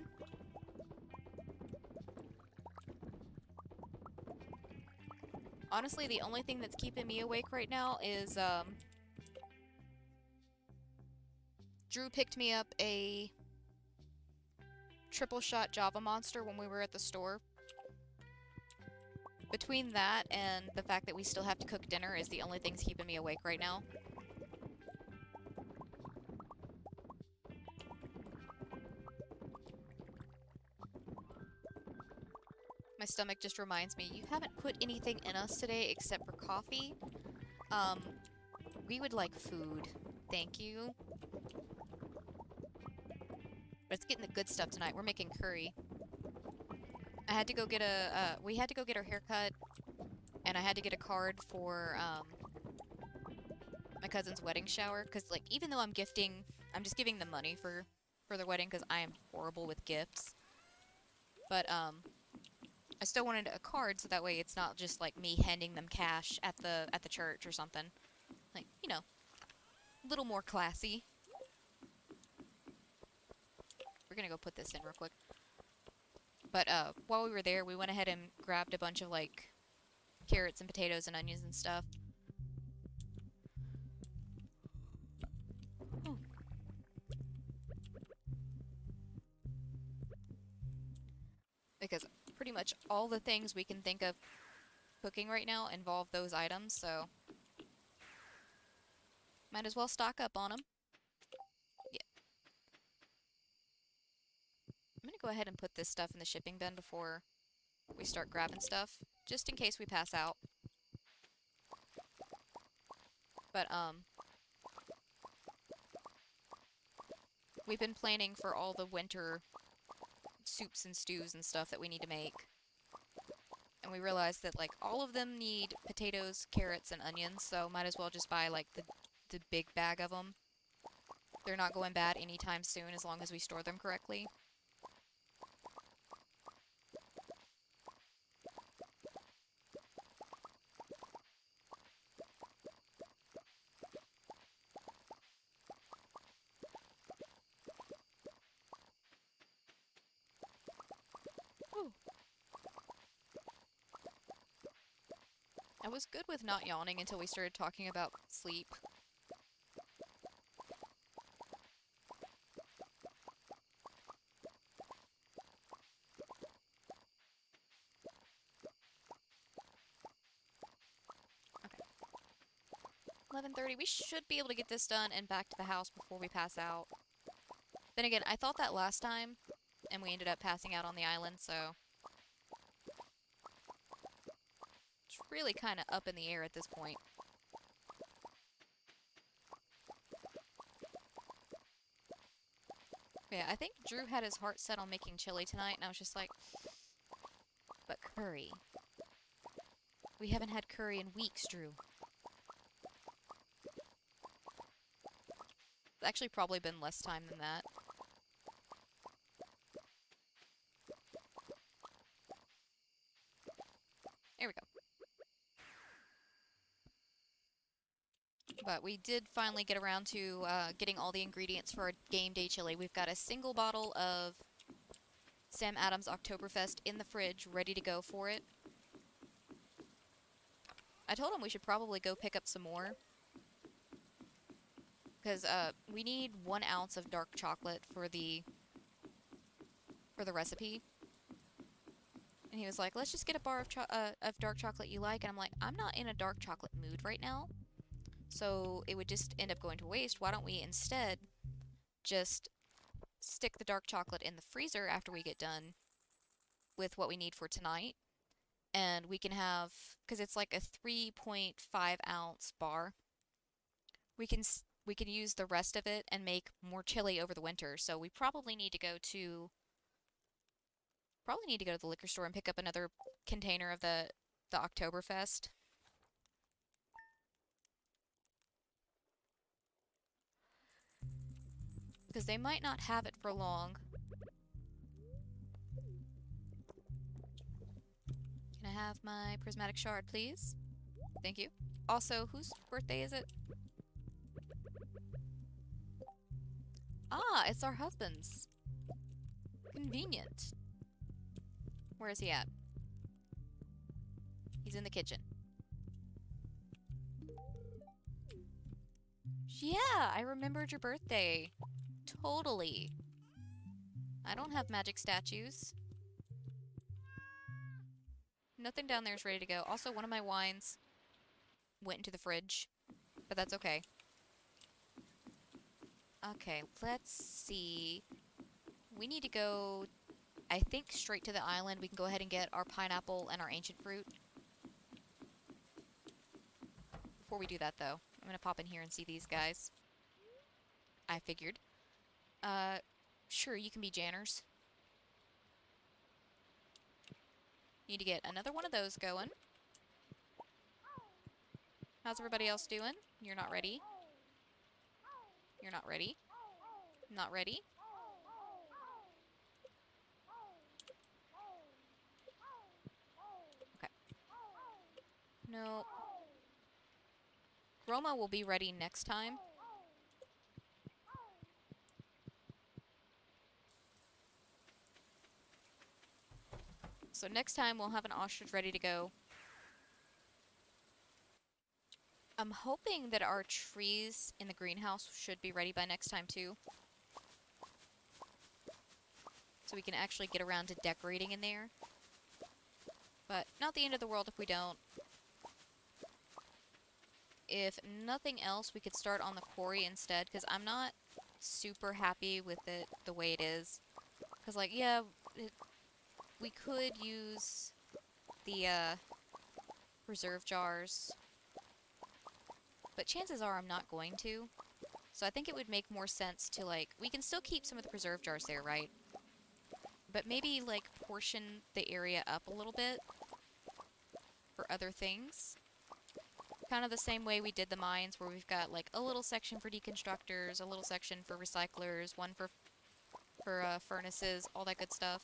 Honestly, the only thing that's keeping me awake right now is, Drew picked me up a triple shot Java Monster when we were at the store. Between that and the fact that we still have to cook dinner is the only things keeping me awake right now. My stomach just reminds me, you haven't put anything in us today except for coffee. Um, we would like food. Thank you. Let's get in the good stuff tonight. We're making curry. I had to go get we had to go get our hair cut, and I had to get a card for, my cousin's wedding shower, because, like, even though I'm just giving them money for their wedding, because I am horrible with gifts. But, I still wanted a card, so that way it's not just, like, me handing them cash at the church or something. Like, you know, a little more classy. We're gonna go put this in real quick. But, while we were there, we went ahead and grabbed a bunch of, like, carrots and potatoes and onions and stuff. Oh. Because pretty much all the things we can think of cooking right now involve those items, so might as well stock up on them. Yeah. I'm gonna go ahead and put this stuff in the shipping bin before we start grabbing stuff, just in case we pass out. But, we've been planning for all the winter soups and stews and stuff that we need to make. And we realized that, like, all of them need potatoes, carrots, and onions, so might as well just buy, like, the big bag of them. They're not going bad anytime soon as long as we store them correctly. Ooh. I was good with not yawning until we started talking about sleep. Okay. 11:30. We should be able to get this done and back to the house before we pass out. Then again, I thought that last time, and we ended up passing out on the island, so it's really kind of up in the air at this point. Yeah, I think Drew had his heart set on making chili tonight, and I was just like, but curry. We haven't had curry in weeks, Drew. It's actually probably been less time than that. There we go. But we did finally get around to getting all the ingredients for our game day chili. We've got a single bottle of Sam Adams Oktoberfest in the fridge, ready to go for it. I told him we should probably go pick up some more. Because we need 1 ounce of dark chocolate for the recipe. And he was like, let's just get a bar of dark chocolate you like. And I'm like, I'm not in a dark chocolate mood right now. So it would just end up going to waste. Why don't we instead just stick the dark chocolate in the freezer after we get done with what we need for tonight. And we can have, because it's like a 3.5 ounce bar, we can use the rest of it and make more chili over the winter. So we probably need to go to the liquor store and pick up another container of the Oktoberfest. Because they might not have it for long. I have my prismatic shard, please? Thank you. Also, whose birthday is it? Ah, it's our husband's. Convenient. Where is he at? He's in the kitchen. Yeah, I remembered your birthday. Totally. I don't have magic statues. Nothing down there is ready to go. Also, one of my wines went into the fridge, but that's okay. Okay, let's see. We need to go, I think, straight to the island. We can go ahead and get our pineapple and our ancient fruit. Before we do that, though, I'm gonna pop in here and see these guys. I figured. Sure, you can be Janners. Need to get another one of those going. How's everybody else doing? You're not ready? You're not ready? Not ready? Okay. No. Roma will be ready next time. So next time we'll have an ostrich ready to go. I'm hoping that our trees in the greenhouse should be ready by next time too. So we can actually get around to decorating in there. But not the end of the world if we don't. If nothing else, we could start on the quarry instead, because I'm not super happy with it the way it is. Because, like, yeah, we could use the reserve jars, but chances are I'm not going to. So I think it would make more sense to, like, we can still keep some of the preserve jars there, right? But maybe, like, portion the area up a little bit for other things. Kind of the same way we did the mines, where we've got, like, a little section for deconstructors, a little section for recyclers, one for furnaces, all that good stuff.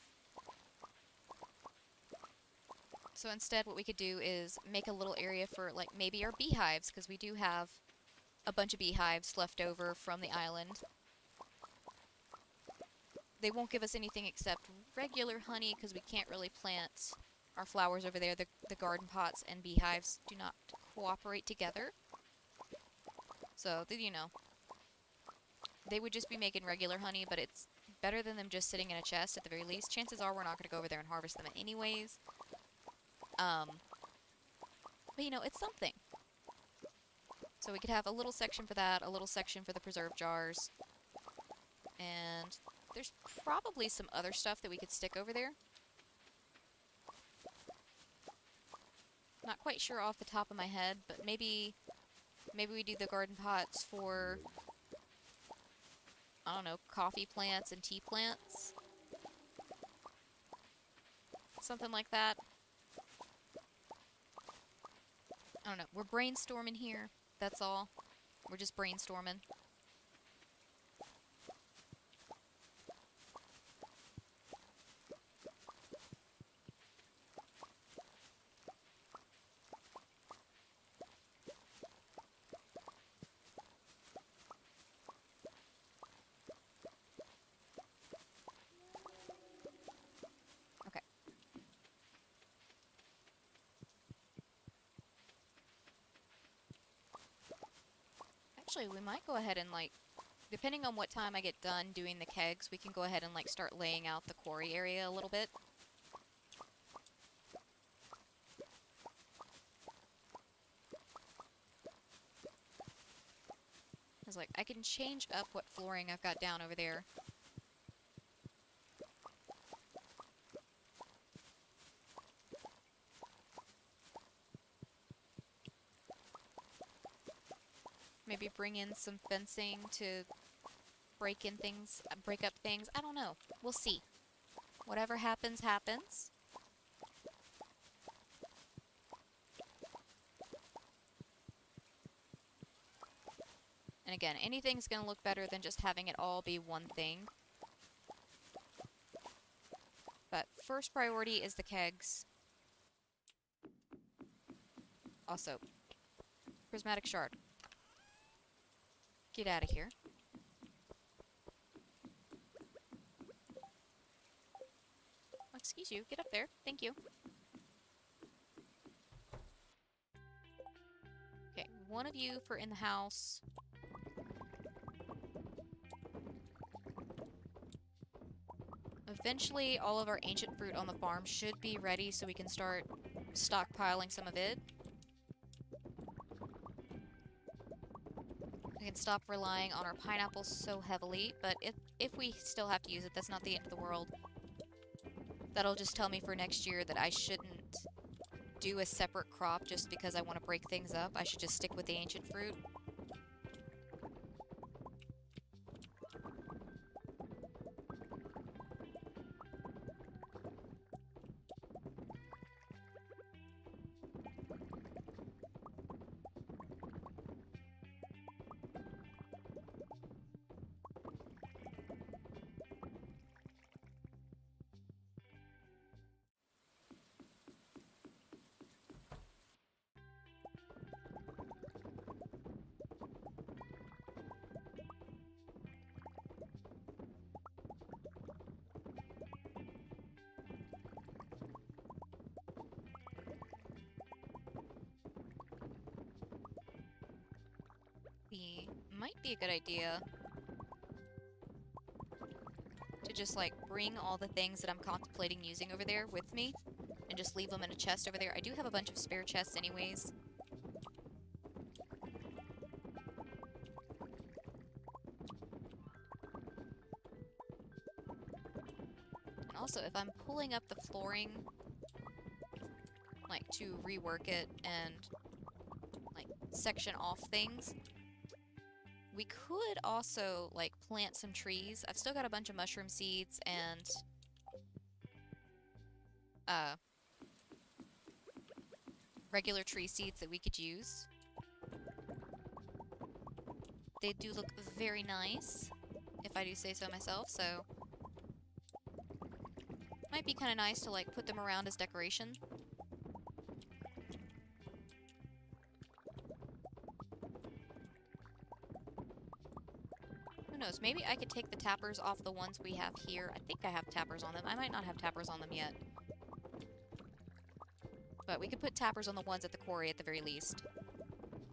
So instead what we could do is make a little area for, like, maybe our beehives, because we do have a bunch of beehives left over from the island. They won't give us anything except regular honey, because we can't really plant our flowers over there. The garden pots and beehives do not cooperate together. So, you know, they would just be making regular honey, but it's better than them just sitting in a chest at the very least. Chances are we're not going to go over there and harvest them anyways. But, you know, it's something. So we could have a little section for that, a little section for the preserve jars. And there's probably some other stuff that we could stick over there. Not quite sure off the top of my head, but maybe we do the garden pots for, I don't know, coffee plants and tea plants. Something like that. I don't know. We're brainstorming here. That's all. We're just brainstorming. Okay. Actually, we might go ahead and, like, depending on what time I get done doing the kegs, we can go ahead and, like, start laying out the quarry area a little bit. Because, like, I can change up what flooring I've got down over there. Maybe bring in some fencing to break in things, break up things. I don't know. We'll see. Whatever happens, happens. And again, anything's going to look better than just having it all be one thing. But first priority is the kegs. Also, prismatic shard. Get out of here. Oh, excuse you. Get up there. Thank you. Okay, one of you for in the house. Eventually, all of our ancient fruit on the farm should be ready so we can start stockpiling some of it. We can stop relying on our pineapples so heavily, but if we still have to use it, that's not the end of the world. That'll just tell me for next year that I shouldn't do a separate crop just because I want to break things up. I should just stick with the ancient fruit. Might be a good idea to just, like, bring all the things that I'm contemplating using over there with me and just leave them in a chest over there. I do have a bunch of spare chests anyways. And also, if I'm pulling up the flooring, like, to rework it and, like, section off things, we could also, like, plant some trees. I've still got a bunch of mushroom seeds and, regular tree seeds that we could use. They do look very nice, if I do say so myself, so might be kind of nice to, like, put them around as decoration. Who knows, maybe I could take the tappers off the ones we have here. I think I have tappers on them. I might not have tappers on them yet. But we could put tappers on the ones at the quarry at the very least.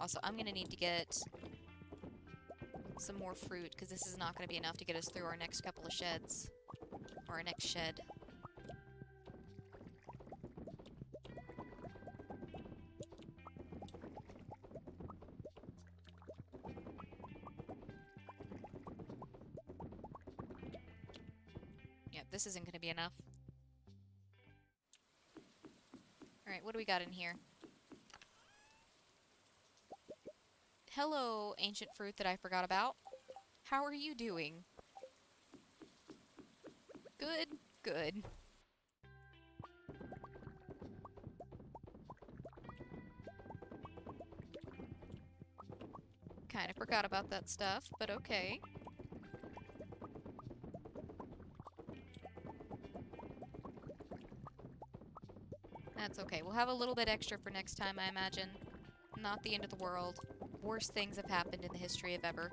Also, I'm going to need to get some more fruit, because this is not going to be enough to get us through our next couple of sheds. Or our next shed. Yep, this isn't going to be enough. Alright, what do we got in here? Hello, ancient fruit that I forgot about. How are you doing? Good, good. Kinda forgot about that stuff, but okay. That's okay. We'll have a little bit extra for next time, I imagine. Not the end of the world. Worst things have happened in the history of ever.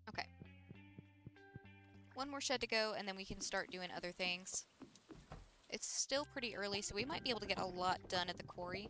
Okay. One more shed to go, and then we can start doing other things. It's still pretty early, so we might be able to get a lot done at the quarry.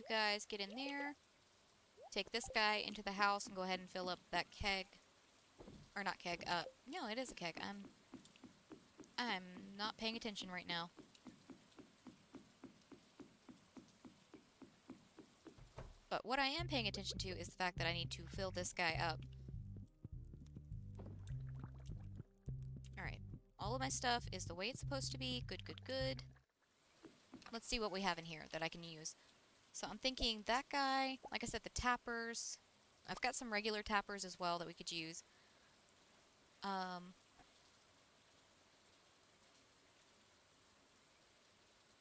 You guys get in there. Take this guy into the house and go ahead and fill up that keg. Or not keg, no, it is a keg. I'm not paying attention right now. But what I am paying attention to is the fact that I need to fill this guy up. Alright. All of my stuff is the way it's supposed to be. Good, good, good. Let's see what we have in here that I can use. So I'm thinking that guy, like I said, the tappers. I've got some regular tappers as well that we could use.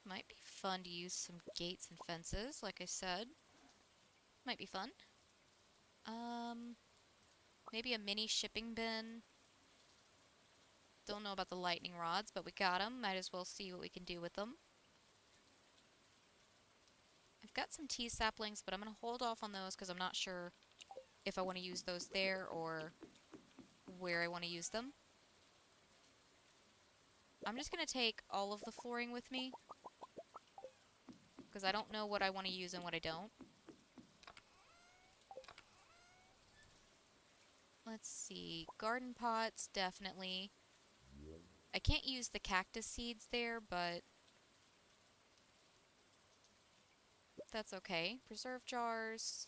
Might be fun to use some gates and fences, like I said. Might be fun. Maybe a mini shipping bin. Don't know about the lightning rods, but we got them. Might as well see what we can do with them. I've got some tea saplings, but I'm going to hold off on those because I'm not sure if I want to use those there or where I want to use them. I'm just going to take all of the flooring with me because I don't know what I want to use and what I don't. Let's see. Garden pots, definitely. I can't use the cactus seeds there, but that's okay. Preserve jars.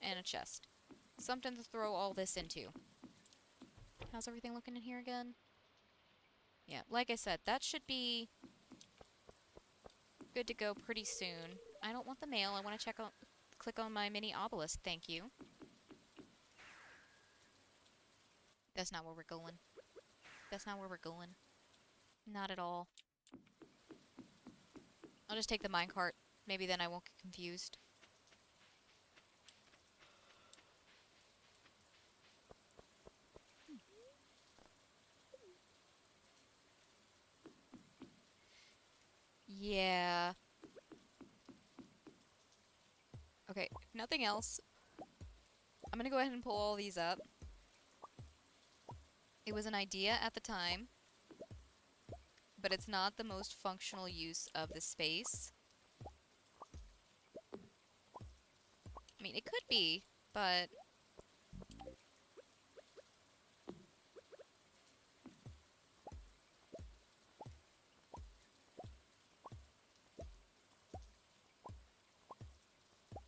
And a chest. Something to throw all this into. How's everything looking in here again? Yeah, like I said, that should be good to go pretty soon. I don't want the mail. I want to click on my mini obelisk. Thank you. That's not where we're going. That's not where we're going. Not at all. I'll just take the minecart. Maybe then I won't get confused. Yeah. Okay, if nothing else, I'm gonna go ahead and pull all these up. It was an idea at the time, but it's not the most functional use of the space. I mean, it could be, but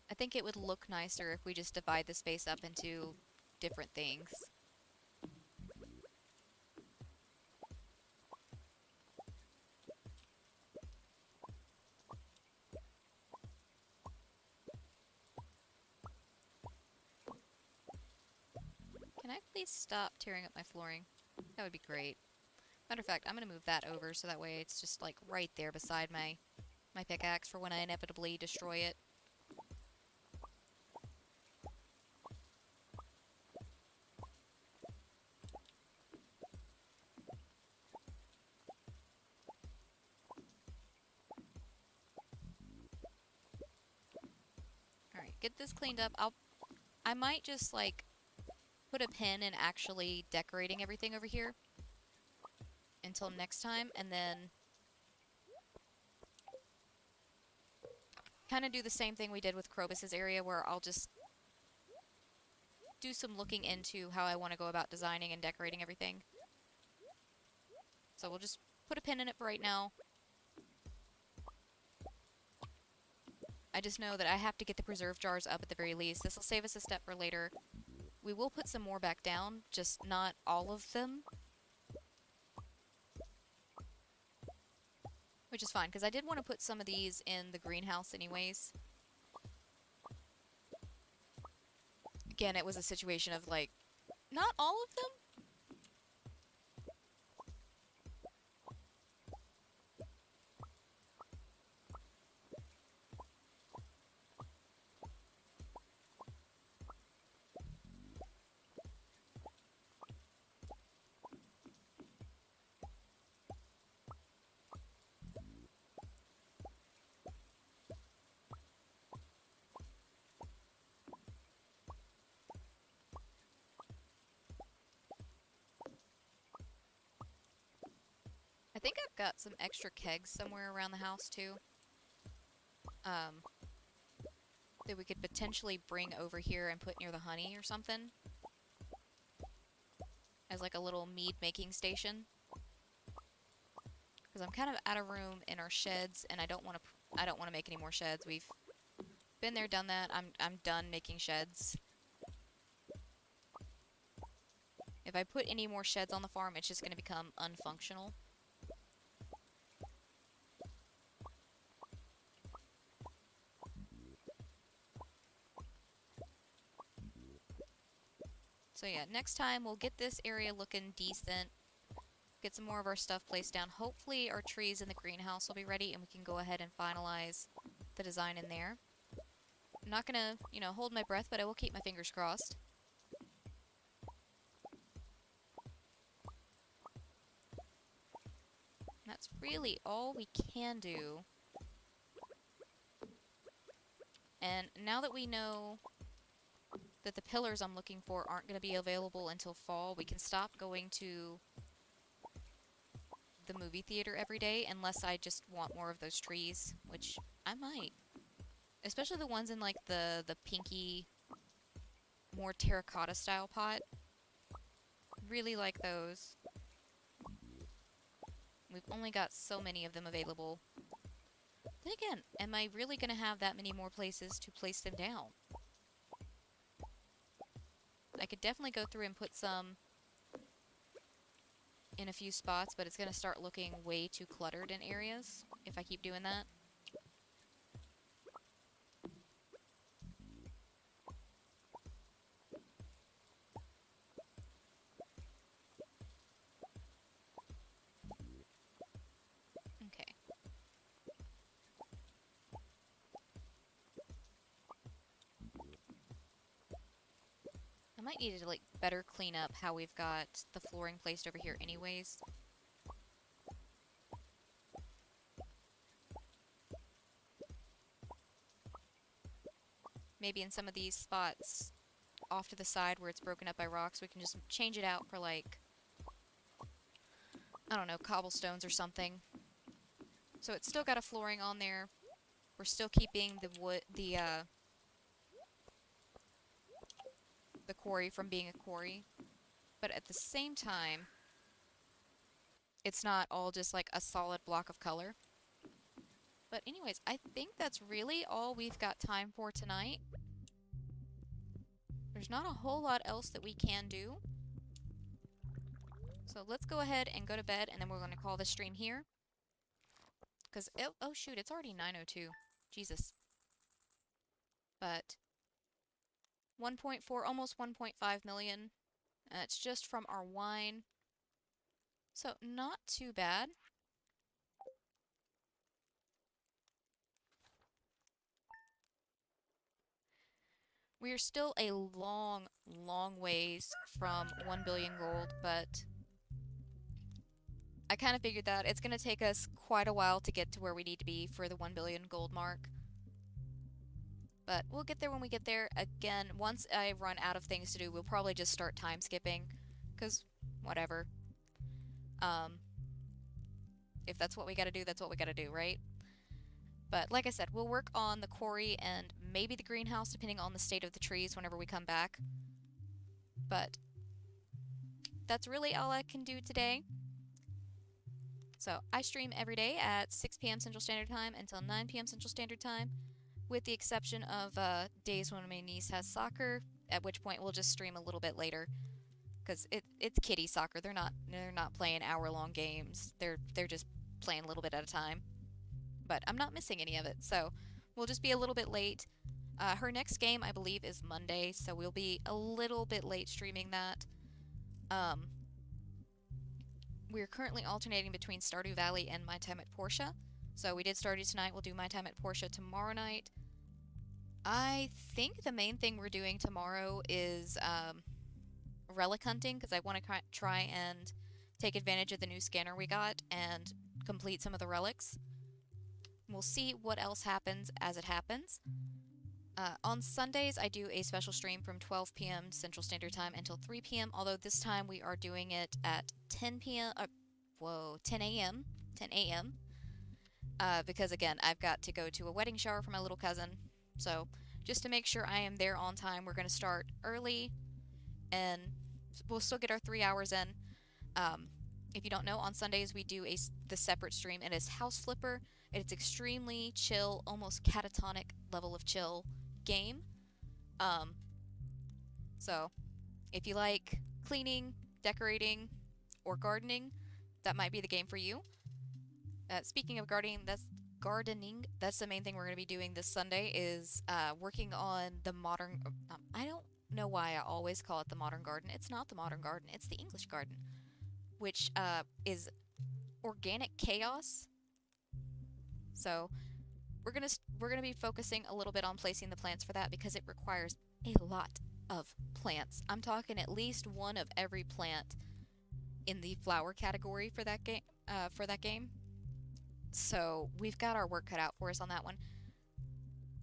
I think it would look nicer if we just divide the space up into different things. Can I please stop tearing up my flooring? That would be great. Matter of fact, I'm gonna move that over so that way it's just like right there beside my pickaxe for when I inevitably destroy it. Alright, get this cleaned up. I might just like put a pin in actually decorating everything over here until next time, and then kind of do the same thing we did with Krobus's area, where I'll just do some looking into how I want to go about designing and decorating everything. So we'll just put a pin in it for right now. I just know that I have to get the preserve jars up at the very least. This will save us a step for later. We will put some more back down, just not all of them. Which is fine, because I did want to put some of these in the greenhouse anyways. Again, it was a situation of, like, not all of them? think I've got some extra kegs somewhere around the house too. Um, that we could potentially bring over here and put near the honey or something. As like a little mead making station. Because I'm kind of out of room in our sheds, and I don't want to make any more sheds. We've been there, done that. I'm done making sheds. If I put any more sheds on the farm, it's just going to become unfunctional. So yeah, next time we'll get this area looking decent. Get some more of our stuff placed down. Hopefully our trees in the greenhouse will be ready and we can go ahead and finalize the design in there. I'm not gonna, hold my breath, but I will keep my fingers crossed. That's really all we can do. And now that we know that the pillars I'm looking for aren't going to be available until fall, we can stop going to the movie theater every day unless I just want more of those trees, which I might. Especially the ones in like the pinky, more terracotta style pot. Really like those. We've only got so many of them available. Then again, am I really going to have that many more places to place them down? I could definitely go through and put some in a few spots, but it's going to start looking way too cluttered in areas if I keep doing that. Okay. I might need to like better clean up how we've got the flooring placed over here anyways. Maybe in some of these spots off to the side where it's broken up by rocks, we can just change it out for like, I don't know, cobblestones or something. So it's still got a flooring on there. We're still keeping the wood, the quarry from being a quarry. But at the same time, it's not all just like a solid block of color. But anyways, I think that's really all we've got time for tonight. There's not a whole lot else that we can do. So let's go ahead and go to bed, and then we're going to call this stream here. Because, oh shoot, it's already 9:02. Jesus. But 1.4, almost 1.5 million. It's just from our wine. So not too bad. We are still a long, long ways from 1 billion gold, but I kind of figured that it's going to take us quite a while to get to where we need to be for the 1 billion gold mark. But we'll get there when we get there. Again, once I run out of things to do, we'll probably just start time skipping, because whatever. If that's what we gotta do, that's what we gotta do, right? But like I said, we'll work on the quarry and maybe the greenhouse, depending on the state of the trees whenever we come back. But that's really all I can do today. So I stream every day at 6 p.m. Central Standard Time until 9 p.m. Central Standard Time, with the exception of days when my niece has soccer, at which point we'll just stream a little bit later. Because it's kiddie soccer. They're not playing hour-long games. They're just playing a little bit at a time. But I'm not missing any of it, so we'll just be a little bit late. Her next game, I believe, is Monday, so we'll be a little bit late streaming that. We're currently alternating between Stardew Valley and My Time at Portia. So we did Stardew tonight, we'll do My Time at Portia tomorrow night. I think the main thing we're doing tomorrow is relic hunting, because I want to try and take advantage of the new scanner we got and complete some of the relics. We'll see what else happens as it happens. On Sundays, I do a special stream from 12 p.m. Central Standard Time until 3 p.m., although this time we are doing it at 10 p.m. whoa, 10 a.m. 10 a.m. Because again, I've got to go to a wedding shower for my little cousin. So just to make sure I am there on time, we're going to start early and we'll still get our 3 hours in. Um, if you don't know, on Sundays we do the separate stream. It is House Flipper. It's extremely chill, almost catatonic level of chill game. Um, so if you like cleaning, decorating, or gardening, that might be the game for you. Speaking of gardening, that's the main thing we're going to be doing this Sunday is working on the modern. I don't know why I always call it the modern garden. It's not the modern garden. It's the English garden, which is organic chaos. So we're gonna be focusing a little bit on placing the plants for that because it requires a lot of plants. I'm talking at least one of every plant in the flower category for that game. So we've got our work cut out for us on that one.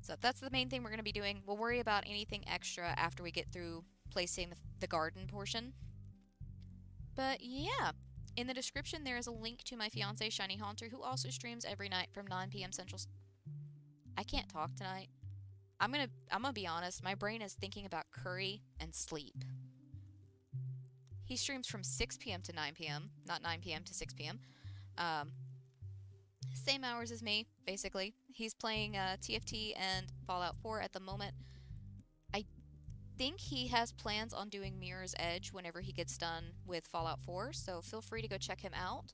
So that's the main thing we're going to be doing. We'll worry about anything extra after we get through placing the garden portion. But yeah, in the description there is a link to my fiance Shiny Haunter, who also streams every night from 9 p.m. Central. I can't talk tonight. I'm gonna be honest. My brain is thinking about curry and sleep. He streams from 6 p.m. to 9 p.m., not 9 p.m. to 6 p.m. Same hours as me, basically. He's playing TFT and Fallout 4 at the moment. I think he has plans on doing Mirror's Edge whenever he gets done with Fallout 4, so feel free to go check him out.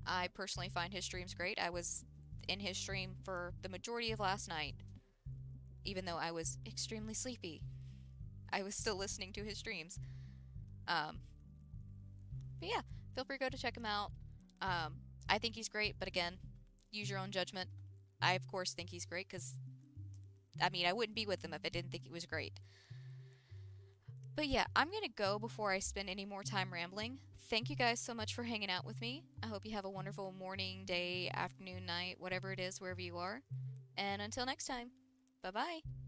I personally find his streams great. I was in his stream for the majority of last night, even though I was extremely sleepy. I was still listening to his streams. But yeah, feel free to go to check him out. I think he's great, but again, use your own judgment. I, of course, think he's great because, I mean, I wouldn't be with him if I didn't think he was great. But yeah, I'm going to go before I spend any more time rambling. Thank you guys so much for hanging out with me. I hope you have a wonderful morning, day, afternoon, night, whatever it is, wherever you are. And until next time, bye-bye.